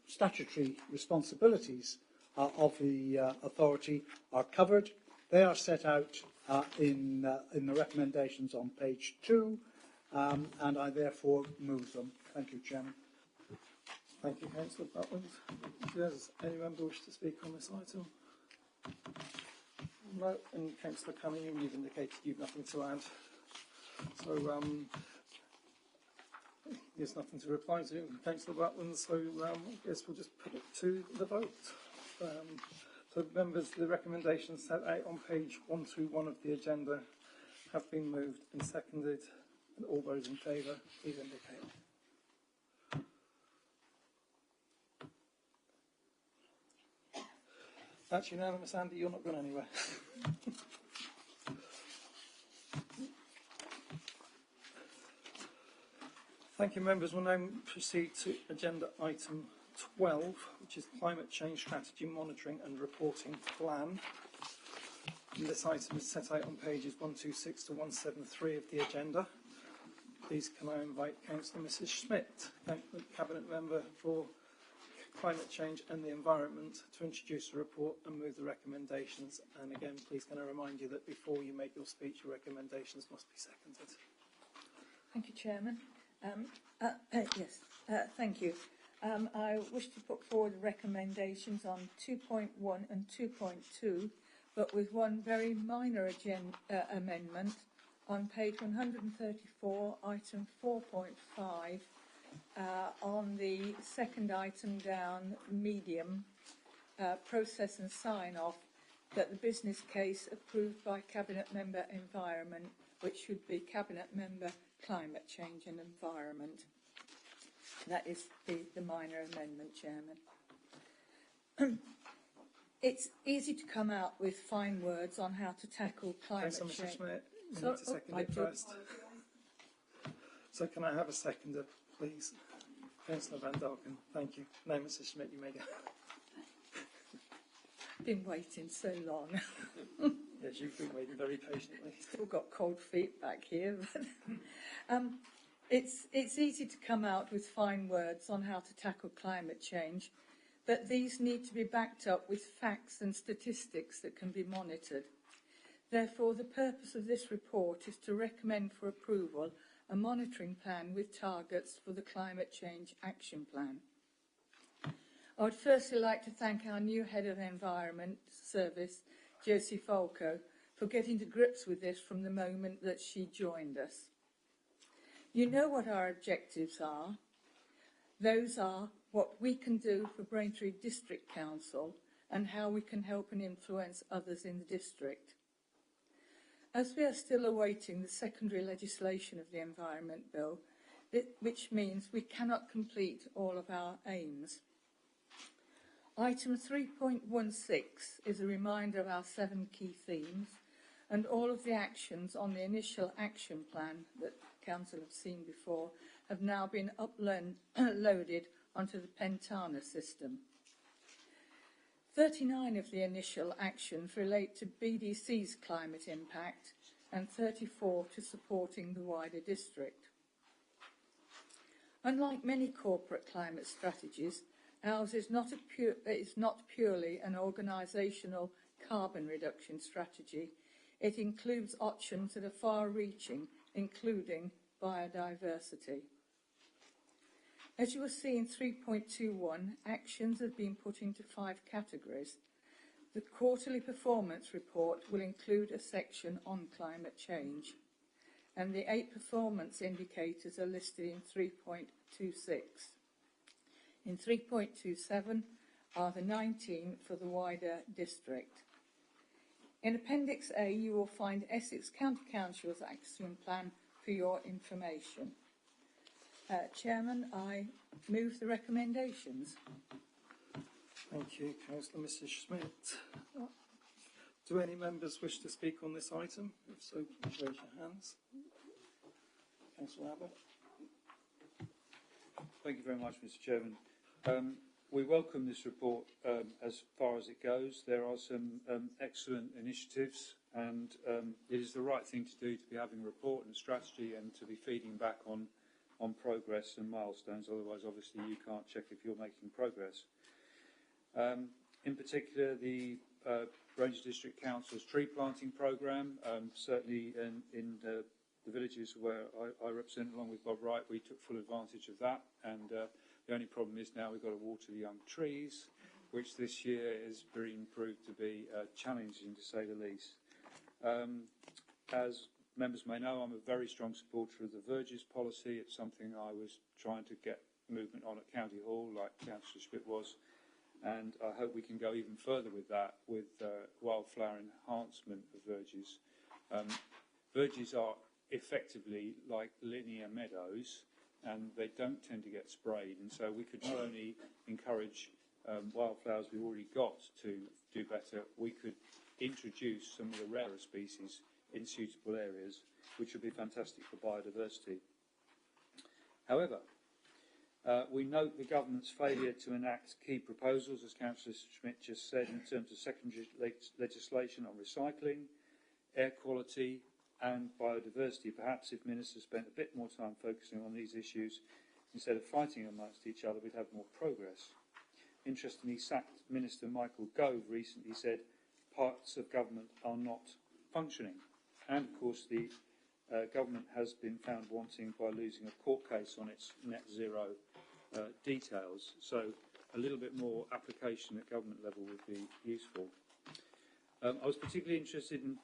H: statutory responsibilities of the authority are covered. They are set out in the recommendations on page 2, and I therefore move them. Thank you, Chairman.
A: Thank you, Councillor Butland. Does any member wish to speak on this item? No, and Councillor Cunningham, you've indicated you've nothing to add. So there's nothing to reply to, Councillor Butland, so I guess we'll just put it to the vote. So members, the recommendations set out on page 121 of the agenda have been moved and seconded, and all those in favour, please indicate. That's unanimous, Andy. You're not going anywhere. Thank you, members. We'll now proceed to agenda item 12, which is Climate Change Strategy Monitoring and Reporting Plan. And this item is set out on pages 126 to 173 of the agenda. Please can I invite Councillor Mrs Schmidt, Cabinet Member for Climate Change and the Environment, to introduce the report and move the recommendations. And again, please can I remind you that before you make your speech, your recommendations must be seconded.
K: Thank you, Chairman. Thank you. I wish to put forward recommendations on 2.1 and 2.2, but with one very minor amendment on page 134, item 4.5, on the second item down, medium, process and sign-off, that the business case approved by Cabinet Member Environment, which should be Cabinet Member Climate Change and Environment. That is the minor amendment, Chairman. It's easy to come out with fine words on how to tackle climate change.
A: Mr Schmidt, you need to second it first. So can I have a seconder, please? Councillor Van Dalken, thank you. No, Mrs Schmidt, you may go.
K: Been waiting so long.
A: Yes, you've been waiting very patiently.
K: Still got cold feet back here. It's easy to come out with fine words on how to tackle climate change, but these need to be backed up with facts and statistics that can be monitored. Therefore, the purpose of this report is to recommend for approval a monitoring plan with targets for the Climate Change Action Plan. I would firstly like to thank our new Head of Environment Service, Josie Falco, for getting to grips with this from the moment that she joined us. You know what our objectives are. Those are what we can do for Braintree District Council and how we can help and influence others in the district. As we are still awaiting the secondary legislation of the Environment Bill, which means we cannot complete all of our aims. Item 3.16 is a reminder of our 7 key themes and all of the actions on the initial action plan that Council have seen before have now been uploaded onto the Pentana system. 39 of the initial actions relate to BDC's climate impact and 34 to supporting the wider district. Unlike many corporate climate strategies, ours is not purely an organisational carbon reduction strategy. It includes options that are far-reaching, including biodiversity. As you will see in 3.21, actions have been put into 5 categories. The quarterly performance report will include a section on climate change, and the 8 performance indicators are listed in 3.26. In 3.27 are the 19 for the wider district. In Appendix A, you will find Essex County Council's action plan for your information. Chairman, I move the recommendations.
A: Thank you, Councillor Mrs Schmidt. Do any members wish to speak on this item? If so, please raise your hands. Councillor Abbott.
C: Thank you very much, Mr Chairman. We welcome this report as far as it goes. There are some excellent initiatives, and it is the right thing to do to be having a report and strategy and to be feeding back on progress and milestones. Otherwise, obviously, you can't check if you're making progress. In particular, the Braintree District Council's tree planting programme, certainly in the villages where I represent, along with Bob Wright, we took full advantage of that, and the only problem is now we've got to water the young trees, which this year is being proved to be challenging, to say the least. As members may know, I'm a very strong supporter of the verges policy. It's something I was trying to get movement on at County Hall, like Councillor Schmidt was, and I hope we can go even further with that, with wildflower enhancement of verges. Verges are effectively like linear meadows, and they don't tend to get sprayed, and so we could not only encourage wildflowers we've already got to do better, we could introduce some of the rarer species in suitable areas, which would be fantastic for biodiversity. However, We note the government's failure to enact key proposals, as Councillor Schmidt just said, in terms of secondary legislation on recycling, air quality and biodiversity. Perhaps if ministers spent a bit more time focusing on these issues instead of fighting amongst each other, we'd have more progress. Interestingly, sacked Minister Michael Gove recently said parts of government are not functioning. And, of course, the government has been found wanting by losing a court case on its net zero details. So a little bit more application at government level would be useful. I was particularly interested in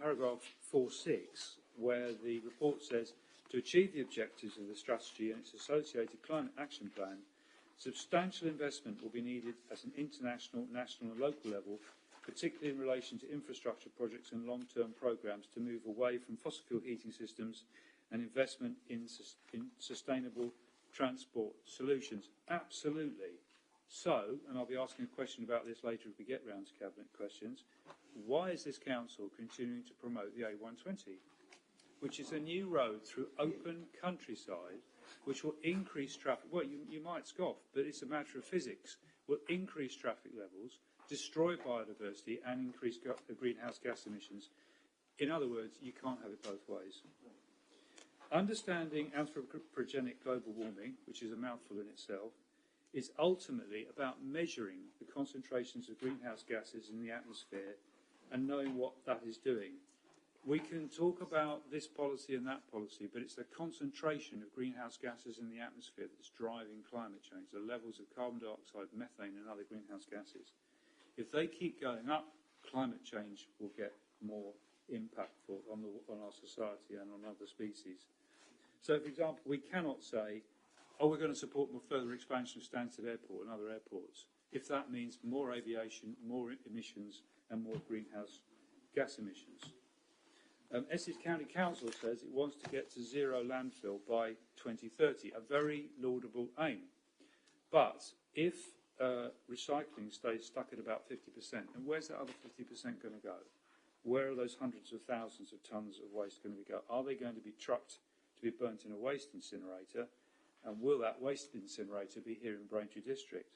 C: paragraph 4.6, where the report says, to achieve the objectives of the strategy and its associated climate action plan, substantial investment will be needed at an international, national and local level, particularly in relation to infrastructure projects and long-term programmes to move away from fossil fuel heating systems and investment in sustainable transport solutions. Absolutely. So, and I'll be asking a question about this later if we get round to Cabinet questions, why is this Council continuing to promote the A120, which is a new road through open countryside, which will increase traffic? Well, you might scoff, but it's a matter of physics. Will increase traffic levels, destroy biodiversity and increase greenhouse gas emissions. In other words, you can't have it both ways. Understanding anthropogenic global warming, which is a mouthful in itself, is ultimately about measuring the concentrations of greenhouse gases in the atmosphere and knowing what that is doing. We can talk about this policy and that policy, but it's the concentration of greenhouse gases in the atmosphere that's driving climate change, the levels of carbon dioxide, methane and other greenhouse gases. If they keep going up, climate change will get more impactful on our society and on other species. So, for example, we cannot say, we're going to support more further expansion of Stansted Airport and other airports, if that means more aviation, more emissions and more greenhouse gas emissions. Essex County Council says it wants to get to zero landfill by 2030, a very laudable aim. But if recycling stays stuck at about 50%, and where's that other 50% going to go? Where are those hundreds of thousands of tonnes of waste going to go? Are they going to be trucked to be burnt in a waste incinerator? And will that waste incinerator be here in Braintree District?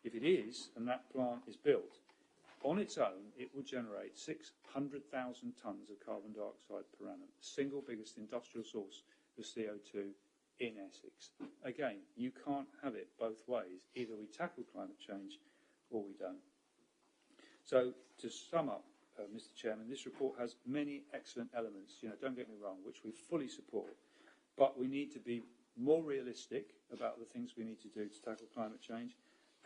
C: If it is, and that plant is built, on its own, it will generate 600,000 tonnes of carbon dioxide per annum, the single biggest industrial source of CO2 in Essex. Again, you can't have it both ways. Either we tackle climate change or we don't. So, to sum up, Mr. Chairman, this report has many excellent elements, don't get me wrong, which we fully support, but we need to be more realistic about the things we need to do to tackle climate change,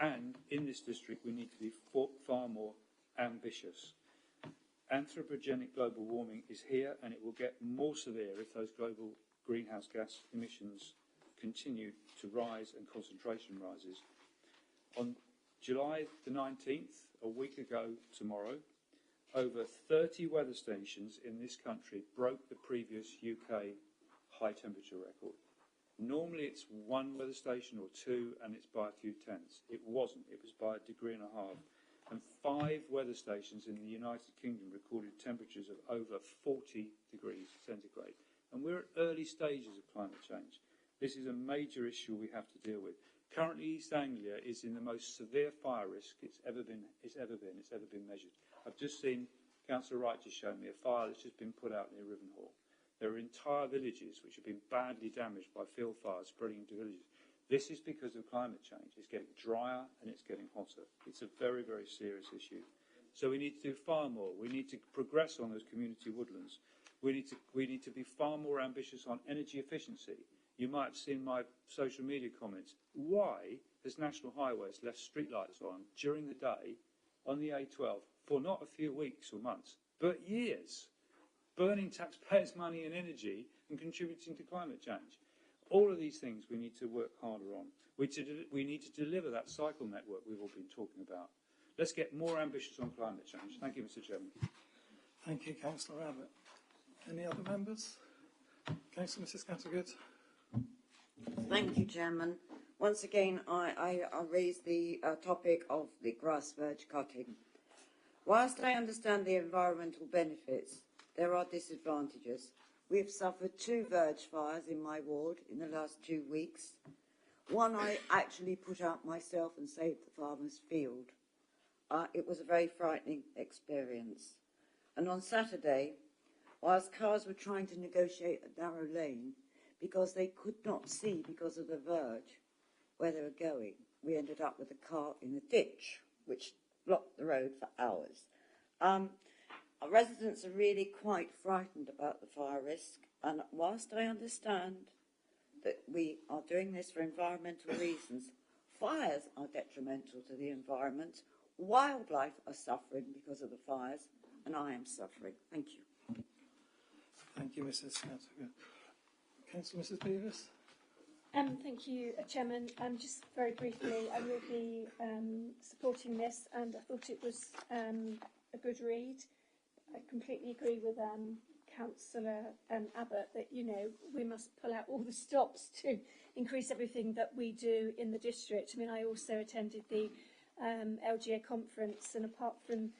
C: and in this district we need to be far more ambitious. Anthropogenic global warming is here, and it will get more severe if those global greenhouse gas emissions continue to rise and concentration rises. On July the 19th, a week ago tomorrow, over 30 weather stations in this country broke the previous UK high temperature record. Normally it's one weather station or two, and it's by a few tenths. It wasn't. It was by 1.5 degrees. And 5 weather stations in the United Kingdom recorded temperatures of over 40 degrees centigrade. And we're at early stages of climate change. This is a major issue we have to deal with. Currently, East Anglia is in the most severe fire risk it's ever been measured. I've just seen Councillor Wright just showed me a fire that's just been put out near Rivenhall. There are entire villages which have been badly damaged by field fires spreading into villages. This is because of climate change. It's getting drier and it's getting hotter. It's a very, very serious issue. So we need to do far more. We need to progress on those community woodlands. We need to be far more ambitious on energy efficiency. You might have seen my social media comments. Why has National Highways left streetlights on during the day on the A12 for not a few weeks or months, but years, burning taxpayers' money and energy and contributing to climate change? All of these things we need to work harder on. We need to deliver that cycle network we've all been talking about. Let's get more ambitious on climate change. Thank you, Mr. Chairman.
A: Thank you, Councillor Abbott. Any other members? Councillor Mrs. Cattergood.
L: Thank you, Chairman. Once again, I raise the topic of the grass verge cutting. Whilst I understand the environmental benefits, there are disadvantages. We have suffered 2 verge fires in my ward in the last 2 weeks. One I actually put out myself and saved the farmer's field. It was a very frightening experience. And on Saturday, whilst cars were trying to negotiate a narrow lane because they could not see because of the verge where they were going, we ended up with a car in a ditch, which blocked the road for hours. Our residents are really quite frightened about the fire risk, and whilst I understand that we are doing this for environmental reasons, fires are detrimental to the environment, wildlife are suffering because of the fires, and I am suffering. Thank you.
A: Thank you, Mrs. Scattergood. Councillor Mrs. Beavis.
P: Thank you, Chairman. Just very briefly, I will be supporting this, and I thought it was a good read. I completely agree with Councillor Abbott that, you know, we must pull out all the stops to increase everything that we do in the district. I mean, I also attended the LGA conference, and apart from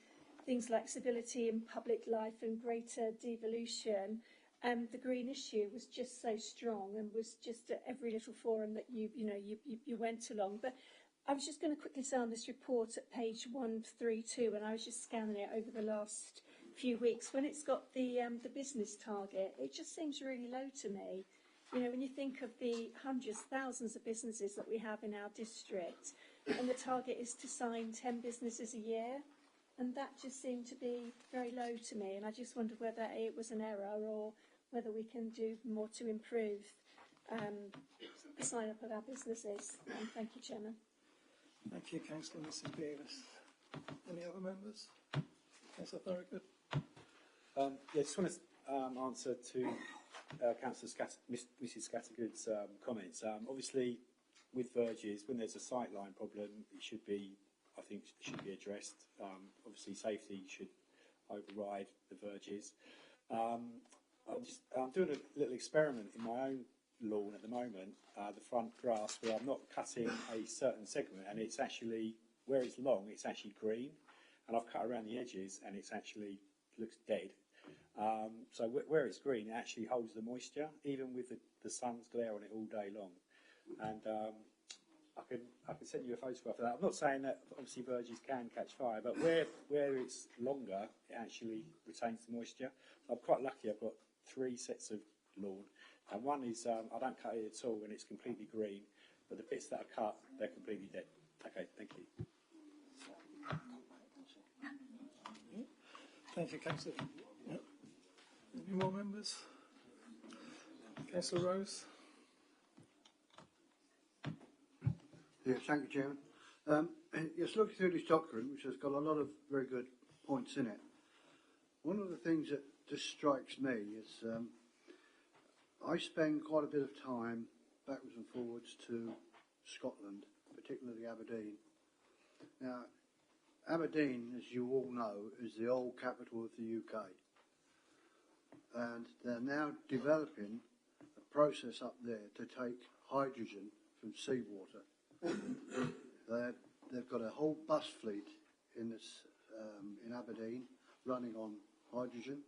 P: things like civility in public life and greater devolution, the green issue was just so strong and was just at every little forum that you went along. But I was just going to quickly say on this report at page 132, and I was just scanning it over the last few weeks, when it's got the business target, it just seems really low to me. You know, when you think of the hundreds, thousands of businesses that we have in our district, and the target is to sign 10 businesses a year, and that just seemed to be very low to me, and I just wondered whether it was an error or whether we can do more to improve the sign-up of our businesses. Thank you, Chairman.
A: Thank you, Councillor Mrs. Beavis. Any other members? Councillor Thorogood.
B: Yeah, I just want to answer to Mrs. Scattergood's comments. Obviously, with verges, when there's a sightline problem, it should be, I think, should be addressed. Obviously, safety should override the verges. I'm doing a little experiment in my own lawn at the moment, the front grass, where I'm not cutting a certain segment, and it's actually, where it's long, it's actually green, and I've cut around the edges, and it's actually looks dead. So where it's green, it actually holds the moisture, even with the sun's glare on it all day long. And I can send you a photograph of that. I'm not saying that obviously verges can catch fire, but where it's longer, it actually retains the moisture. So I'm quite lucky. I've got 3 sets of lawn, and one is I don't cut it at all, and it's completely green. But the bits that are cut, they're completely dead. Okay, thank you.
A: Thank you, Councillor. Yep. Any more members? Councillor Rose.
V: Yes, thank you, Chairman. Yes, looking through this document, which has got a lot of very good points in it, one of the things that just strikes me is I spend quite a bit of time backwards and forwards to Scotland, particularly Aberdeen. Now, Aberdeen, as you all know, is the old capital of the UK. And they're now developing a process up there to take hydrogen from seawater. They've got a whole bus fleet in Aberdeen running on hydrogen.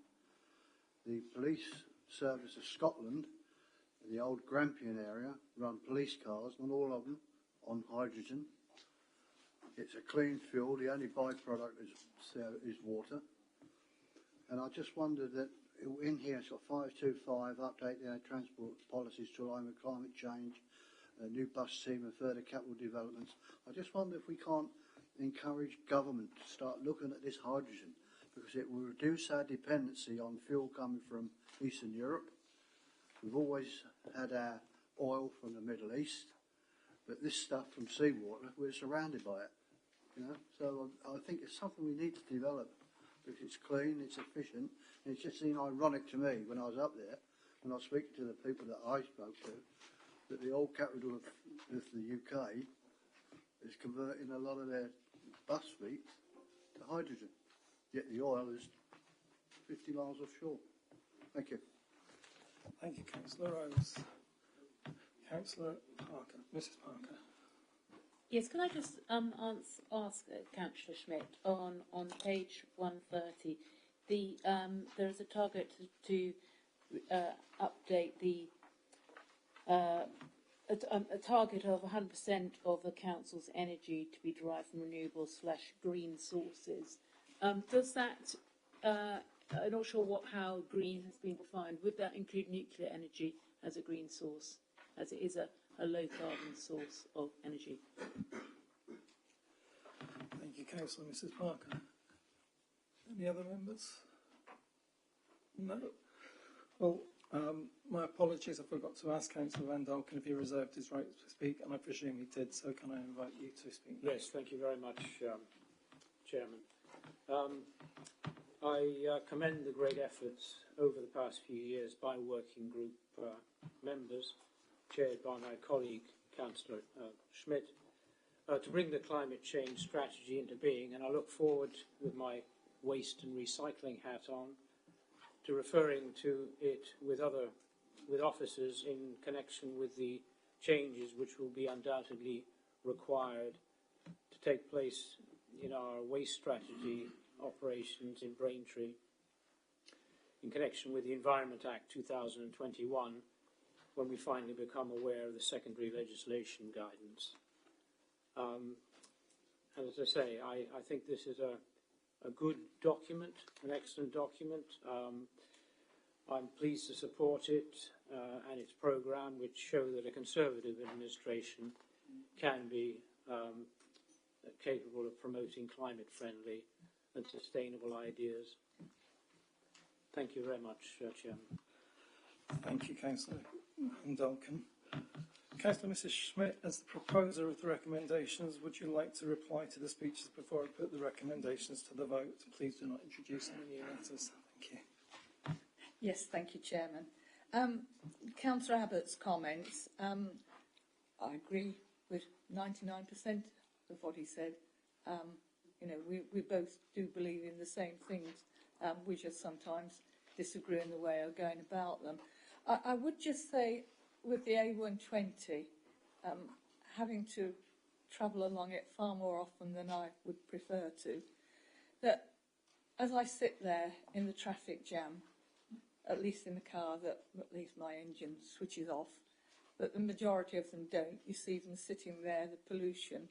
V: The police service of Scotland, the old Grampian area, run police cars, not all of them, on hydrogen. It's a clean fuel. The only byproduct is water. And I just wondered that in here it's got 525, update their transport policies to align with climate change, a new bus scheme and further capital developments. I just wonder if we can't encourage government to start looking at this hydrogen, because it will reduce our dependency on fuel coming from Eastern Europe. We've always had our oil from the Middle East, but this stuff from seawater, we're surrounded by it. You know, so I think it's something we need to develop, because it's clean, it's efficient, and it's just seemed ironic to me when I was up there, when I was speaking to the people that I spoke to, that the old capital of the UK is converting a lot of their bus fleet to hydrogen, yet the oil is 50 miles offshore. Thank you.
A: Thank you, Councillor Rose. Councillor Parker, Mrs. Parker.
M: Yes, can I just ask Councillor Schmidt on page 130, there is a target to update the a target of 100% of the council's energy to be derived from renewable/green sources. Does that? I'm not sure how green has been defined. Would that include nuclear energy as a green source, as it is a low carbon source of energy?
A: Thank you, Councillor. Mrs. Parker. Any other members? No. Well, my apologies. I forgot to ask Councillor Van Dalken if he reserved his right to speak, and I presume he did. So, can I invite you to speak?
N: Yes, thank you very much, Chairman. I commend the great efforts over the past few years by working group members, chaired by my colleague, Councillor Schmidt, to bring the climate change strategy into being, and I look forward, with my waste and recycling hat on, to referring to it with officers in connection with the changes which will be undoubtedly required to take place in our waste strategy operations in Braintree in connection with the Environment Act 2021, when we finally become aware of the secondary legislation guidance. And as I say, I think this is a good document, an excellent document. I'm pleased to support it and its programme, which show that a Conservative administration can be capable of promoting climate-friendly and sustainable ideas. Thank you very much, Chairman.
A: Thank you, Councillor Dalken. Councillor Mrs. Schmidt, as the proposer of the recommendations, would you like to reply to the speeches before I put the recommendations to the vote? Please do not introduce any new matters. Thank you.
K: Yes, thank you, Chairman. Councillor Abbott's comments, I agree with 99% of what he said. We both do believe in the same things. We just sometimes disagree in the way of going about them. I would just say, with the A120, having to travel along it far more often than I would prefer to, that as I sit there in the traffic jam, at least in the car, that at least my engine switches off, but the majority of them don't. You see them sitting there, the pollution,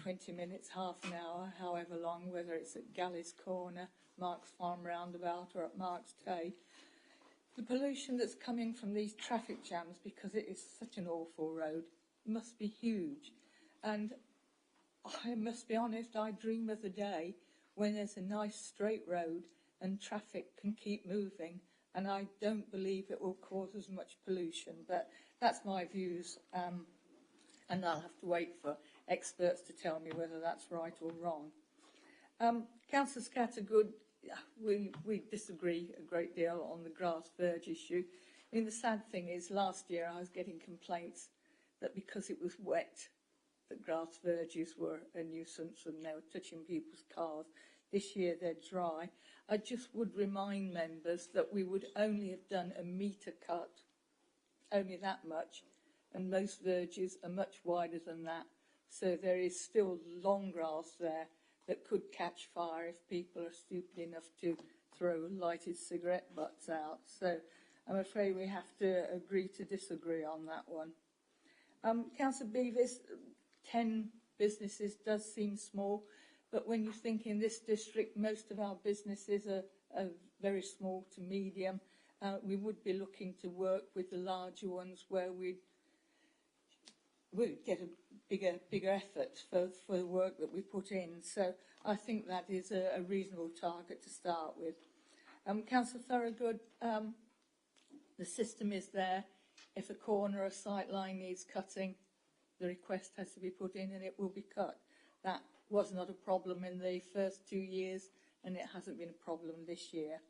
K: 20 minutes, half an hour, however long, whether it's at Gallis Corner, Marks Farm Roundabout or at Marks Tay. The pollution that's coming from these traffic jams, because it is such an awful road, must be huge. And I must be honest, I dream of the day when there's a nice straight road and traffic can keep moving, and I don't believe it will cause as much pollution. But that's my views, and I'll have to wait for experts to tell me whether that's right or wrong. Councillor Scattergood, we disagree a great deal on the grass verge issue. I mean, the sad thing is, last year I was getting complaints that because it was wet, that grass verges were a nuisance and they were touching people's cars. This year they're dry. I just would remind members that we would only have done a metre cut, only that much, and most verges are much wider than that. So there is still long grass there that could catch fire if people are stupid enough to throw lighted cigarette butts out. So I'm afraid we have to agree to disagree on that one. Councillor Beavis, 10 businesses does seem small, but when you think in this district most of our businesses are very small to medium, we would be looking to work with the larger ones where we'd get a bigger effort for the work that we put in. So I think that is a reasonable target to start with. Councillor Thorogood, the system is there. If a corner or sight line needs cutting, the request has to be put in and it will be cut. That was not a problem in the first 2 years, and it hasn't been a problem this year.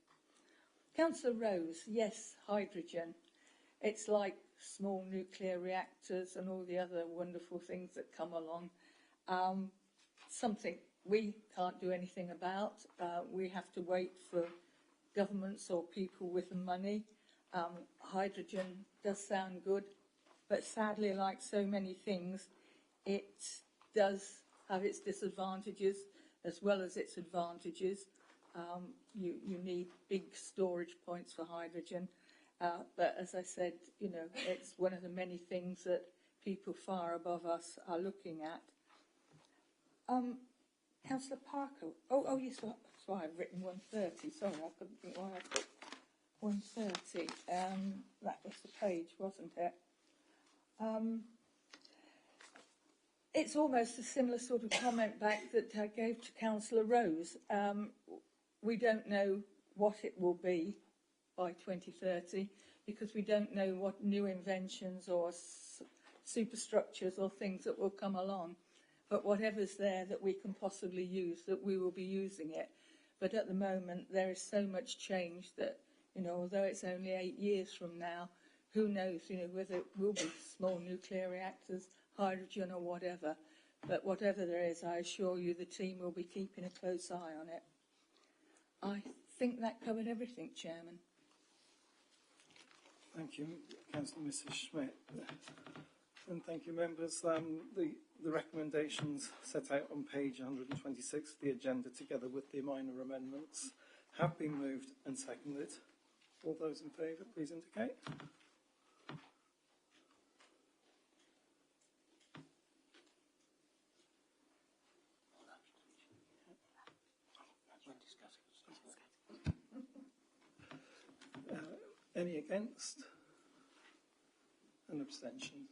K: Councillor Rose, yes, hydrogen. It's like small nuclear reactors and all the other wonderful things that come along. Something we can't do anything about. We have to wait for governments or people with the money. Hydrogen does sound good, but sadly, like so many things, it does have its disadvantages as well as its advantages. You need big storage points for hydrogen. But as I said, it's one of the many things that people far above us are looking at. Councillor Parker. Oh, yes, that's why I've written 130. Sorry, I couldn't think why I put 130. That was the page, wasn't it? It's almost a similar sort of comment back that I gave to Councillor Rose. We don't know what it will be by 2030 because we don't know what new inventions or superstructures or things that will come along. But whatever's there that we can possibly use, that we will be using it. But at the moment, there is so much change that, although it's only 8 years from now, who knows, whether it will be small nuclear reactors, hydrogen or whatever. But whatever there is, I assure you the team will be keeping a close eye on it. I think that covered everything, Chairman.
A: Thank you, Councillor Mrs Schmidt. And thank you, members. The recommendations set out on page 126 of the agenda, together with the minor amendments, have been moved and seconded. All those in favour, please indicate. Any against? An abstention.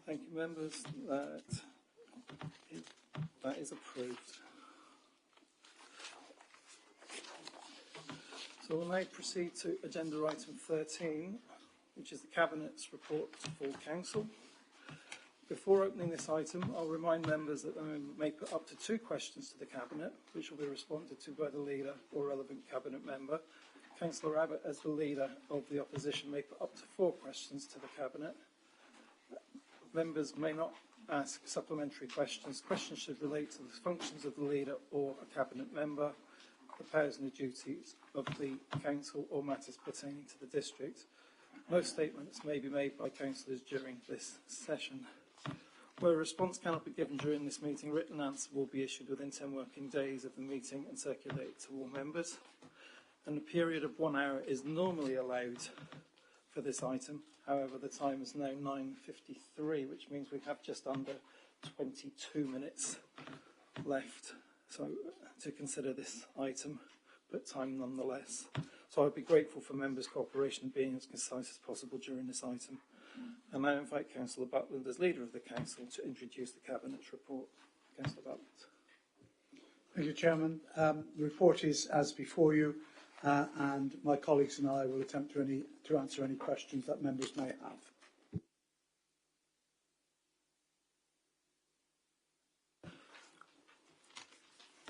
A: Thank you, members. That is approved. So we'll now proceed to agenda item 13, which is the Cabinet's report to full Council. Before opening this item, I'll remind members that they may put up to 2 questions to the Cabinet, which will be responded to by the Leader or relevant Cabinet member. Councillor Abbott, as the Leader of the Opposition, may put up to 4 questions to the Cabinet. Members may not ask supplementary questions. Questions should relate to the functions of the Leader or a Cabinet member, the powers and the duties of the Council or matters pertaining to the district. Most statements may be made by councillors during this session. Where a response cannot be given during this meeting, written answer will be issued within 10 working days of the meeting and circulated to all members. And a period of 1 hour is normally allowed for this item. However, the time is now 9:53, which means we have just under 22 minutes left to consider this item, but time nonetheless. So I'd be grateful for members' cooperation in being as concise as possible during this item. And now invite Councillor Butland, as Leader of the Council, to introduce the Cabinet's report. Councillor Butland.
H: Thank you, Chairman. The report is as before you, and my colleagues and I will attempt to answer any questions that members may have.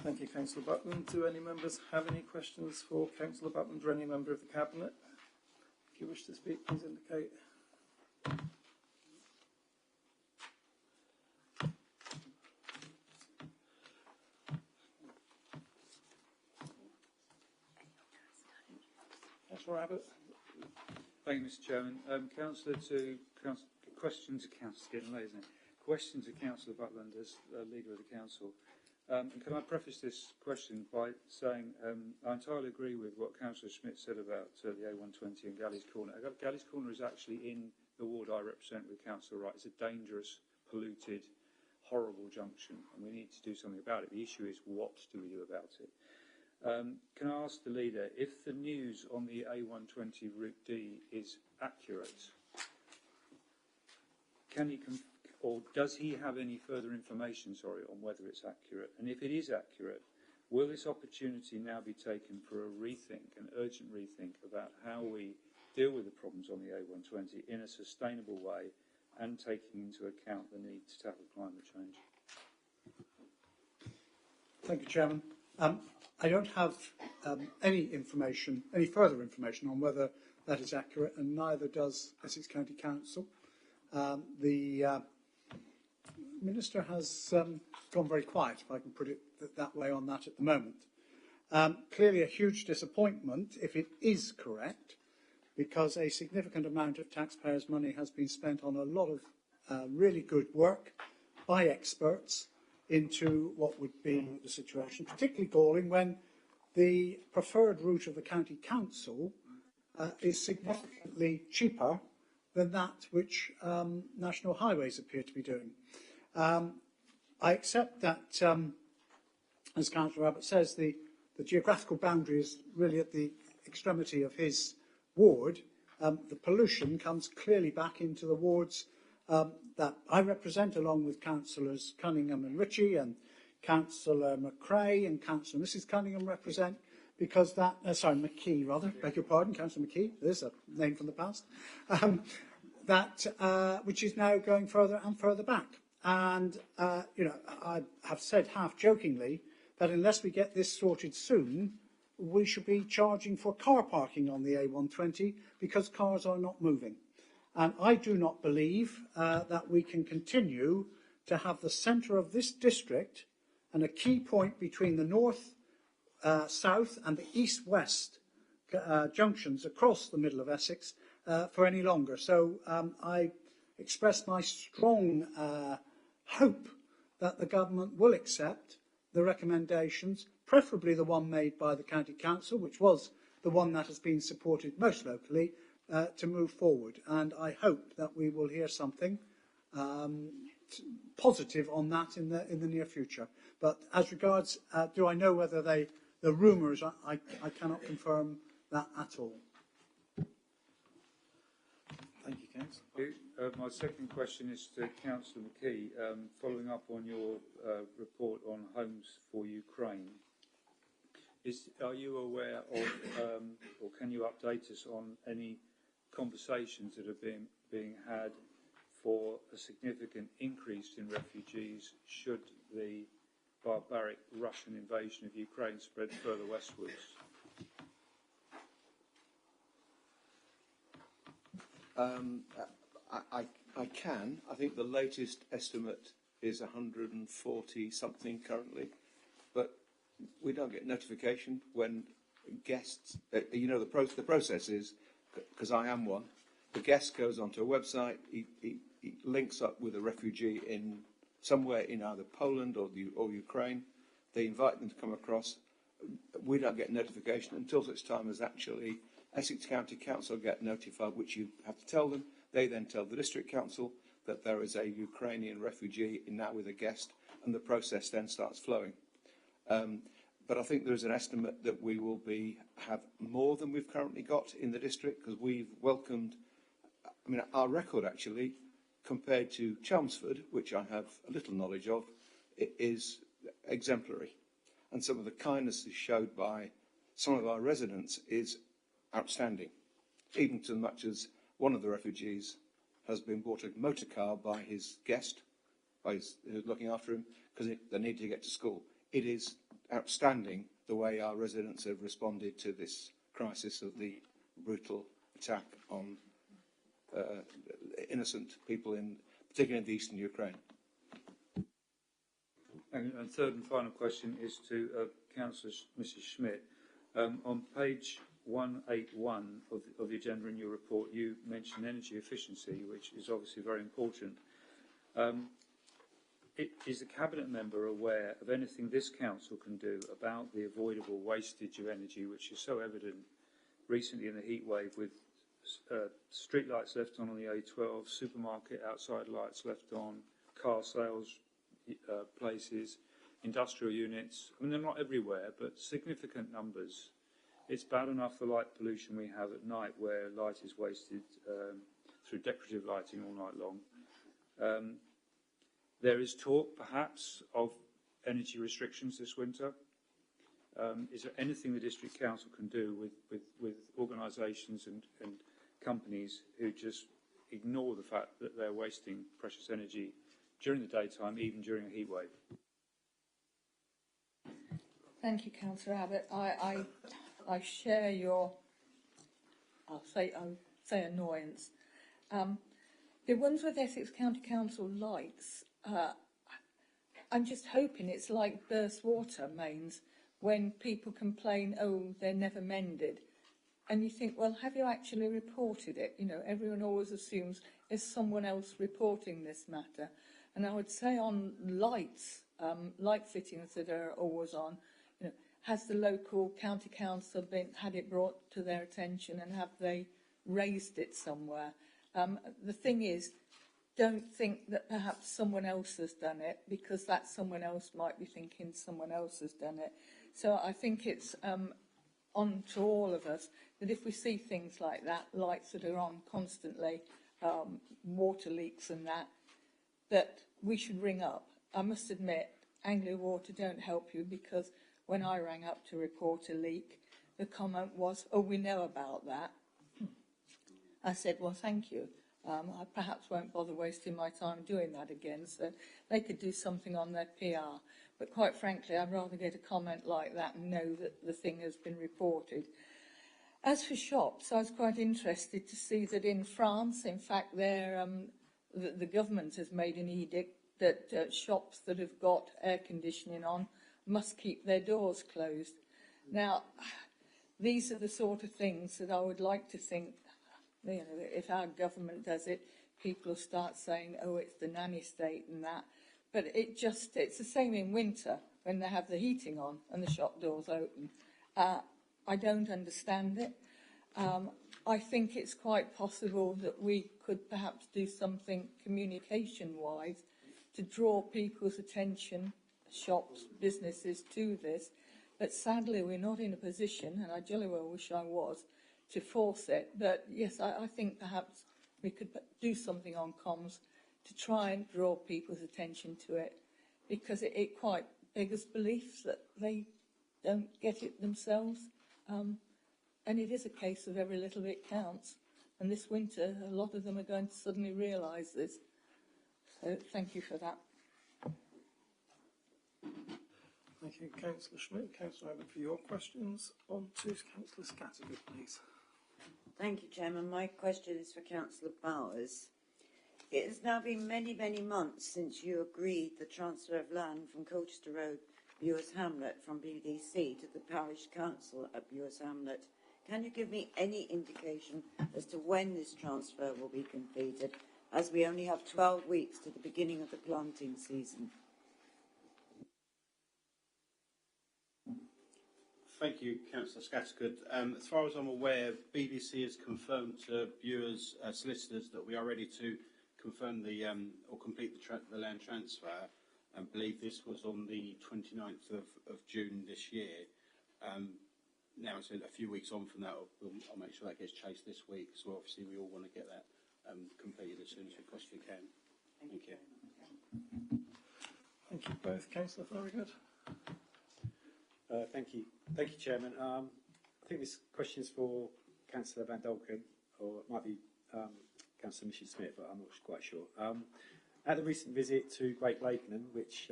A: Thank you, Councillor Butland. Do any members have any questions for Councillor Butland or any member of the Cabinet? If you wish to speak, please indicate. Councillor Abbott.
C: Thank you, Mr. Chairman. Question to Councillor, getting late, isn't it? Question to Councillor Butland as Leader of the Council. And can I preface this question by saying I entirely agree with what Councillor Schmidt said about the A120 and Galleys Corner. Galleys Corner is actually in the ward I represent with Councillor Wright. It's a dangerous, polluted, horrible junction, and we need to do something about it. The issue is, what do we do about it? Can I ask the Leader, if the news on the A120 Route D is accurate, can he or does he have any further information, on whether it's accurate? And if it is accurate, will this opportunity now be taken for a rethink, an urgent rethink about how we deal with the problems on the A120 in a sustainable way and taking into account the need to tackle climate change?
H: Thank you, Chairman. I don't have any further information on whether that is accurate, and neither does Essex County Council. The Minister has gone very quiet, if I can put it that way, on that at the moment. Clearly a huge disappointment if it is correct, because a significant amount of taxpayers' money has been spent on a lot of really good work by experts into what would be the situation, particularly galling when the preferred route of the County Council is significantly cheaper than that which National Highways appear to be doing. I accept that, as Councillor Abbott says, the geographical boundary is really at the extremity of his ward. The pollution comes clearly back into the wards that I represent, along with Councillors Cunningham and Ritchie, and Councillor McRae and Councillor Mrs Cunningham represent, because that, McKee rather, beg your pardon, Councillor McKee, there's a name from the past, which is now going further and further back. And, I have said half jokingly that unless we get this sorted soon, we should be charging for car parking on the A120 because cars are not moving. And I do not believe that we can continue to have the centre of this district and a key point between the north, south and the east-west junctions across the middle of Essex for any longer. So I express my strong hope that the government will accept the recommendations, preferably the one made by the County Council, which was the one that has been supported most locally, to move forward. And I hope that we will hear something positive on that in the near future. But as regards, do I know whether the rumours, I cannot confirm that at all.
A: Thank you, Councillor.
C: My second question is to Councillor McKee, following up on your report on Homes for Ukraine. Are you aware of, or can you update us on any conversations that are being had for a significant increase in refugees should the barbaric Russian invasion of Ukraine spread further westwards?
E: I can. I think the latest estimate is 140 something currently, but we don't get notification when guests. The process is, because I am one. The guest goes onto a website. He links up with a refugee in somewhere in either Poland or Ukraine. They invite them to come across. We don't get notification until such time as actually Essex County Council get notified, which you have to tell them. They then tell the District Council that there is a Ukrainian refugee now with a guest, and the process then starts flowing. But I think there is an estimate that we will have more than we've currently got in the district, because we've welcomed, our record actually, compared to Chelmsford, which I have a little knowledge of, it is exemplary. And some of the kindness showed by some of our residents is outstanding, even to much as one of the refugees has been bought a motor car by his guest, who's looking after him, because they need to get to school. It is outstanding the way our residents have responded to this crisis of the brutal attack on innocent people, particularly in the eastern Ukraine.
C: And third and final question is to Councillor Mrs Schmidt. On page 181 of the agenda in your report, you mentioned energy efficiency, which is obviously very important. Is the Cabinet member aware of anything this Council can do about the avoidable wastage of energy, which is so evident recently in the heat wave, with street lights left on the A12, supermarket outside lights left on, car sales places, industrial units? They're not everywhere, but significant numbers. It's bad enough the light pollution we have at night, where light is wasted through decorative lighting all night long. There is talk, perhaps, of energy restrictions this winter. Is there anything the District Council can do with organisations and companies who just ignore the fact that they're wasting precious energy during the daytime, even during a heat wave?
K: Thank you, Councillor Abbott. I share your, I'll say annoyance. The Wandsworth Essex County Council lights, I'm just hoping it's like burst water mains when people complain, oh, they're never mended. And you think, well, have you actually reported it? Everyone always assumes there's someone else reporting this matter. And I would say on lights, light fittings that are always on, has the local county council had it brought to their attention, and have they raised it somewhere? The thing is, don't think that perhaps someone else has done it, because that someone else might be thinking someone else has done it. So I think it's on to all of us that if we see things like that, lights that are on constantly, water leaks and that we should ring up. I must admit, Anglia Water don't help you, because when I rang up to report a leak, the comment was, "Oh, we know about that." I said, "Well, thank you. I perhaps won't bother wasting my time doing that again." So they could do something on their PR. But quite frankly, I'd rather get a comment like that and know that the thing has been reported. As for shops, I was quite interested to see that in France, in fact, the government has made an edict that shops that have got air conditioning on must keep their doors closed. Now, these are the sort of things that I would like to think, you know, if our government does it, people will start saying, "Oh, it's the nanny state" and that. But it's the same in winter when they have the heating on and the shop doors open. I don't understand it. I think it's quite possible that we could perhaps do something communication-wise to draw people's attention, shops, businesses, to this. But sadly, we're not in a position, and I jolly well wish I was, to force it. But yes, I think perhaps we could do something on comms to try and draw people's attention to it, because it quite beggars belief that they don't get it themselves. And it is a case of every little bit counts. And this winter, a lot of them are going to suddenly realise this. So thank you for that.
A: Thank you, Councillor Schmidt. Councillor Abbott, for your questions. On to Councillor Scattergood, please.
L: Thank you, Chairman. My question is for Councillor Bowers. It has now been many, many months since you agreed the transfer of land from Colchester Road, Bewers Hamlet, from BDC to the Parish Council at Bewers Hamlet. Can you give me any indication as to when this transfer will be completed, as we only have 12 weeks to the beginning of the planting season?
Q: Thank you, Councillor Scattergood. As far as I'm aware, BDC has confirmed to Bewers solicitors that we are ready to confirm or complete the land transfer. I believe this was on the 29th of June this year. Now it's a few weeks on from that. I'll make sure that gets chased this week. So obviously we all want to get that completed as soon as we possibly can. Thank you.
A: Thank you both. Councillor Thorogood.
B: Thank you. Thank you, Chairman. I think this question is for Councillor Van Dolken, or it might be Councillor Michelle Smith, but I'm not quite sure. At the recent visit to Great Lakenham, which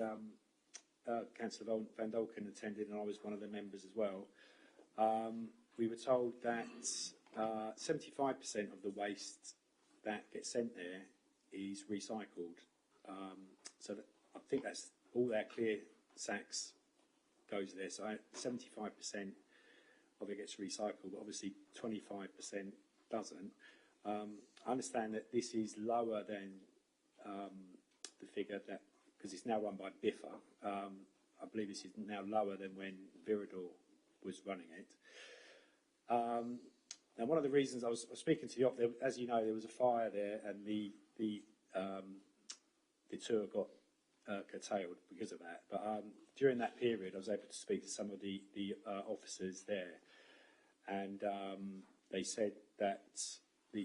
B: Councillor Van Dolken attended, and I was one of the members as well, we were told that 75% of the waste that gets sent there is recycled. So that, I think that's all their clear sacks goes there. So 75% of it gets recycled, but obviously 25% doesn't. I understand that this is lower than the figure that, because it's now run by Biffa. I believe this is now lower than when Viridor was running it. Now, one of the reasons I was speaking to the op, as you know, there was a fire there, and the tour got curtailed because of that. But during that period, I was able to speak to some of the officers there, and they said that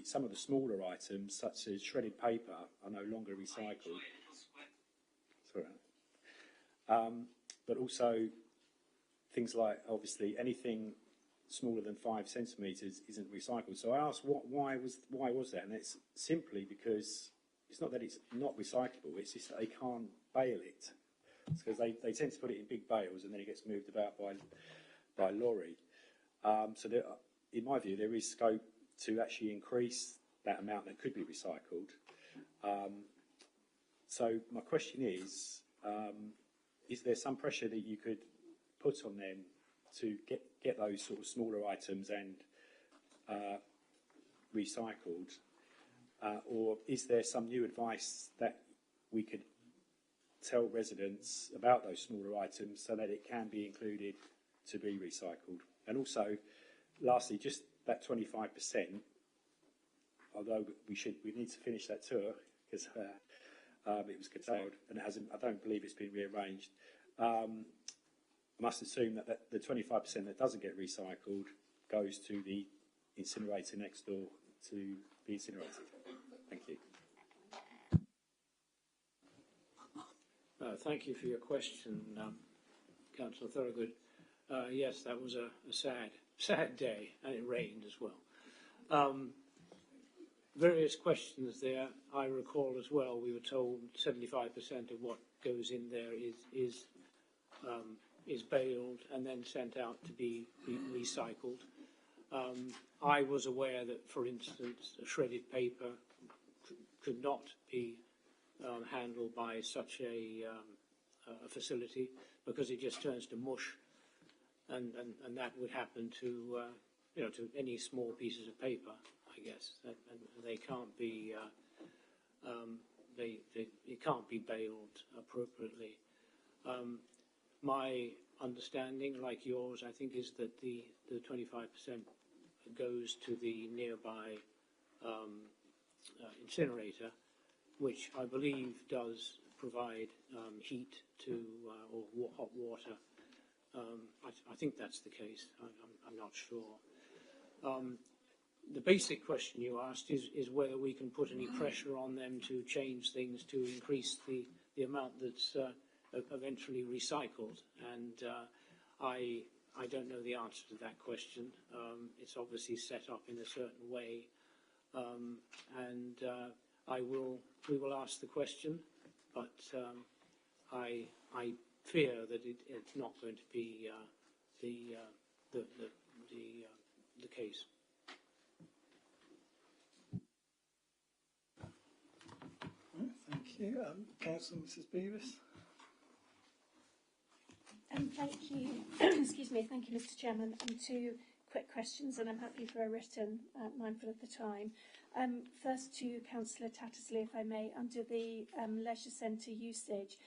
B: some of the smaller items, such as shredded paper, are no longer recycled. Sorry. But also things like, obviously, anything smaller than 5 centimetres isn't recycled. So I asked, why was that? And it's simply because it's not that it's not recyclable, it's just that they can't bale it. It's because they tend to put it in big bales and then it gets moved about by lorry. So there, in my view, there is scope to actually increase that amount that could be recycled. So my question is there some pressure that you could put on them to get those sort of smaller items and recycled? Or is there some new advice that we could tell residents about those smaller items so that it can be included to be recycled? And also, lastly, just that 25%, although we need to finish that tour because it was curtailed and it hasn't. I don't believe it's been rearranged. I must assume that the 25% that doesn't get recycled goes to the incinerator next door to be incinerated. Thank you.
N: Thank you for your question, Councillor Thorogood. Yes, that was a sad day, and it rained as well. Various questions there. I recall as well, we were told 75% of what goes in there is baled and then sent out to be recycled. I was aware that, for instance, shredded paper could not be handled by such a facility because it just turns to mush, and that would happen to to any small pieces of paper, I guess, and they can't be it can't be baled appropriately. My understanding, like yours, I think, is that the 25% goes to the nearby incinerator, which I believe does provide heat to or hot water. I think that's the case. I'm not sure. The basic question you asked is whether we can put any pressure on them to change things to increase the amount that's eventually recycled. And I don't know the answer to that question. It's obviously set up in a certain way, and we will ask the question, but I fear that it's not going to be the case.
A: Thank you. Councillor Mrs. Beavis.
P: Thank you. Excuse me. Thank you, Mr. Chairman. Two quick questions, and I'm happy for a written, mindful of the time. First to Councillor Tattersley, if I may, under the leisure centre usage.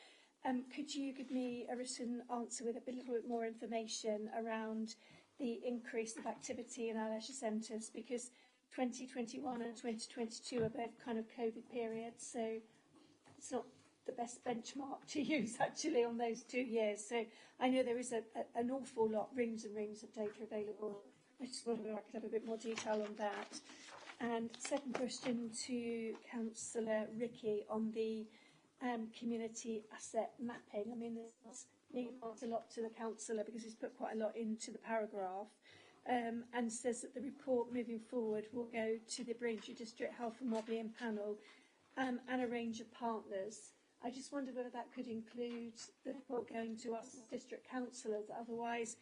P: Could you give me a written answer with a little bit more information around the increase of activity in our leisure centres? Because 2021 and 2022 are both kind of COVID periods, so it's not the best benchmark to use actually on those 2 years. So I know there is an awful lot, reams and reams of data available. I just wondered if I could have a bit more detail on that. And second question to Councillor Rickey on the community asset mapping. I mean, this needs a lot to the councillor because he's put quite a lot into the paragraph, and says that the report moving forward will go to the Braintree District Health and Wellbeing Panel and a range of partners. I just wondered whether that could include the report going to us as district councillors. Otherwise,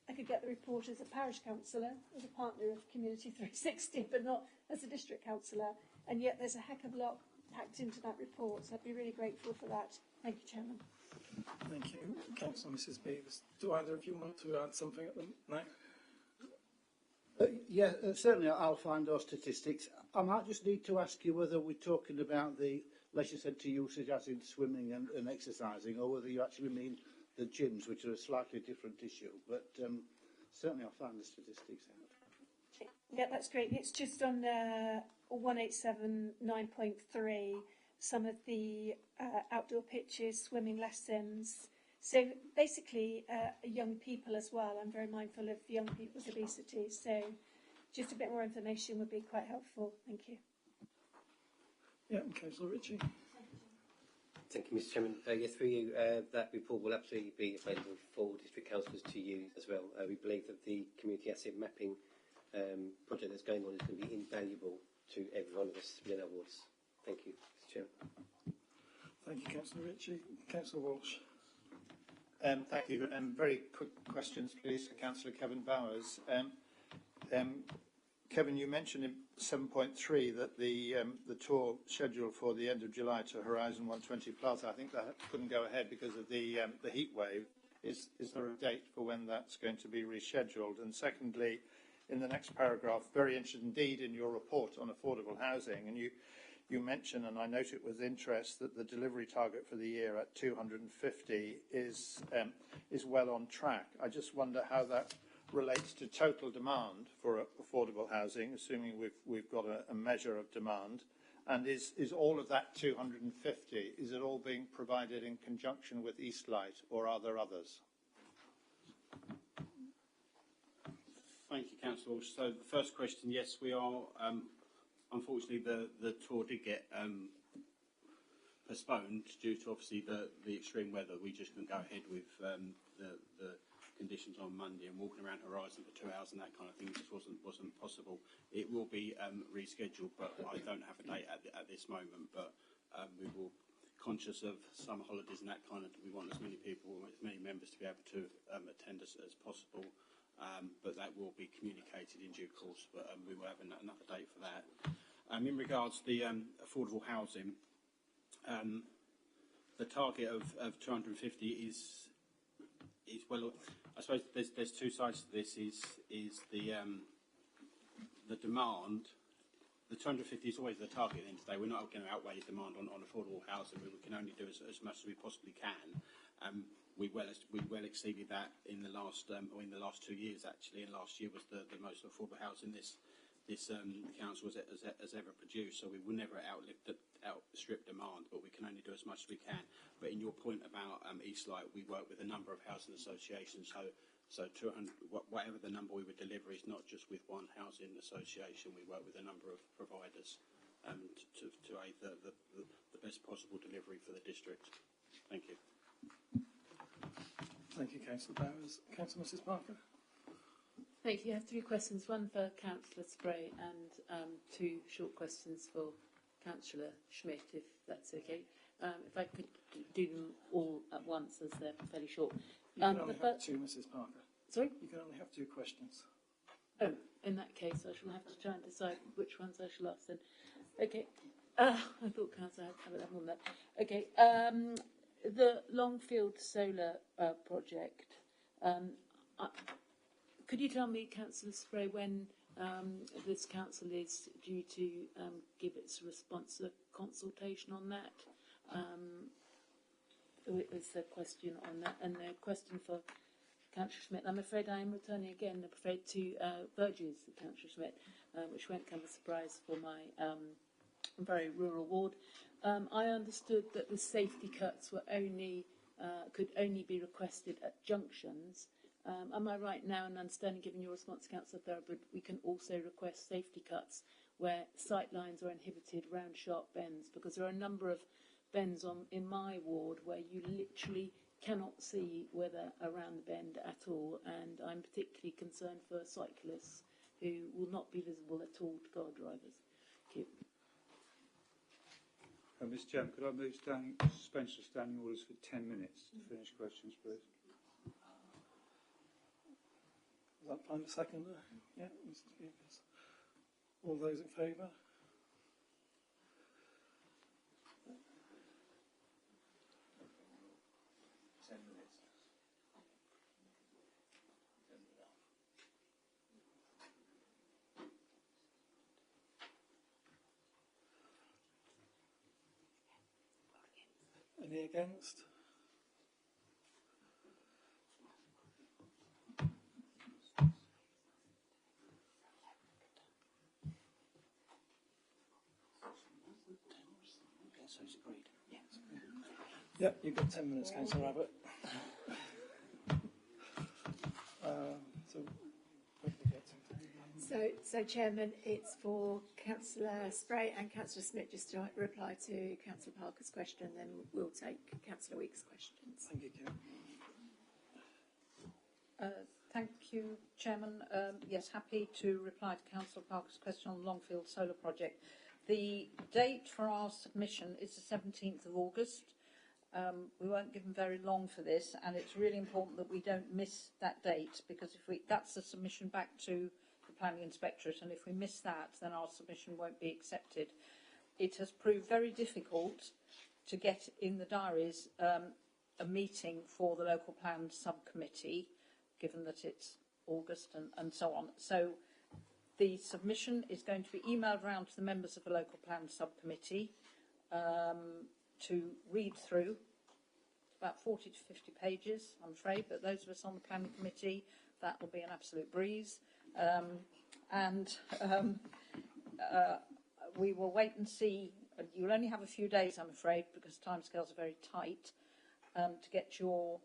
P: I could get the report as a parish councillor, as a partner of Community 360, but not as a district councillor. And yet there's a heck of a lot packed into that report, so I'd be really grateful for that. Thank you, Chairman.
A: Thank you. Councillor Mrs. Beavis. Do either of you want to add something at the moment? No?
V: Certainly I'll find those statistics. I might just need to ask you whether we're talking about the leisure centre usage as in swimming and exercising, or whether you actually mean the gyms, which are a slightly different issue. But certainly I'll find the statistics out.
P: Yeah, that's great. It's just on 187.9.3, some of the outdoor pitches, swimming lessons. So basically, young people as well. I'm very mindful of young people's obesity. So just a bit more information would be quite helpful. Thank you.
A: Yeah, Councillor Ritchie.
F: Thank you, Mr. Chairman. Yes, through you, that report will absolutely be available for district councillors to use as well. We believe that the community asset mapping project that's going on is going to be invaluable to every one of us within our wards. Thank you, Mr. Chairman.
A: Thank you, Councillor Ritchie. Councillor Walsh.
U: Thank you. Very quick questions, please, for Councillor Kevin Bowers. Kevin, you mentioned in 7.3 that the tour scheduled for the end of July to Horizon 120 Plaza, I think that couldn't go ahead because of the heat wave. Is there a date for when that's going to be rescheduled? And secondly, in the next paragraph, very interested indeed in your report on affordable housing, and you mention, and I note it with interest, that the delivery target for the year at 250 is well on track. I just wonder how that relates to total demand for affordable housing, assuming we've got a measure of demand. And is all of that 250, is it all being provided in conjunction with Eastlight, or are there others?
Q: Thank you, Councillor. So the first question, yes, we are. Unfortunately, the tour did get postponed due to obviously the extreme weather. We just couldn't go ahead with the conditions on Monday, and walking around Horizon for 2 hours and that kind of thing just wasn't possible. It will be rescheduled, but I don't have a date at this moment. But we will, conscious of summer holidays and that kind of, we want as many people, as many members to be able to attend as possible. But that will be communicated in due course. But we will have another date for that. In regards to the affordable housing, the target of 250 is well. I suppose there's two sides to this. Is the demand. The 250 is always the target at the end of the day. We're not going to outweigh the demand on affordable housing. We can only do as much as we possibly can. We well exceeded that in the last 2 years actually, and last year was the most affordable housing this council has ever produced. So we will never outstrip demand, but we can only do as much as we can. But in your point about Eastlight, we work with a number of housing associations. So 200, whatever the number we would deliver is not just with one housing association. We work with a number of providers to aid the best possible delivery for the district. Thank you.
A: Thank you, Councillor Bowers. Councillor Mrs. Parker.
M: Thank you. I have 3 questions, one for Councillor Spray and 2 short questions for Councillor Schmidt, if that's okay. If I could do them all at once, as they're fairly short.
A: You can only have 2, Mrs. Parker.
M: Sorry?
A: You can only have 2 questions.
M: Oh, in that case, I shall have to try and decide which ones I shall ask then. Okay. I thought Councillor had more than that. Okay. The Longfield Solar project. Could you tell me, Councillor Spray, when this council is due to give its response to consultation on that? Was the question on that? And the question for Councillor Schmidt. I'm afraid I am returning again, I'm afraid, to Burgess, Councillor Schmidt, which won't come as a surprise for my very rural ward. I understood that the safety cuts were could only be requested at junctions. Am I right now in understanding, given your response, Councillor Thurgood, we can also request safety cuts where sight lines are inhibited round sharp bends? Because there are a number of bends in my ward where you literally cannot see whether around the bend at all, and I'm particularly concerned for cyclists who will not be visible at all to car drivers. Thank you.
C: Mr. Chairman, could I move suspension of standing orders for 10 minutes to finish questions, please?
A: Does that find a seconder? Yeah, Mr. Speakers. All those in favour? Any against? Yep, you've got 10 minutes, Councillor Abbott.
P: So, Chairman, it's for Councillor Spray and Councillor Smith just to reply to Councillor Parker's question, then we'll take Councillor Weeks' questions.
A: Thank you, Kim.
J: Thank you, Chairman. Yes, happy to reply to Councillor Parker's question on the Longfield Solar Project. The date for our submission is the 17th of August. We won't give them very long for this, and it's really important that we don't miss that date, because that's the submission back to the Planning Inspectorate, and if we miss that, then our submission won't be accepted. It has proved very difficult to get in the diaries a meeting for the local plan subcommittee, given that it's August and so on. So the submission is going to be emailed around to the members of the local plan subcommittee to read through. About 40 to 50 pages, I'm afraid, but those of us on the planning committee that will be an absolute breeze. We will wait and see. You'll only have a few days, I'm afraid, because timescales are very tight, to get your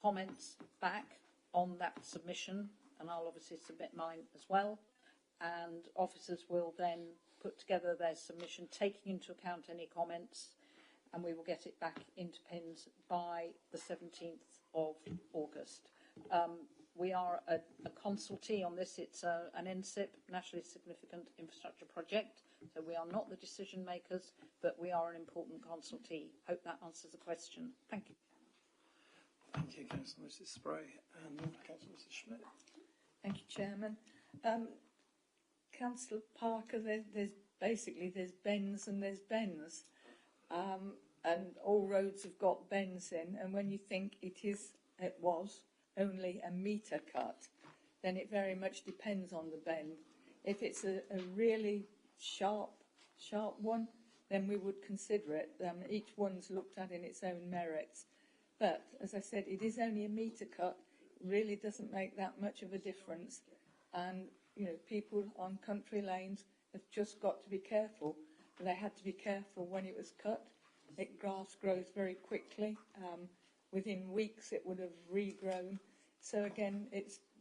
J: comments back on that submission, and I'll obviously submit mine as well. And officers will then put together their submission, taking into account any comments, and we will get it back into PINS by the 17th of August. We are a consultee on this. It's an NSIP, Nationally Significant Infrastructure Project, so we are not the decision makers, but we are an important consultee. Hope that answers the question. Thank you.
A: Thank you, Councillor Mrs Spray. And Councillor Mrs Schmidt.
K: Thank you, Chairman. Councillor Parker, there's bends and there's bends. And all roads have got bends in, and when you think it was only a metre cut, then it very much depends on the bend. If it's a really sharp one, then we would consider it. Each one's looked at in its own merits. But, as I said, it is only a metre cut. It really doesn't make that much of a difference. And, you know, people on country lanes have just got to be careful. They had to be careful when it was cut. Grass grows very quickly. Within weeks it would have regrown. So again,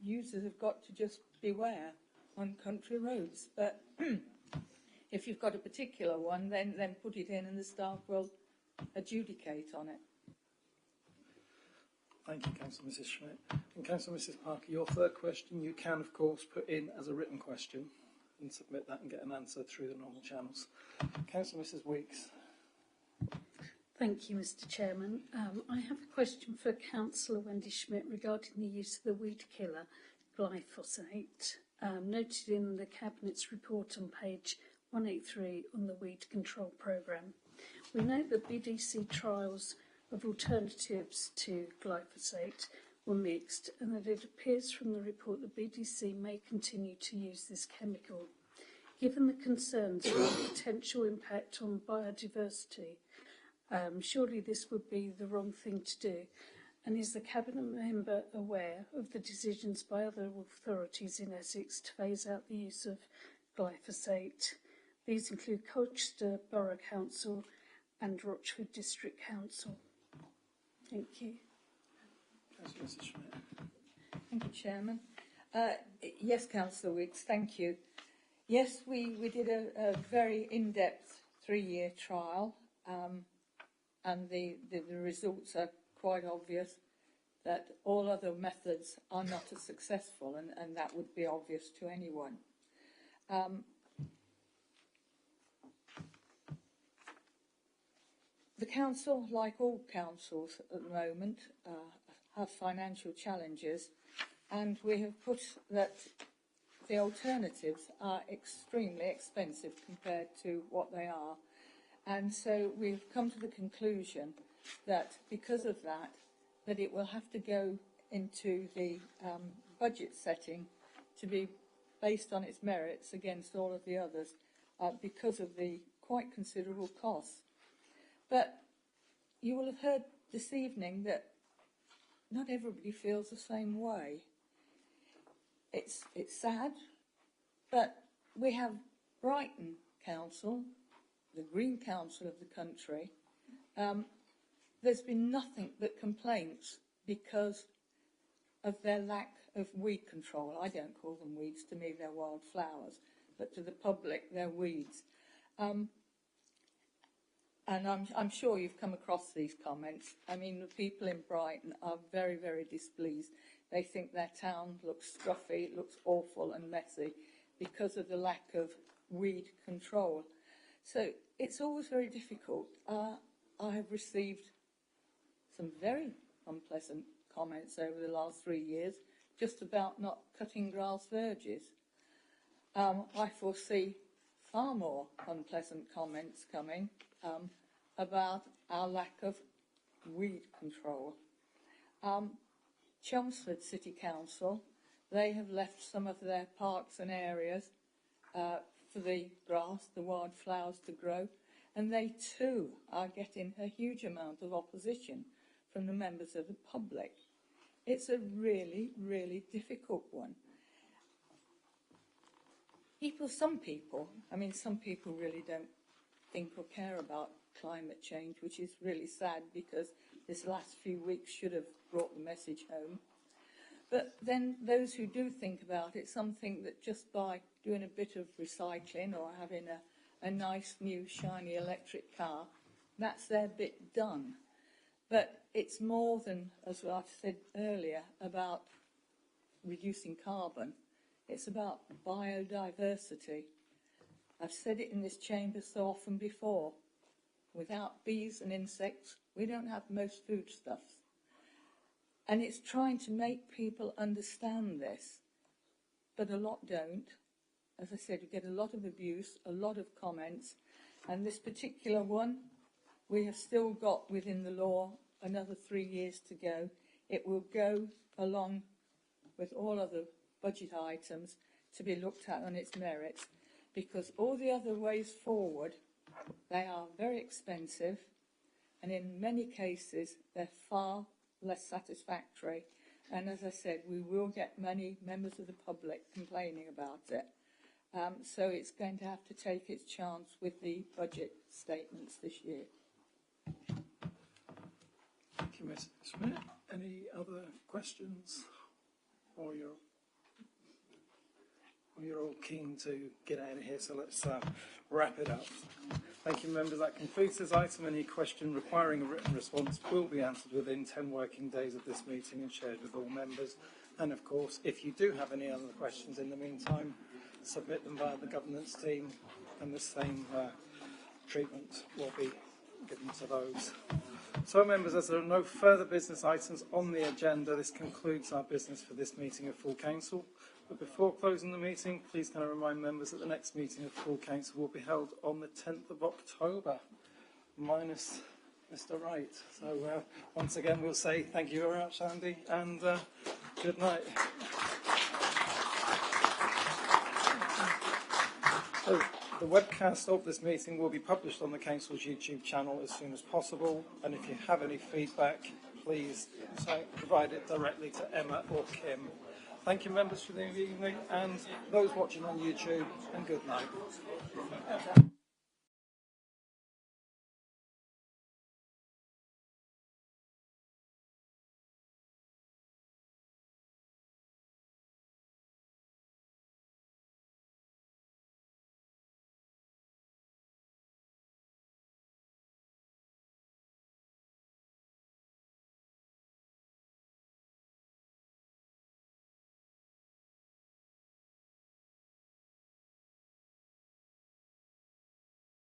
K: users have got to just beware on country roads. But if you've got a particular one, then put it in and the staff will adjudicate on it.
A: Thank you, Councillor Mrs Schmidt. And Councillor Mrs Parker, your third question you can, of course, put in as a written question and submit that and get an answer through the normal channels. Councillor Mrs Weeks.
R: Thank you, Mr Chairman. I have a question for Councillor Wendy Schmidt regarding the use of the weed killer, glyphosate, noted in the Cabinet's report on page 183 on the weed control programme. We know that BDC trials of alternatives to glyphosate were mixed, and that it appears from the report that BDC may continue to use this chemical. Given the concerns about the potential impact on biodiversity, surely this would be the wrong thing to do. And is the Cabinet member aware of the decisions by other authorities in Essex to phase out the use of glyphosate? These include Colchester Borough Council and Rochford District Council. Thank you.
A: Councillor Mrs Schmidt.
K: Thank you, Chairman. Yes, Councillor Wicks, thank you. Yes, we did a very in-depth 3-year trial, and the results are quite obvious that all other methods are not as successful, and that would be obvious to anyone. The council, like all councils at the moment, have financial challenges, and we have put that the alternatives are extremely expensive compared to what they are. And so we've come to the conclusion that because of that, that it will have to go into the budget setting to be based on its merits against all of the others because of the quite considerable costs. But you will have heard this evening that not everybody feels the same way. It's sad, but we have Brighton Council, the Green Council of the country. There's been nothing but complaints because of their lack of weed control. I don't call them weeds, to me they're wildflowers, but to the public they're weeds. And I'm sure you've come across these comments. I mean, the people in Brighton are very, very displeased. They think their town looks scruffy, it looks awful and messy because of the lack of weed control. So it's always very difficult. I have received some very unpleasant comments over the last 3 years just about not cutting grass verges. I foresee far more unpleasant comments coming about our lack of weed control. Chelmsford City Council, they have left some of their parks and areas for the grass, the wildflowers to grow, and they too are getting a huge amount of opposition from the members of the public. It's a really, really difficult one. Some people really don't think or care about climate change, which is really sad because this last few weeks should have brought the message home. But then those who do think about it, some think that just by doing a bit of recycling or having a nice new shiny electric car, that's their bit done. But it's more than, as I've said earlier, about reducing carbon. It's about biodiversity. I've said it in this chamber so often before. Without bees and insects, we don't have most foodstuffs. And it's trying to make people understand this, but a lot don't. As I said, we get a lot of abuse, a lot of comments, and this particular one, we have still got within the law another 3 years to go. It will go along with all other budget items to be looked at on its merits, because all the other ways forward, they are very expensive, and in many cases, they're far less satisfactory. And as I said, we will get many members of the public complaining about it. So it's going to have to take its chance with the budget statements this year.
A: Thank you, Ms. Schmidt. Any other questions? Or you're all keen to get out of here, so let's wrap it up. Thank you, members. That concludes this item. Any question requiring a written response will be answered within 10 working days of this meeting and shared with all members. And of course, if you do have any other questions in the meantime, submit them via the governance team, and the same treatment will be given to those. So, members, as there are no further business items on the agenda, this concludes our business for this meeting of full council. But before closing the meeting, please can I remind members that the next meeting of full council will be held on the 10th of October, minus Mr. Wright. So once again, we'll say thank you very much, Andy, and good night. So the webcast of this meeting will be published on the council's YouTube channel as soon as possible, and if you have any feedback, please provide it directly to Emma or Kim. Thank you, members, for the evening, and those watching on YouTube, and good night.